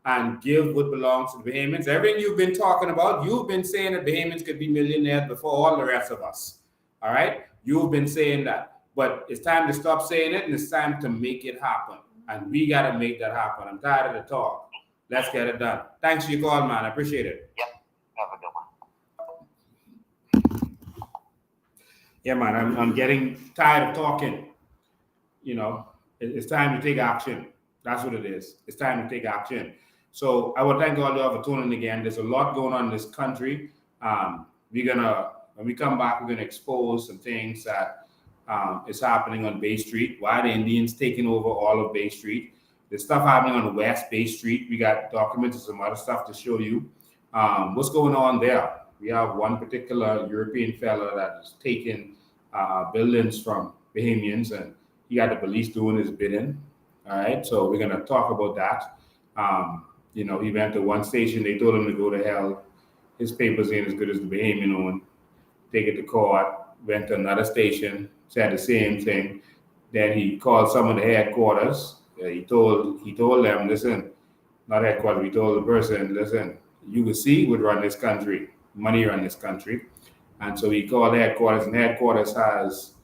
and give what belongs to the Bahamians. Everything you've been talking about, you've been saying that Bahamians could be millionaires before all the rest of us. All right? You've been saying that. But it's time to stop saying it, and it's time to make it happen. And we got to make that happen. I'm tired of the talk. Let's get it done. Thanks for your call, man. I appreciate it. Yep. Have a good one. Yeah, man, I'm getting tired of talking. You know, it's time to take action. That's what it is. It's time to take action. So I would thank all y'all for tuning in again. There's a lot going on in this country. When we come back, we're gonna expose some things that is happening on Bay Street. Why the Indians taking over all of Bay Street? There's stuff happening on the West Bay Street. We got documents and some other stuff to show you. What's going on there? We have one particular European fella that is taking buildings from Bahamians, and he got the police doing his bidding. All right, so we're gonna talk about that. He went to one station, they told him to go to hell. His papers ain't as good as the Bahamian one. Take it to court, went to another station, said the same thing. Then he called some of the headquarters. He told them, listen, not headquarters, he told the person, listen, you will see would run this country, money run this country. And so he called headquarters, and headquarters has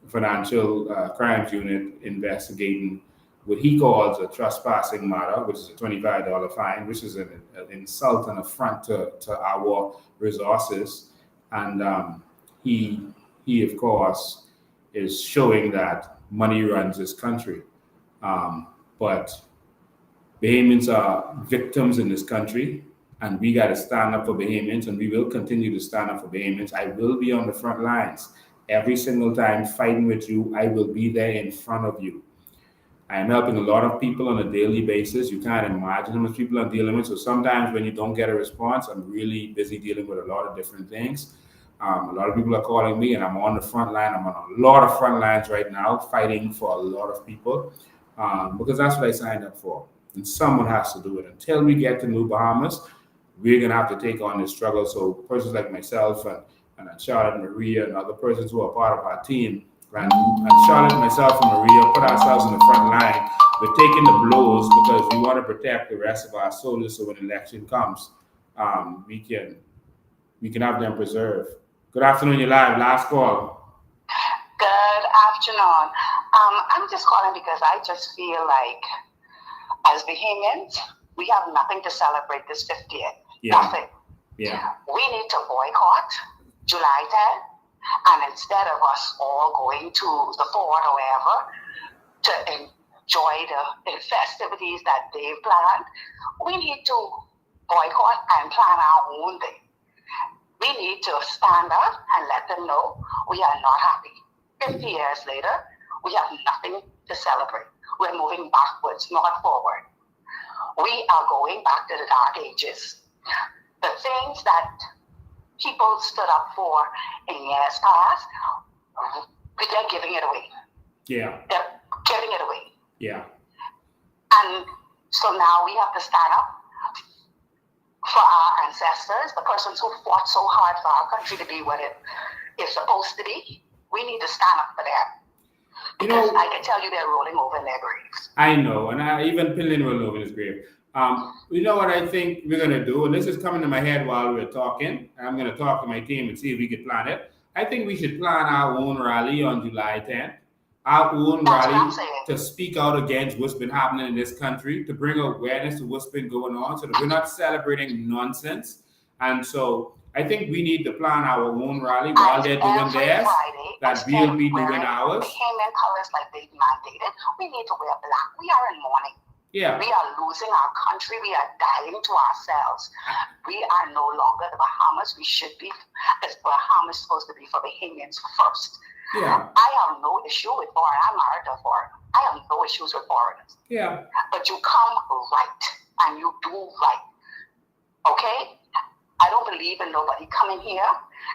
financial crimes unit investigating what he calls a trespassing matter, which is a $25 fine, which is an insult and affront to our resources. And he of course is showing that money runs this country. But Bahamians are victims in this country, and we got to stand up for Bahamians, and we will continue to stand up for Bahamians. I will be on the front lines every single time fighting with you. I will be there in front of you. I am helping a lot of people on a daily basis. You can't imagine how much people I'm dealing with. So sometimes when you don't get a response, I'm really busy dealing with a lot of different things. A lot of people are calling me, and I'm on the front line. I'm on a lot of front lines right now, fighting for a lot of people, because that's what I signed up for. And someone has to do it. Until we get to New Bahamas, we're going to have to take on this struggle. So persons like myself and Charlotte and Maria and other persons who are part of our team, and Charlotte, myself, and Maria put ourselves in the front line. We're taking the blows because we want to protect the rest of our soldiers, so when election comes, we can have them preserved. Good afternoon, you're live. Last call. Good afternoon. I'm just calling because I just feel like, as Bahamians, we have nothing to celebrate this 50th. Yeah. Nothing. Yeah. We need to boycott July 10th, and instead of us all going to the fort or wherever to enjoy the festivities that they've planned, we need to boycott and plan our own thing. We need to stand up and let them know we are not happy. 50 years later, we have nothing to celebrate. We're moving backwards, not forward. We are going back to the dark ages. The things that people stood up for in years past, they're giving it away. Yeah. They're giving it away. Yeah. And so now we have to stand up for our ancestors, the persons who fought so hard for our country to be what it is supposed to be. We need to stand up for them. Because I can tell you they're rolling over in their graves. I know, and even Pillin rolled over his grave. You know what I think we're going to do? And this is coming to my head while we're talking. I'm going to talk to my team and see if we can plan it. I think we should plan our own rally on July 10th. Our own rally to speak out against what's been happening in this country, to bring awareness to what's been going on so that we're not celebrating nonsense. And so I think we need to plan our own rally while they're doing theirs, that we'll be doing ours. Bahamian colors like they mandated. We need to wear black. We are in mourning. Yeah. We are losing our country. We are dying to ourselves. We are no longer the Bahamas. We should be, as Bahamas supposed to be for Bahamians first. Yeah. I have no issue with foreign. I'm married to a foreigner. I have no issues with foreigners. Yeah. But you come right and you do right. Okay? I don't believe in nobody coming here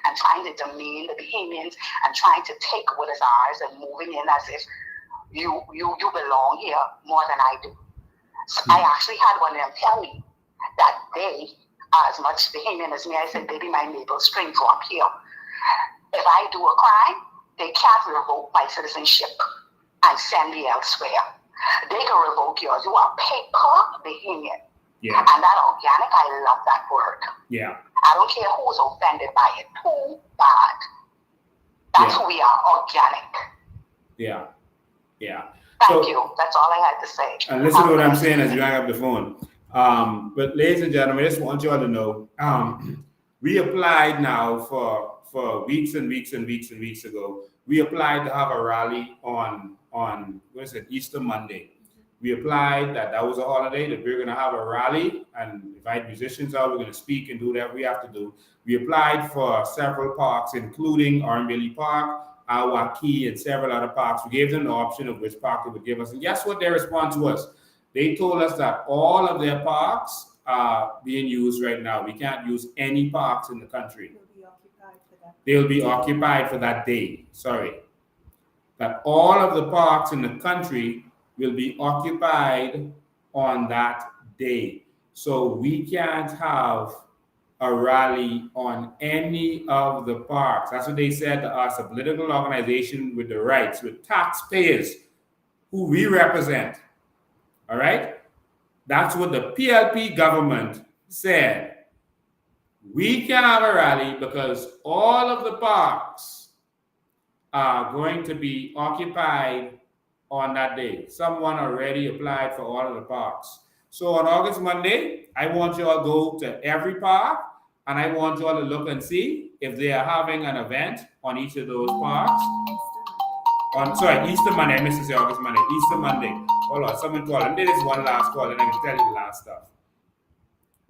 and trying to demean the Bahamians and trying to take what is ours and moving in as if you belong here more than I do. So I actually had one of them tell me that they are as much Bahamian as me. I said, baby, my navel string drop here. If I do a crime, they can't revoke my citizenship and send me elsewhere. They can revoke yours. You are paper Bahamian. Yeah. And that organic, I love that word. Yeah. I don't care who's offended by it. Too bad. That's who we are, organic. Yeah. Yeah. Thank you. That's all I had to say. And listen to what I'm saying as you hang up the phone. But ladies and gentlemen, I just want you all to know, we applied now for weeks and weeks and weeks and weeks ago. We applied to have a rally on what is it, Easter Monday. We applied that was a holiday, that we're going to have a rally and invite musicians out. We're going to speak and do whatever we have to do. We applied for several parks, including Orange Park, Awaki, and several other parks. We gave them the option of which park they would give us. And guess what their response was? They told us that all of their parks are being used right now. We can't use any parks in the country. They'll be occupied for that day. Sorry. That all of the parks in the country will be occupied on that day. So we can't have a rally on any of the parks. That's what they said to us, a political organization with the rights, with taxpayers who we represent. All right? That's what the PLP government said. We can have a rally because all of the parks are going to be occupied on that day. Someone already applied for all of the parks. So on August Monday, I want you all to go to every park and I want you all to look and see if they are having an event on each of those parks. Easter Monday. I missed to say August Monday. Easter Monday. Hold on, someone call. Let me do this one last call and I can tell you the last stuff.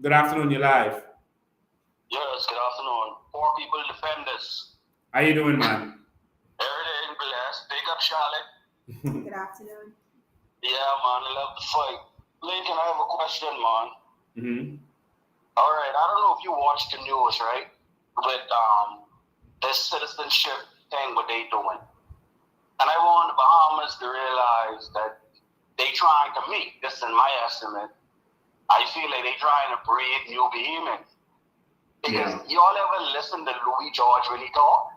Good afternoon, you're live. Yes, good afternoon. Poor people defend us. How you doing, man? Everything blessed. Big up, Charlotte. Good afternoon. Yeah, man, I love the fight. Lincoln, I have a question, man. Mm-hmm. All right, I don't know if you watch the news, right? With this citizenship thing, what they doing. And I want the Bahamas to realize that they trying to meet, this is my estimate, I feel like they trying to breed new Bahamians. Because y'all ever listen to Louis George when he talk?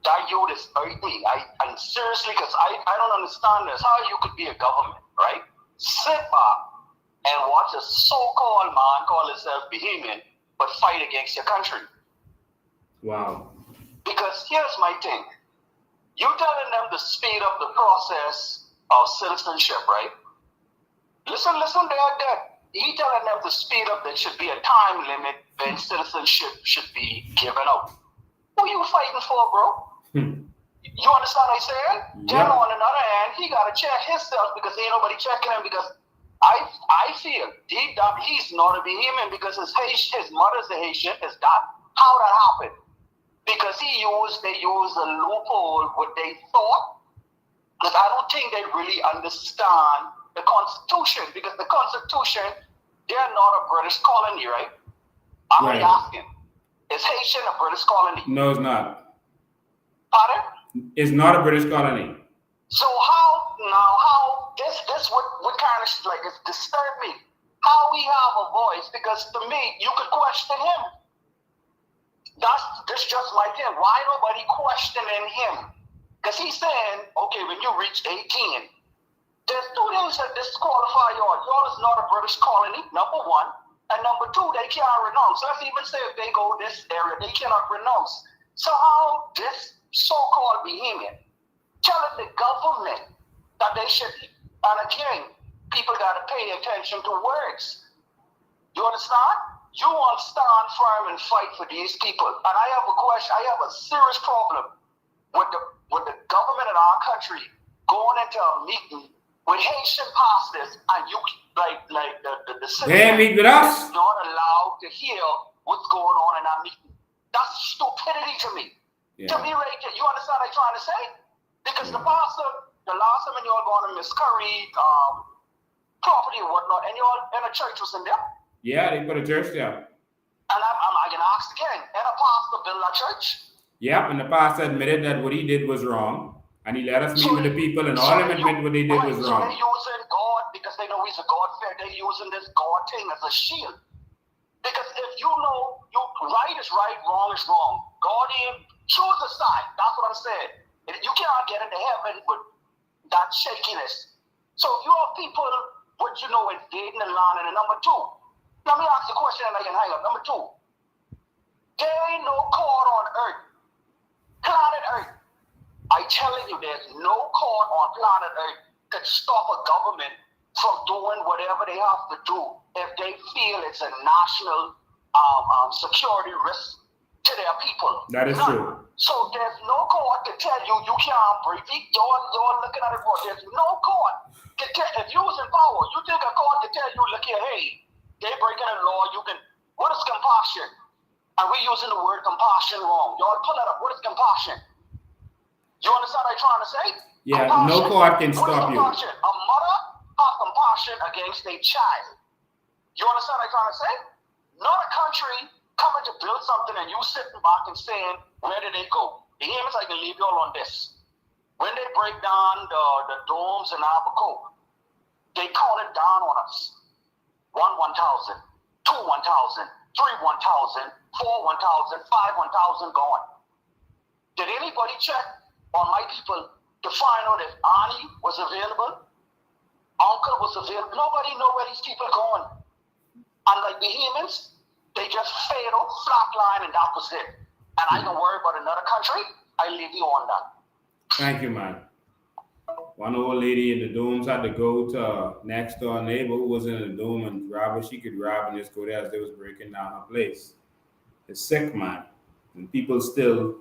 That youth is 30. And seriously, because I don't understand this. How you could be a government, right? Sit back and watch a so-called man call himself Bahamian, but fight against your country. Wow. Because here's my thing. You're telling them to speed up the process of citizenship, right? Listen, Dad. He telling them to speed up. There should be a time limit when citizenship should be given out. Who you fighting for, bro? You understand what I'm saying? Yeah. Then on another hand, he got to check himself because ain't nobody checking him because I feel deep down he's not a Bahamian because his mother's a Haitian. Is that how that happened? because they use a loophole what they thought, because I don't think they really understand the Constitution, because the Constitution, they're not a British colony, right? I'm Right. asking, is Haitian a British colony? No, it's not. Pardon? It's not a British colony. So how this what kind of like it's disturbed me. How we have a voice, because to me you could question him. That's just my thing. Why nobody questioning him? Because he's saying, okay, when you reach 18, there's two things that disqualify y'all. Y'all is not a British colony, number one. And number two, they can't renounce. Let's even say if they go this area, they cannot renounce. So how this so-called Bahamian telling the government that they should, and again, people got to pay attention to words. You understand? You want to stand firm and fight for these people. And I have a question. I have a serious problem with the government in our country going into a meeting with Haitian pastors, and you like the They meet with us. is not allowed to hear what's going on in our meeting. That's stupidity to me. Yeah. To me, right there, you understand what I'm trying to say? Because the pastor, the last time when you all going to Miss Curry property or whatnot, and you all in a church was in there. Yeah, they put a church there. And I'm going to ask again, and a pastor build a church? Yep, and the pastor admitted that what he did was wrong. And he let us meet with the people, and all of them admit what they did was So wrong. they're using God because they know he's a God fair. They're using this God thing as a shield. Because if you know right is right, wrong is wrong. God ain't choose a side. That's what I'm saying. You can't get into heaven with that shakiness. So if you have people, what you know, invading the land, and number two, let me ask the question and I can hang up. Number two, there ain't no court on earth, planet earth. I telling you, there's no court on planet earth that stop a government from doing whatever they have to do if they feel it's a national security risk to their people. That is true. So there's no court to tell you you can't breathe. You're looking at it wrong. There's no court to tell, if you was in power, you think a court to tell you, look here, hey, they're breaking a law. You can. What is compassion? Are we using the word compassion wrong? Y'all pull that up. What is compassion? You understand what I'm trying to say? Yeah, compassion. no court can What is stop you. compassion? A mother has compassion against a child. You understand what I'm trying to say? Not a country coming to build something and you sitting back and saying, where did they go? The aim is I can leave you all on this. When they break down the domes in Abaco, they call it down on us. 1, 1,000, 2, 1,000, 3, 1,000, 4, 1,000, 5, 1,000 gone. Did anybody check on my people to find out if Annie was available? Uncle was available? Nobody know where these people going. And like Bahamians, they just fatal, flatline, and that was it. And I don't worry about another country. I leave you on that. Thank you, man. One old lady in the domes had to go to a next door neighbor who was in the dome and grab what she could grab and just go there as they was breaking down her place. It's sick, man. And people still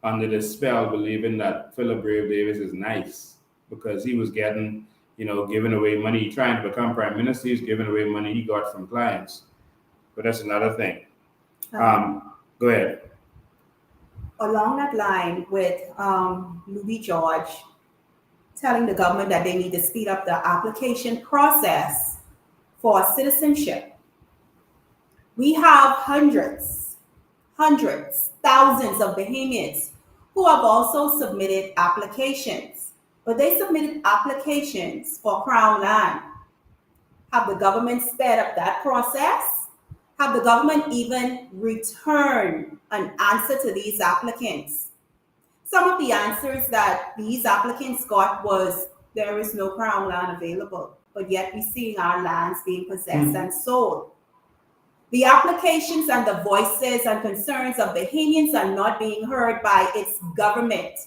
under the spell believing that Philip Brave Davis is nice because he was getting, giving away money, trying to become prime minister. He's giving away money he got from clients. But that's another thing. Go ahead. Along that line with Louis George telling the government that they need to speed up the application process for citizenship. We have hundreds, thousands of Bahamians who have also submitted applications, but they submitted applications for Crown land. Have the government sped up that process? Have the government even returned an answer to these applicants? Some of the answers that these applicants got was, there is no Crown land available, but yet we're seeing our lands being possessed and sold. The applications and the voices and concerns of Bahamians are not being heard by its government.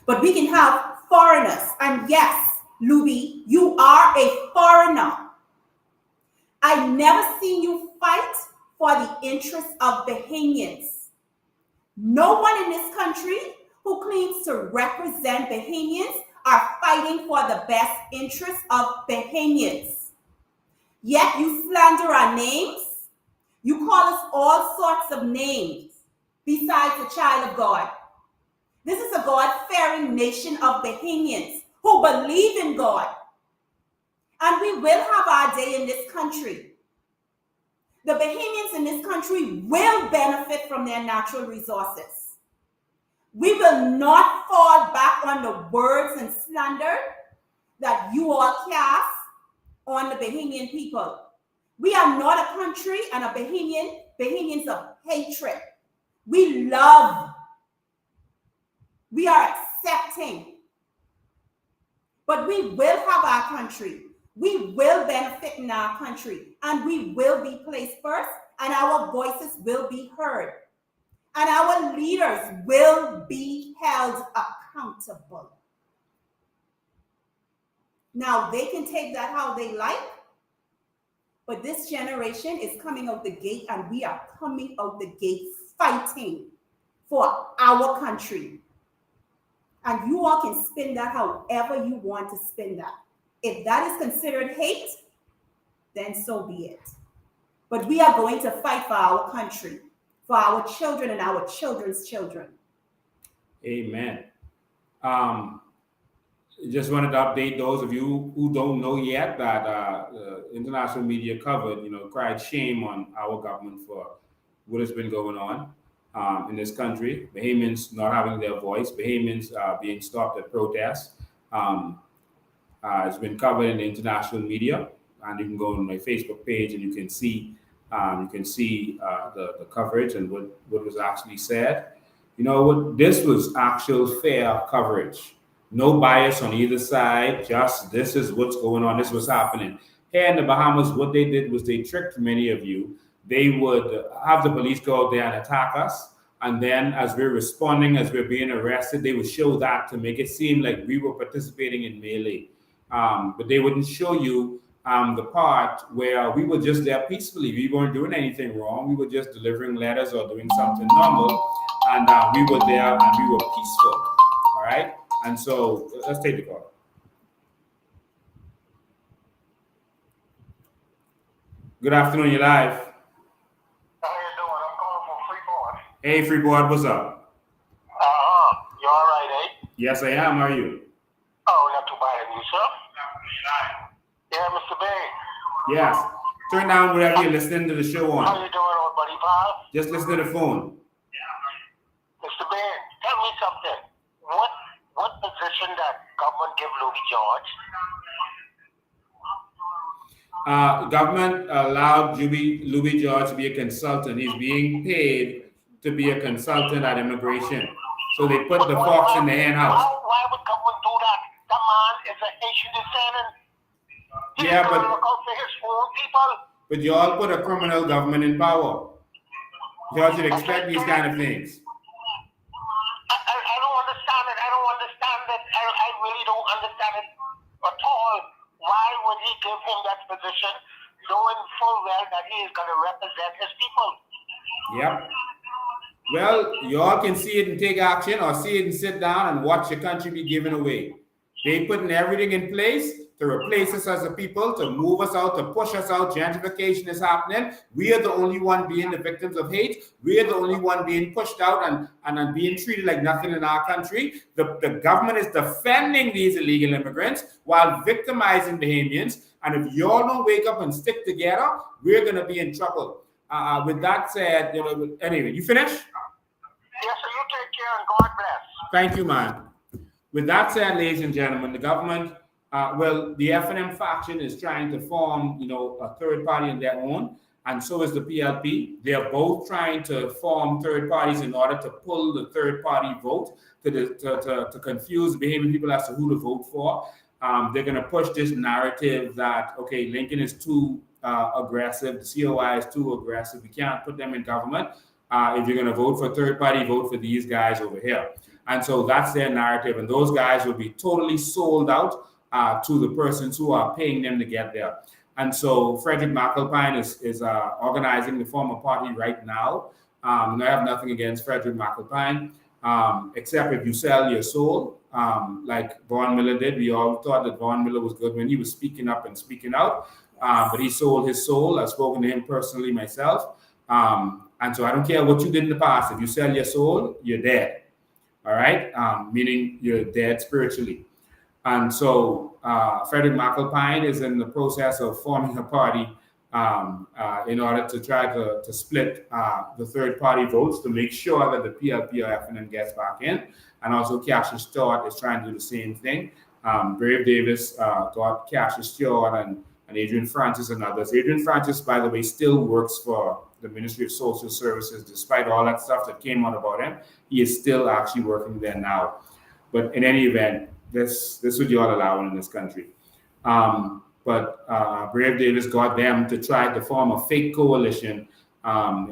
But we can have foreigners, and yes, Louis, you are a foreigner. I've never seen you fight for the interests of Bahamians. No one in this country who claims to represent Bahamians are fighting for the best interests of Bahamians. Yet you slander our names. You call us all sorts of names. besides a child of God. This is a God-fearing nation of Bahamians who believe in God. And we will have our day in this country. The Bahamians in this country will benefit from their natural resources. We will not fall back on the words and slander that you all cast on the Bahamian people. We are not a country and a Bahamians of hatred. We love. We are accepting. But we will have our country. We will benefit in our country. And we will be placed first. And our voices will be heard. And our leaders will be held accountable. Now, they can take that how they like. But this generation is coming out the gate. And we are coming out the gate fighting for our country. And you all can spin that however you want to spin that. If that is considered hate, then so be it. But we are going to fight for our country, for our children and our children's children. Amen. Just wanted to update those of you who don't know yet that international media covered, cried shame on our government for what has been going on in this country. Bahamians not having their voice, Bahamians being stopped at protests. It's been covered in the international media, and you can go on my Facebook page and you can see the coverage and what was actually said. This was actual fair coverage. No bias on either side, just this is what's going on, this was happening. Here in the Bahamas, what they did was they tricked many of you. They would have the police go out there and attack us. And then as we're responding, as we're being arrested, they would show that to make it seem like we were participating in melee. But they wouldn't show you the part where we were just there peacefully. We weren't doing anything wrong. We were just delivering letters or doing something normal. And we were there and we were peaceful. All right? And so let's take the call. Good afternoon, you're live. How you doing? I'm calling from Freeport. Hey, Freeport, what's up? You all right, eh? Yes, I am. How are you? Oh, not too bad. And you, sir? Yeah, Mr. Bain. Yes. Turn down whatever you're listening to the show on. How you doing, old buddy, pal? Just listen to the phone. Mr. Bain, tell me something. What position that government give Louis George? Government allowed Louis George to be a consultant. He's being paid to be a consultant at immigration. So they put the fox in the hen house. Why would government do that? That man is a Haitian descendant. Yeah, but look out for his own people. But you all put a criminal government in power. You all should expect these kind of things. I don't understand it. I don't understand it. I really don't understand it at all. Why would he give him that position, knowing full well that he is going to represent his people? Yep. Well, you all can see it and take action, or see it and sit down and watch your country be given away. They putting everything in place to replace us as a people, to move us out, to push us out. Gentrification is happening. We are the only one being the victims of hate. We are the only one being pushed out and being treated like nothing in our country. The government is defending these illegal immigrants while victimizing Bahamians. And if you all don't wake up and stick together, we're going to be in trouble. With that said, anyway, you finished? Yes, sir. You take care and God bless. Thank you, man. With that said, ladies and gentlemen, the government, the F&M faction is trying to form, a third party on their own, and so is the PLP. They are both trying to form third parties in order to pull the third party vote to confuse Bahamian people as to who to vote for. They're going to push this narrative that, okay, Lincoln is too aggressive, the COI is too aggressive, we can't put them in government. If you're going to vote for third party, vote for these guys over here. And so that's their narrative, and those guys will be totally sold out to the persons who are paying them to get there. And so Frederick McAlpine is organizing the former party right now. I have nothing against Frederick McAlpine, except if you sell your soul, like Vaughn Miller did. We all thought that Vaughn Miller was good when he was speaking up and speaking out, but he sold his soul. I've spoken to him personally myself. And so I don't care what you did in the past. If you sell your soul, you're dead. All right? Meaning you're dead spiritually. And so Frederick McAlpine is in the process of forming a party in order to try to split the third party votes to make sure that the PLP or FNM gets back in. And also Cassius Stewart is trying to do the same thing. Brave Davis got Cassius Stewart and Adrian Francis and others. Adrian Francis, by the way, still works for the Ministry of Social Services, despite all that stuff that came out about him. He is still actually working there now. But in any event, this is what you're allowing in this country. But Brave Davis got them to try to form a fake coalition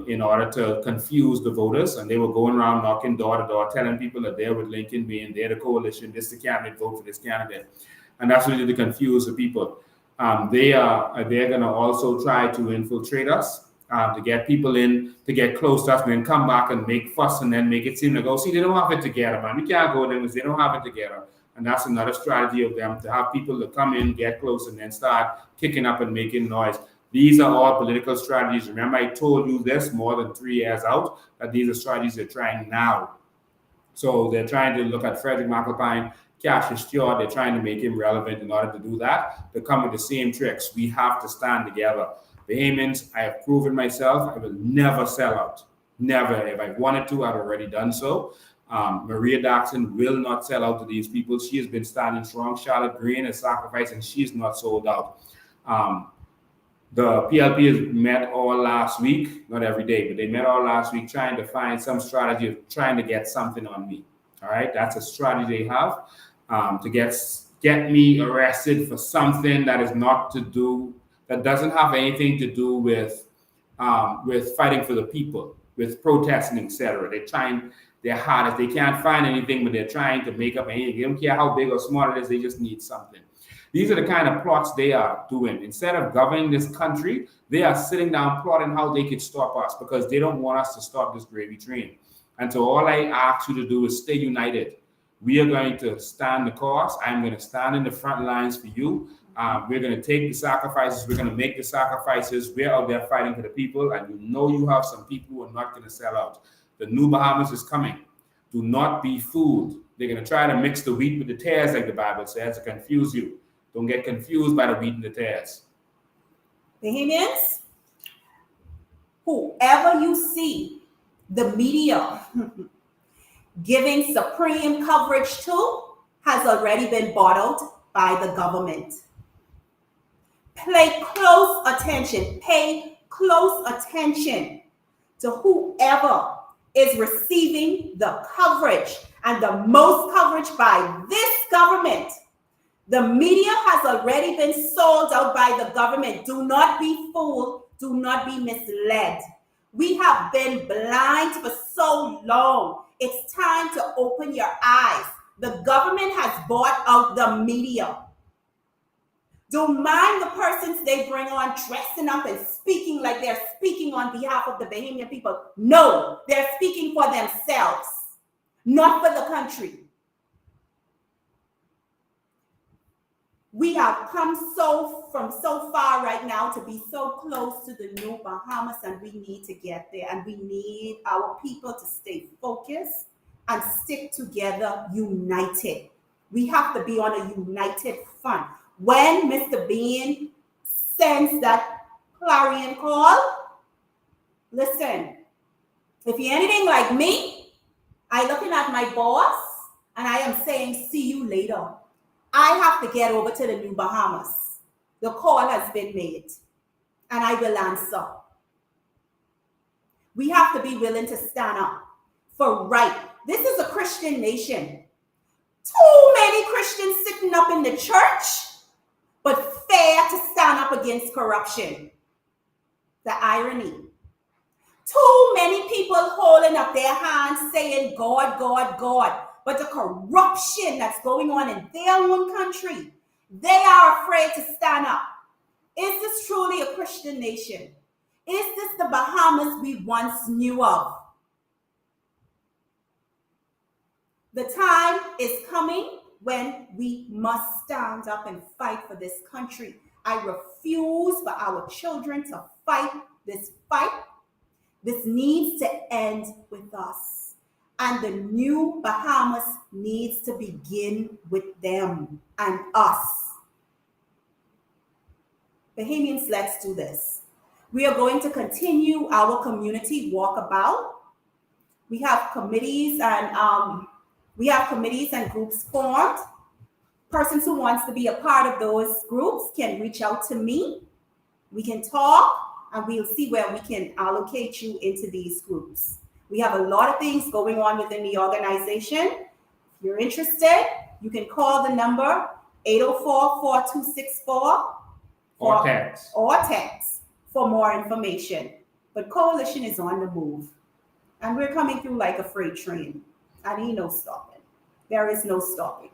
in order to confuse the voters. And they were going around knocking door to door, telling people that they're with Lincoln being, they're the coalition, this is the candidate, vote for this candidate. And that's really to confuse the people. They're going to also try to infiltrate us, to get people in, to get close to us, and then come back and make fuss and then make it seem like, oh, see, they don't have it together, man. We can't go there because they don't have it together. And that's another strategy of them, to have people to come in, get close, and then start kicking up and making noise. These are all political strategies. Remember, I told you this more than 3 years out, that these are strategies they're trying now. So they're trying to look at Frederick McAlpine, Cassius Stewart. They're trying to make him relevant. In order to do that, they come with the same tricks. We have to stand together. Bahamians, I have proven myself, I will never sell out. Never. If I wanted to, I've already done so. Maria Daxon will not sell out to these people. She has been standing strong. Charlotte Green has sacrificed, and she's not sold out. The PLP has met all last week, not every day, but they met all last week trying to find some strategy of trying to get something on me. All right, that's a strategy they have to get me arrested for something that is not to do, that doesn't have anything to do with fighting for the people, with protesting, etc. They're trying their hardest. They can't find anything, but they're trying to make up anything. They don't care how big or small it is. They just need something. These are the kind of plots they are doing. Instead of governing this country, they are sitting down plotting how they could stop us, because they don't want us to stop this gravy train. And so all I ask you to do is stay united. We are going to stand the course. I'm going to stand in the front lines for you. We're going to take the sacrifices. We're going to make the sacrifices. We're out there fighting for the people. And you know you have some people who are not going to sell out. The new Bahamas is coming. Do not be fooled. They're going to try to mix the wheat with the tares, like the Bible says, to confuse you. Don't get confused by the wheat and the tares. Bahamians, whoever you see the media giving supreme coverage to has already been bought out by the government. Pay close attention to whoever is receiving the coverage, and the most coverage by this government. The media has already been sold out by the government. Do not be fooled. Do not be misled. We have been blind for so long. It's time to open your eyes. The government has bought out the media. Don't mind the persons they bring on dressing up and speaking like they're speaking on behalf of the Bahamian people. No, they're speaking for themselves, not for the country. We have come from so far right now to be so close to the new Bahamas, and we need to get there. And we need our people to stay focused and stick together, united. We have to be on a united front. When Mr. Bean sends that clarion call, listen, if you're anything like me, I'm looking at my boss and I am saying, see you later. I have to get over to the new Bahamas. The call has been made and I will answer. We have to be willing to stand up for right. This is a Christian nation. Too many Christians sitting up in the church, but fair to stand up against corruption. The irony. Too many people holding up their hands saying, God, God, God. But the corruption that's going on in their own country, they are afraid to stand up. Is this truly a Christian nation? Is this the Bahamas we once knew of? The time is coming when we must stand up and fight for this country. I refuse for our children to fight this fight. This needs to end with us. And the new Bahamas needs to begin with them and us. Bahamians, let's do this. We are going to continue our community walkabout. We have committees and groups formed. Persons who wants to be a part of those groups can reach out to me. We can talk and we'll see where we can allocate you into these groups. We have a lot of things going on within the organization. If you're interested, you can call the number 804-4264 or text for more information. But Coalition is on the move. And we're coming through like a freight train. And ain't no stopping. There is no stopping.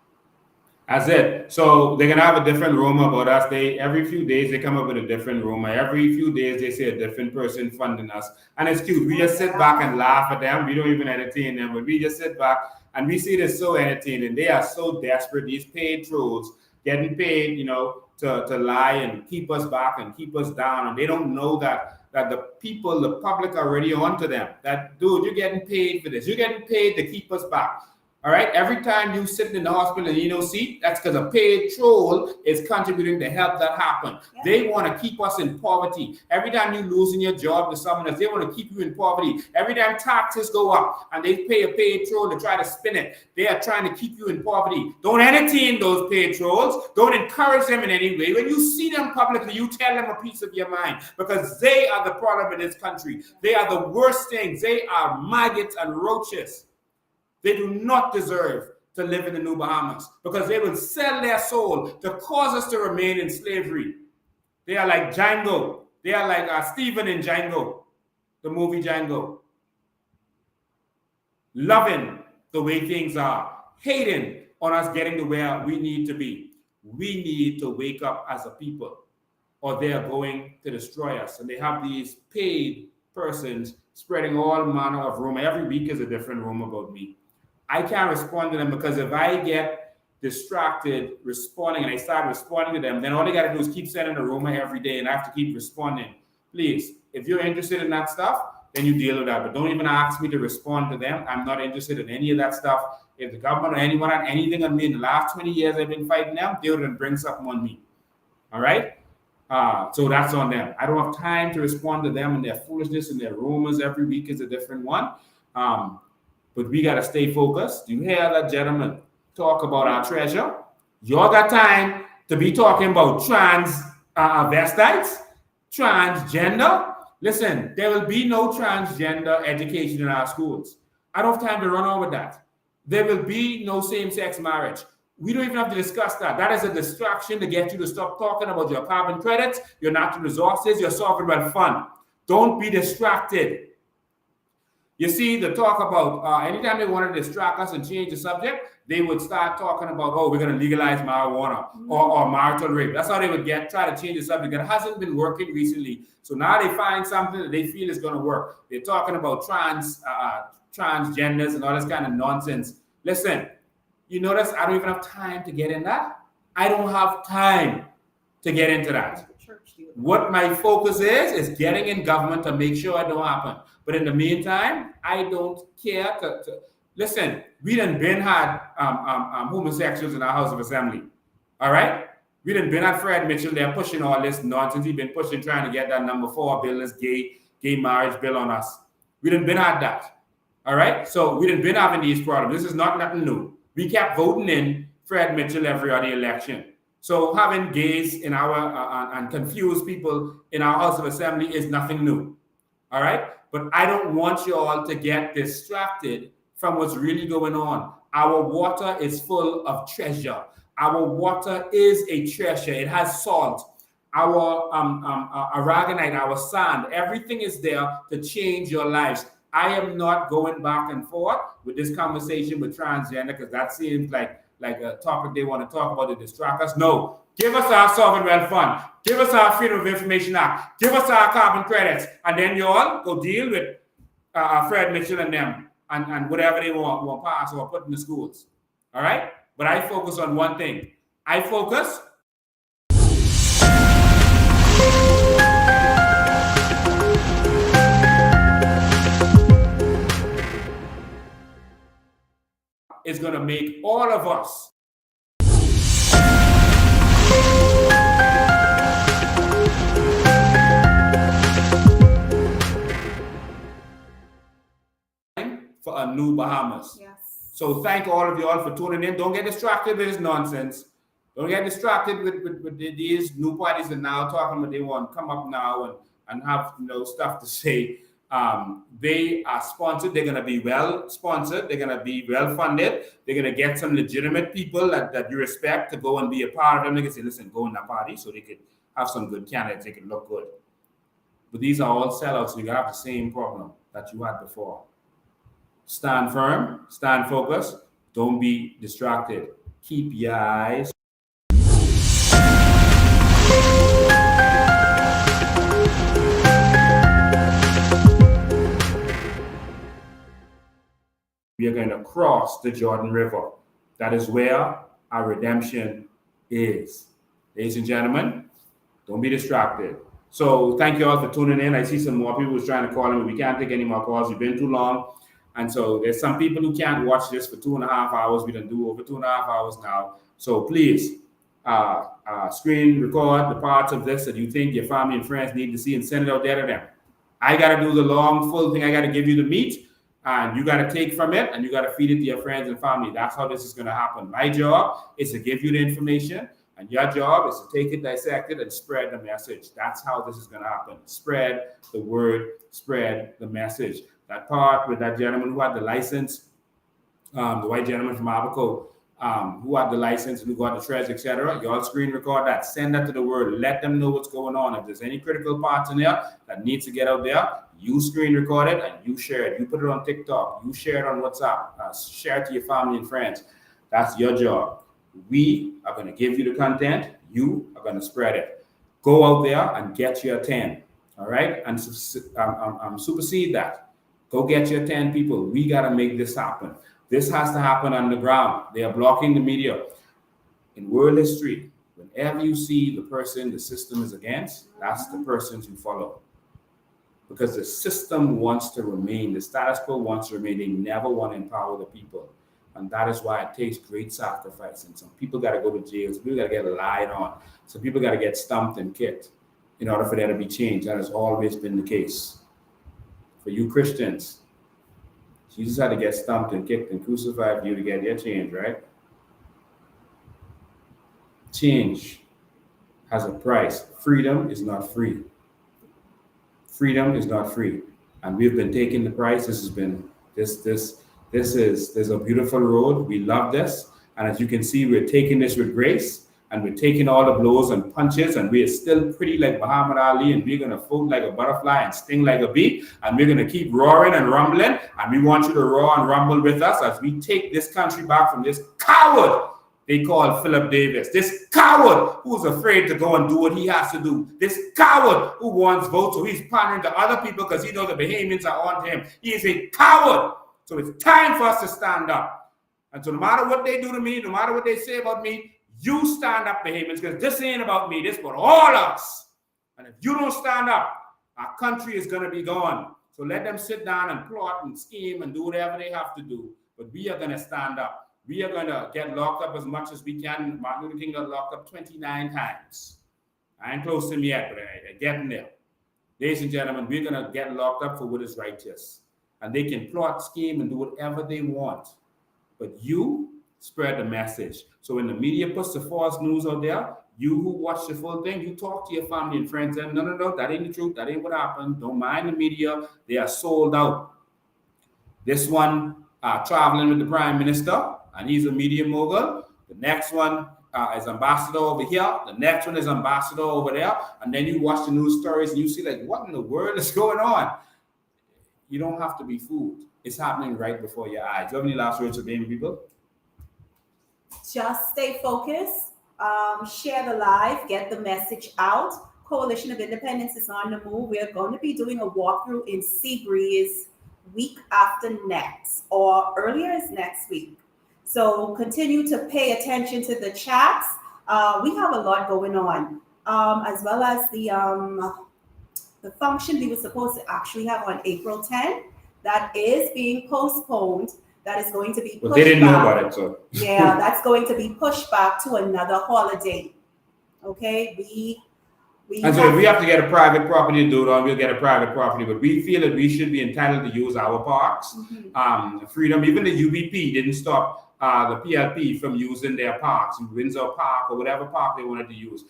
That's it. So they're gonna have a different rumor about us. Every few days they come up with a different rumor. Every few days they say a different person funding us. And it's cute. We just sit back and laugh at them. We don't even entertain them, but we just sit back and we see this so entertaining. They are so desperate. These paid trolls getting paid, to lie and keep us back and keep us down. And they don't know that the people, the public are already onto them. That, dude, you're getting paid for this. You're getting paid to keep us back. All right. Every time you sit in the hospital and you don't see, that's because a paid troll is contributing to help that happen. Yeah. They want to keep us in poverty. Every time you losing your job to someone else, they want to keep you in poverty. Every time taxes go up and they pay a paid troll to try to spin it, they are trying to keep you in poverty. Don't entertain those paid trolls. Don't encourage them in any way. When you see them publicly, you tell them a piece of your mind, because they are the problem in this country. They are the worst things. They are maggots and roaches. They do not deserve to live in the New Bahamas, because they will sell their soul to cause us to remain in slavery. They are like Django. They are like Stephen in Django, the movie Django. Loving the way things are, hating on us getting to where we need to be. We need to wake up as a people, or they are going to destroy us. And they have these paid persons spreading all manner of rumor. Every week is a different rumor about me. I can't respond to them, because if I get distracted responding and I start responding to them, then all they got to do is keep sending a rumor every day and I have to keep responding. Please, if you're interested in that stuff, then you deal with that. But don't even ask me to respond to them. I'm not interested in any of that stuff. If the government or anyone had anything on me in the last 20 years I've been fighting them, they would bring something on me. All right? So that's on them. I don't have time to respond to them and their foolishness and their rumors. Every week is a different one. But we got to stay focused. You hear that gentleman talk about our treasure? Y'all got time to be talking about transvestites, transgender? Listen, there will be no transgender education in our schools. I don't have time to run on with that. There will be no same-sex marriage. We don't even have to discuss that. That is a distraction to get you to stop talking about your carbon credits, your natural resources, your sovereign wealth fund. Don't be distracted. You see, the talk about anytime they want to distract us and change the subject, they would start talking about, we're going to legalize marijuana or marital rape. That's how they would try to change the subject. That hasn't been working recently. So now they find something that they feel is going to work. They're talking about transgenders and all this kind of nonsense. Listen, you notice I don't even have time to get in that. I don't have time to get into that. What my focus is getting in government to make sure it don't happen. But in the meantime, I don't care to listen. We done been had homosexuals in our House of Assembly. All right? We done been at Fred Mitchell. They're pushing all this nonsense. He's been pushing, trying to get that number 4 bill, this gay marriage bill on us. We done been at that. All right? So we done been having these problems. This is not nothing new. We kept voting in Fred Mitchell every other election. So having gays in our and confused people in our House of Assembly is nothing new. All right? But I don't want you all to get distracted from what's really going on. Our water is full of treasure. Our water is a treasure. It has salt. Our aragonite, our sand, everything is there to change your lives. I am not going back and forth with this conversation with transgender, because that seems like a topic they want to talk about to distract us. No. Give us our sovereign wealth fund. Give us our Freedom of Information Act. Give us our carbon credits. And then you all go deal with Fred Mitchell and them and whatever they want pass or put in the schools. All right? But I focus on one thing. I focus going to make all of us for a new Bahamas. Yes. So thank all of you all for tuning in. Don't get distracted with this nonsense. Don't get distracted with these new parties that now talking about they want to come up now and have stuff to say. They are sponsored. They're going to be well sponsored. They're going to be well funded. They're going to get some legitimate people that you respect to go and be a part of them. They can say, listen, go in that party so they could have some good candidates. They can look good. But these are all sellouts. So you have the same problem that you had before. Stand firm, stand focused, don't be distracted. Keep your eyes. We are going to cross the Jordan River. That is where our redemption is. Ladies and gentlemen, don't be distracted. So thank you all for tuning in. I see some more people who's trying to call in, but we can't take any more calls. We've been too long. And so there's some people who can't watch this for 2.5 hours. We done do over 2.5 hours now. So please screen record the parts of this that you think your family and friends need to see and send it out there to them. I got to do the long, full thing. I got to give you the meat and you got to take from it and you got to feed it to your friends and family. That's how this is going to happen. My job is to give you the information and your job is to take it, dissect it, and spread the message. That's how this is going to happen. Spread the word, spread the message. That part with that gentleman who had the license, the white gentleman from Abaco, who had the license and who got the treasure, etc. You all screen record that. Send that to the world. Let them know what's going on. If there's any critical parts in there that needs to get out there, you screen record it and you share it. You put it on TikTok. You share it on WhatsApp. Share it to your family and friends. That's your job. We are going to give you the content. You are going to spread it. Go out there and get your 10. All right? And supersede that. Go get your 10 people. We got to make this happen. This has to happen on the ground. They are blocking the media. In world history, whenever you see the person the system is against, that's the persons you follow. Because the system wants to remain. The status quo wants to remain. They never want to empower the people. And that is why it takes great sacrifice. And some people got to go to jail. Some people got to get lied on. Some people got to get stumped and kicked in order for there to be change. That has always been the case. For you Christians, Jesus had to get stumped and kicked and crucified for you to get your change, right? Change has a price. Freedom is not free. Freedom is not free. And we've been taking the price. This has been, there's a beautiful road. We love this. And as you can see, we're taking this with grace. And we're taking all the blows and punches, and we're still pretty like Muhammad Ali, and we're going to float like a butterfly and sting like a bee, and we're going to keep roaring and rumbling, and we want you to roar and rumble with us as we take this country back from this coward they call Philip Davis, this coward who's afraid to go and do what he has to do, this coward who wants votes, so he's pandering to other people because he knows the Bahamians are on him. He is a coward. So it's time for us to stand up. And so no matter what they do to me, no matter what they say about me, you stand up, Bahamians, because this ain't about me. This is about all us. And if you don't stand up, our country is going to be gone. So let them sit down and plot and scheme and do whatever they have to do. But we are going to stand up. We are going to get locked up as much as we can. Martin Luther King got locked up 29 times. I ain't close to him yet, but I'm getting there. Ladies and gentlemen, we're going to get locked up for what is righteous. And they can plot, scheme, and do whatever they want. But you spread the message. So when the media puts the false news out there, you who watch the full thing, you talk to your family and friends and no, that ain't the truth. That ain't what happened. Don't mind the media. They are sold out. This one traveling with the Prime Minister, and he's a media mogul. The next one is ambassador over here. The next one is ambassador over there. And then you watch the news stories and you see like, what in the world is going on? You don't have to be fooled. It's happening right before your eyes. Do you have any last words for Bahamian people? Just stay focused, share the live, get the message out. Coalition of Independence is on the move. We're going to be doing a walkthrough in Seabreeze week after next, or earlier is next week. So continue to pay attention to the chats. We have a lot going on, as well as the function we were supposed to actually have on April 10th. That is being postponed that is going to be pushed Well, they didn't know back. about it, so. Yeah, that's going to be pushed back to another holiday. Okay, we And so if we have to get a private property to do it on, we'll get a private property. But we feel that we should be entitled to use our parks. Freedom, even the UBP didn't stop the PLP from using their parks, Windsor Park or whatever park they wanted to use.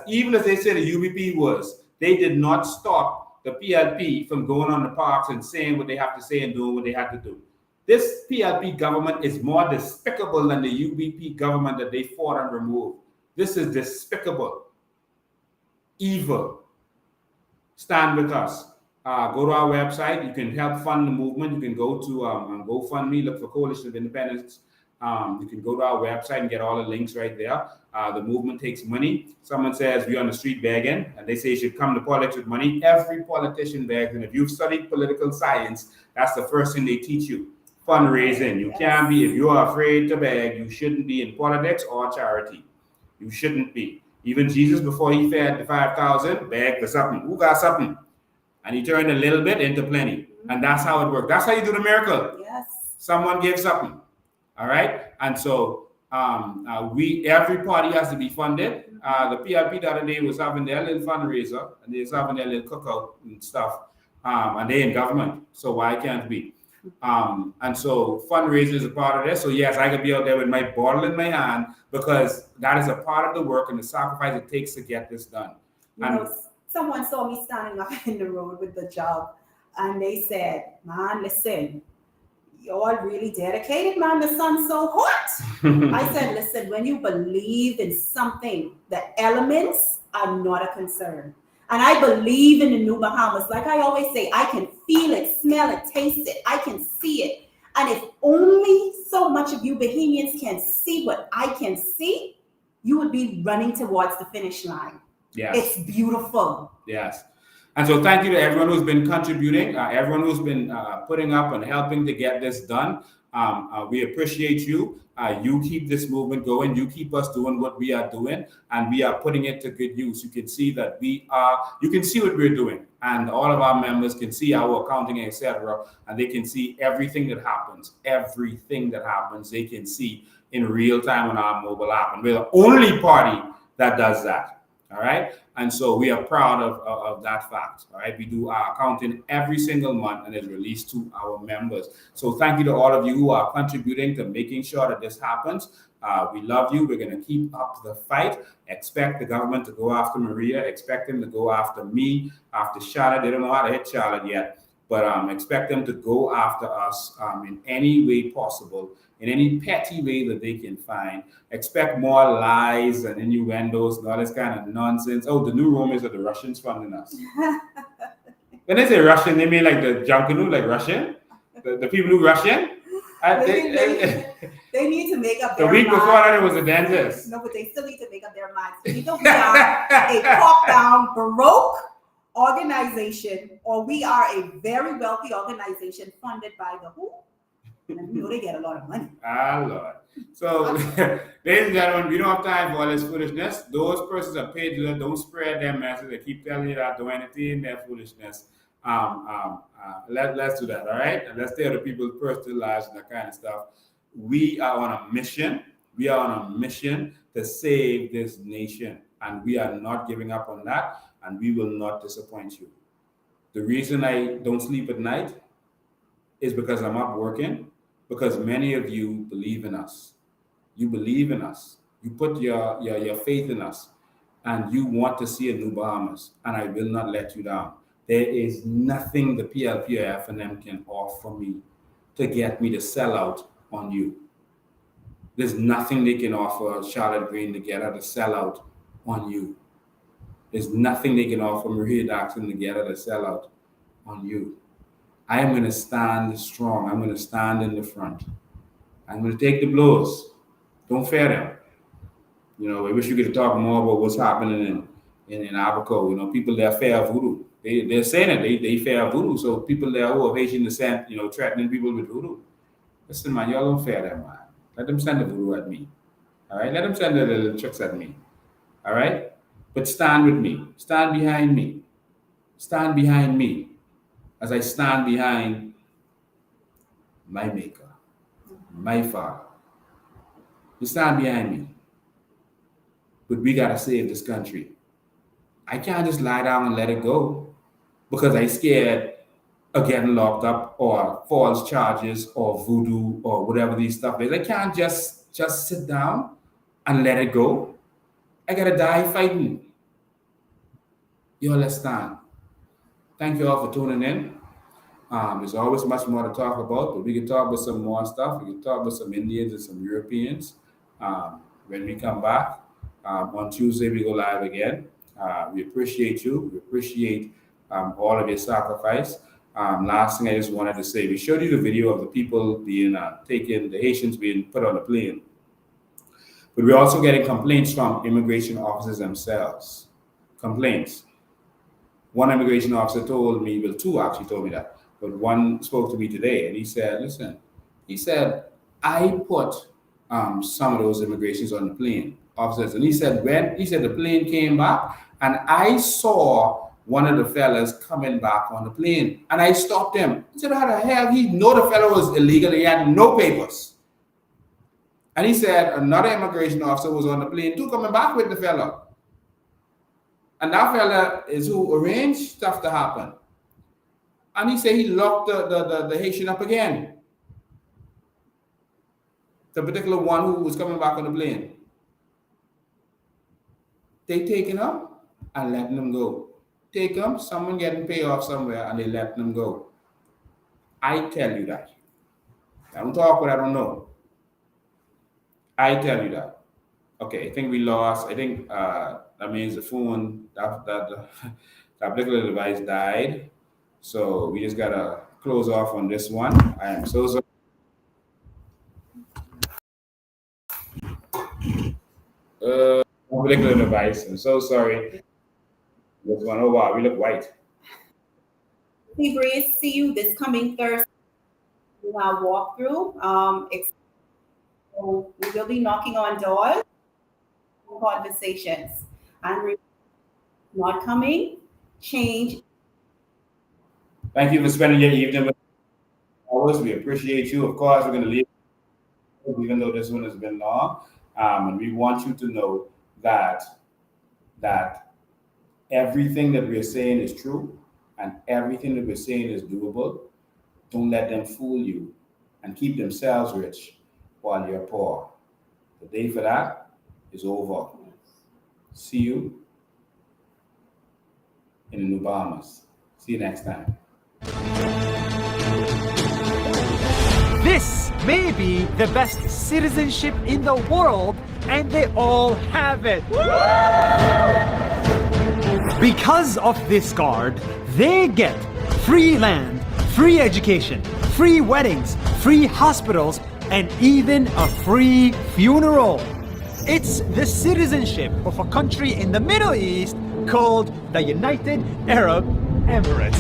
Even as they said the UBP was, they did not stop the PLP from going on the parks and saying what they have to say and doing what they had to do. This PLP government is more despicable than the UBP government that they fought and removed. This is despicable. Evil. Stand with us. Go to our website. You can help fund the movement. You can go to GoFundMe, look for Coalition of Independence. You can go to our website and get all the links right there. The movement takes money. Someone says we're on the street begging, and they say you should come to politics with money. Every politician begs, and if you've studied political science, that's the first thing they teach you. Fundraising. You can't be, if you are afraid to beg, you shouldn't be in politics or charity. You shouldn't be. Even Jesus, before he fed the 5,000, begged for something. Who got something? And he turned a little bit into plenty. And that's how it works. That's how you do the miracle. Yes. Someone gave something. All right. And so every party has to be funded. The PLP the other day was having their little fundraiser, and they was having their little cookout and stuff. And they in government. So why can't we? And so fundraising is a part of this. So yes, I could be out there with my bottle in my hand because that is a part of the work and the sacrifice it takes to get this done. Someone saw me standing up in the road with the job, and they said, "Man, listen, y'all really dedicated, man. The sun's so hot." I said, "Listen, when you believe in something, the elements are not a concern." And I believe in the New Bahamas. Like I always say, I can feel it, smell it, taste it. I can see it. And if only so much of you Bahamians can see what I can see, you would be running towards the finish line. Yes. It's beautiful. Yes. And so thank you to everyone who's been contributing, everyone who's been putting up and helping to get this done. We appreciate you. You keep this movement going. You keep us doing what we are doing, and we are putting it to good use. You can see that you can see what we're doing, and all of our members can see our accounting, etc., and they can see everything that happens. Everything that happens, they can see in real time on our mobile app. And we're the only party that does that. All right. And so we are proud of that fact. All right. We do our accounting every single month and it's released to our members. So thank you to all of you who are contributing to making sure that this happens. We love you. We're going to keep up the fight. Expect the government to go after Maria. Expect them to go after me, after Charlotte. They don't know how to hit Charlotte yet, but expect them to go after us in any way possible, in any petty way that they can find. Expect more lies and innuendos and all this kind of nonsense. Oh, the new rumors are the Russians funding us. When they say Russian, they mean like the Junkanoo, like Russian? The people who Russian? They need to make up their minds. The week before that, it was the dentist. No, but they still need to make up their minds. Either we are a top-down, Baroque organization, or we are a very wealthy organization funded by the who? And you know they get a lot of money. Lord. So, ladies and gentlemen, we don't have time for all this foolishness. Those persons are paid to don't spread their message. They keep telling you that don't entertain their foolishness. Let's do that, all right? And let's tell the people's personal lives and that kind of stuff. We are on a mission. We are on a mission to save this nation, and we are not giving up on that, and we will not disappoint you. The reason I don't sleep at night is because I'm up working. Because many of you believe in us. You believe in us. You put your faith in us. And you want to see a new Bahamas. And I will not let you down. There is nothing the PLP or FNM can offer me to get me to sell out on you. There's nothing they can offer Charlotte Green to get her to sell out on you. There's nothing they can offer Maria Daxon to get her to sell out on you. I am going to stand strong. I'm going to stand in the front. I'm going to take the blows. Don't fear them. You know, I wish you could talk more about what's happening in Abaco. You know, people there fear voodoo. They're saying it. They fear voodoo. So people there who are Haitian descent, you know, threatening people with voodoo. Listen, man, y'all don't fear them, man. Let them send the voodoo at me. All right? Let them send the little tricks at me. All right? But stand with me. Stand behind me. Stand behind me. As I stand behind my maker. my father. You stand behind me. But we gotta save this country. I can't just lie down and let it go because I'm scared of getting locked up or false charges or voodoo or whatever these stuff is. I can't just sit down and let it go. I gotta die fighting. You understand? Thank you all for tuning in. There's always much more to talk about, but we can talk about some more stuff. We can talk about some Indians and some Europeans when we come back. On Tuesday, we go live again. We appreciate you. We appreciate all of your sacrifice. Last thing I just wanted to say, we showed you the video of the people being taken, the Haitians being put on a plane. But we're also getting complaints from immigration officers themselves. Complaints. One immigration officer told me, well, two actually told me that, but one spoke to me today and he said, listen, he said, I put some of those immigrations on the plane, officers. And he said, the plane came back and I saw one of the fellas coming back on the plane and I stopped him. He said, how the hell? He know the fellow was illegal. He had no papers. And he said, another immigration officer was on the plane too, coming back with the fellow. And that fella is who arranged stuff to happen. And he said he locked the Haitian up again. The particular one who was coming back on the plane. They taking him and letting them go. Take him, someone getting paid off somewhere, and they let them go. I tell you that. I don't talk what I don't know. I tell you that. Okay, I think we lost. I think that means the phone, that particular device died. So we just gotta close off on this one. I am so sorry. Particular device. I'm so sorry. This one, oh wow, we look white. Hey, Grace, see you this coming Thursday in our walkthrough. So we will be knocking on doors, conversations, and not coming, change. Thank you for spending your evening with us. We appreciate you. Of course, we're going to leave, even though this one has been long. And we want you to know that everything that we're saying is true and everything that we're saying is doable. Don't let them fool you and keep themselves rich while you're poor. The day for that is over. See you in the New Bahamas. See you next time. This may be the best citizenship in the world, and they all have it. Because of this card, they get free land, free education, free weddings, free hospitals, and even a free funeral. It's the citizenship of a country in the Middle East called the United Arab Emirates.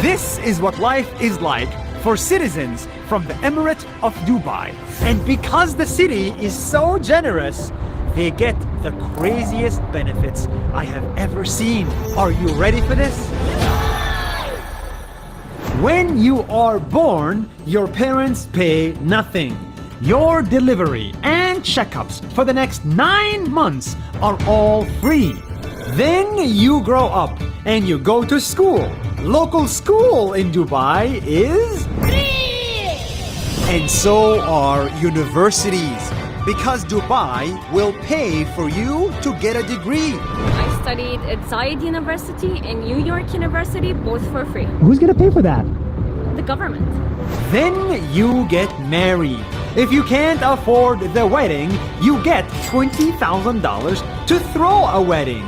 This is what life is like for citizens from the Emirate of Dubai. And because the city is so generous, they get the craziest benefits I have ever seen. Are you ready for this? When you are born, your parents pay nothing. Your delivery and checkups for the next 9 months are all free. Then you grow up and you go to school. Local school in Dubai is free! And so are universities, because Dubai will pay for you to get a degree. I studied at Zayed University and New York University, both for free. Who's gonna pay for that? The government. Then you get married. If you can't afford the wedding, you get $20,000 to throw a wedding.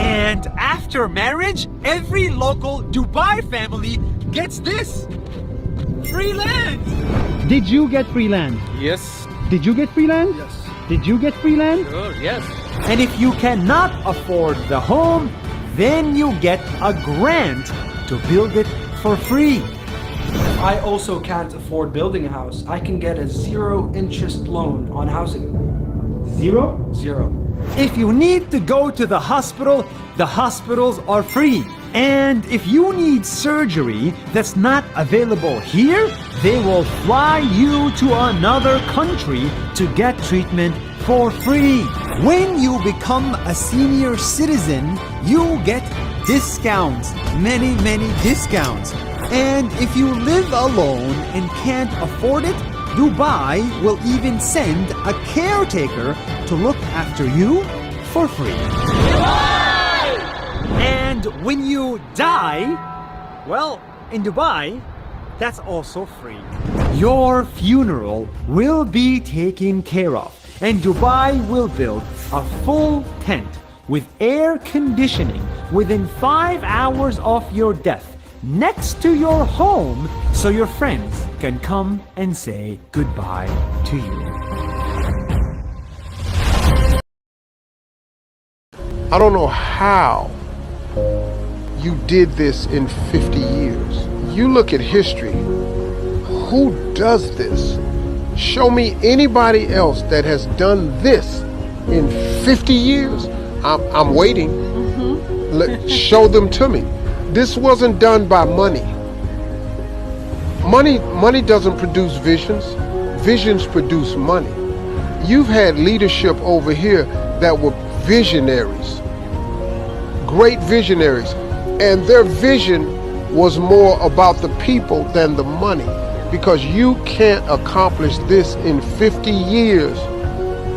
And after marriage, every local Dubai family gets this: free land. Did you get free land? Yes. Did you get free land? Yes. Did you get free land? Sure, yes. And if you cannot afford the home, then you get a grant to build it for free. I also can't afford building a house. I can get a 0 interest loan on housing. Zero? Zero. If you need to go to the hospitals are free. And if you need surgery that's not available here, they will fly you to another country to get treatment for free. When you become a senior citizen, you get discounts, many discounts. And if you live alone and can't afford it, Dubai will even send a caretaker to look after you for free. And when you die, well, in Dubai, that's also free. Your funeral will be taken care of, and Dubai will build a full tent with air conditioning within 5 hours of your death next to your home, so your friends can come and say goodbye to you. I don't know how you did this in 50 years. You look at history. Who does this? Show me anybody else that has done this in 50 years. I'm waiting. Show them to me. This wasn't done by money. Money doesn't produce visions. Visions produce money. You've had leadership over here that were visionaries, great visionaries, and their vision was more about the people than the money, because you can't accomplish this in 50 years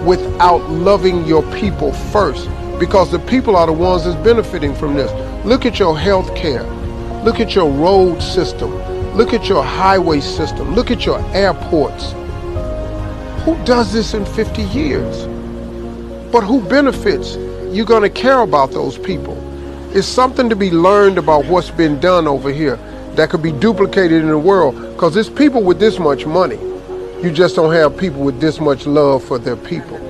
without loving your people first, because the people are the ones that's benefiting from this. Look at your health care. Look at your road system. Look at your highway system. Look at your airports. Who does this in 50 years? But who benefits? You're going to care about those people. It's something to be learned about what's been done over here that could be duplicated in the world, because there's people with this much money. You just don't have people with this much love for their people.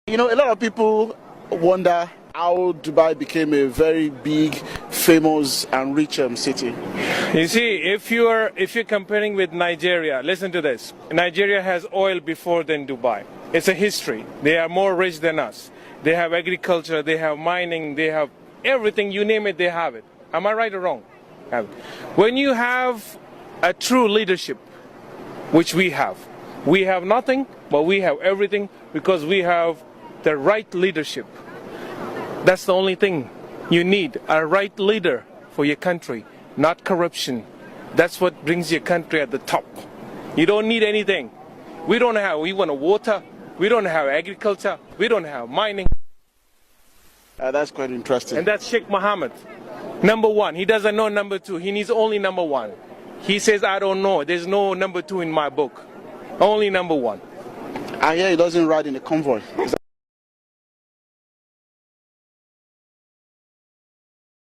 You know, a lot of people wonder how Dubai became a very big, famous and rich city. You see, if you're comparing with Nigeria, listen to this. Nigeria has oil before than Dubai. It's a history. They are more rich than us. They have agriculture, they have mining, they have everything, you name it, they have it. Am I right or wrong? When you have a true leadership, which we have nothing, but we have everything because we have the right leadership. That's the only thing you need, a right leader for your country, not corruption. That's what brings your country at the top. You don't need anything. We want water, we don't have agriculture, we don't have mining. That's quite interesting. And that's Sheikh Mohammed. Number one, he doesn't know number two, he needs only number one. He says, I don't know, there's no number two in my book. Only number one. I hear he doesn't ride in a convoy.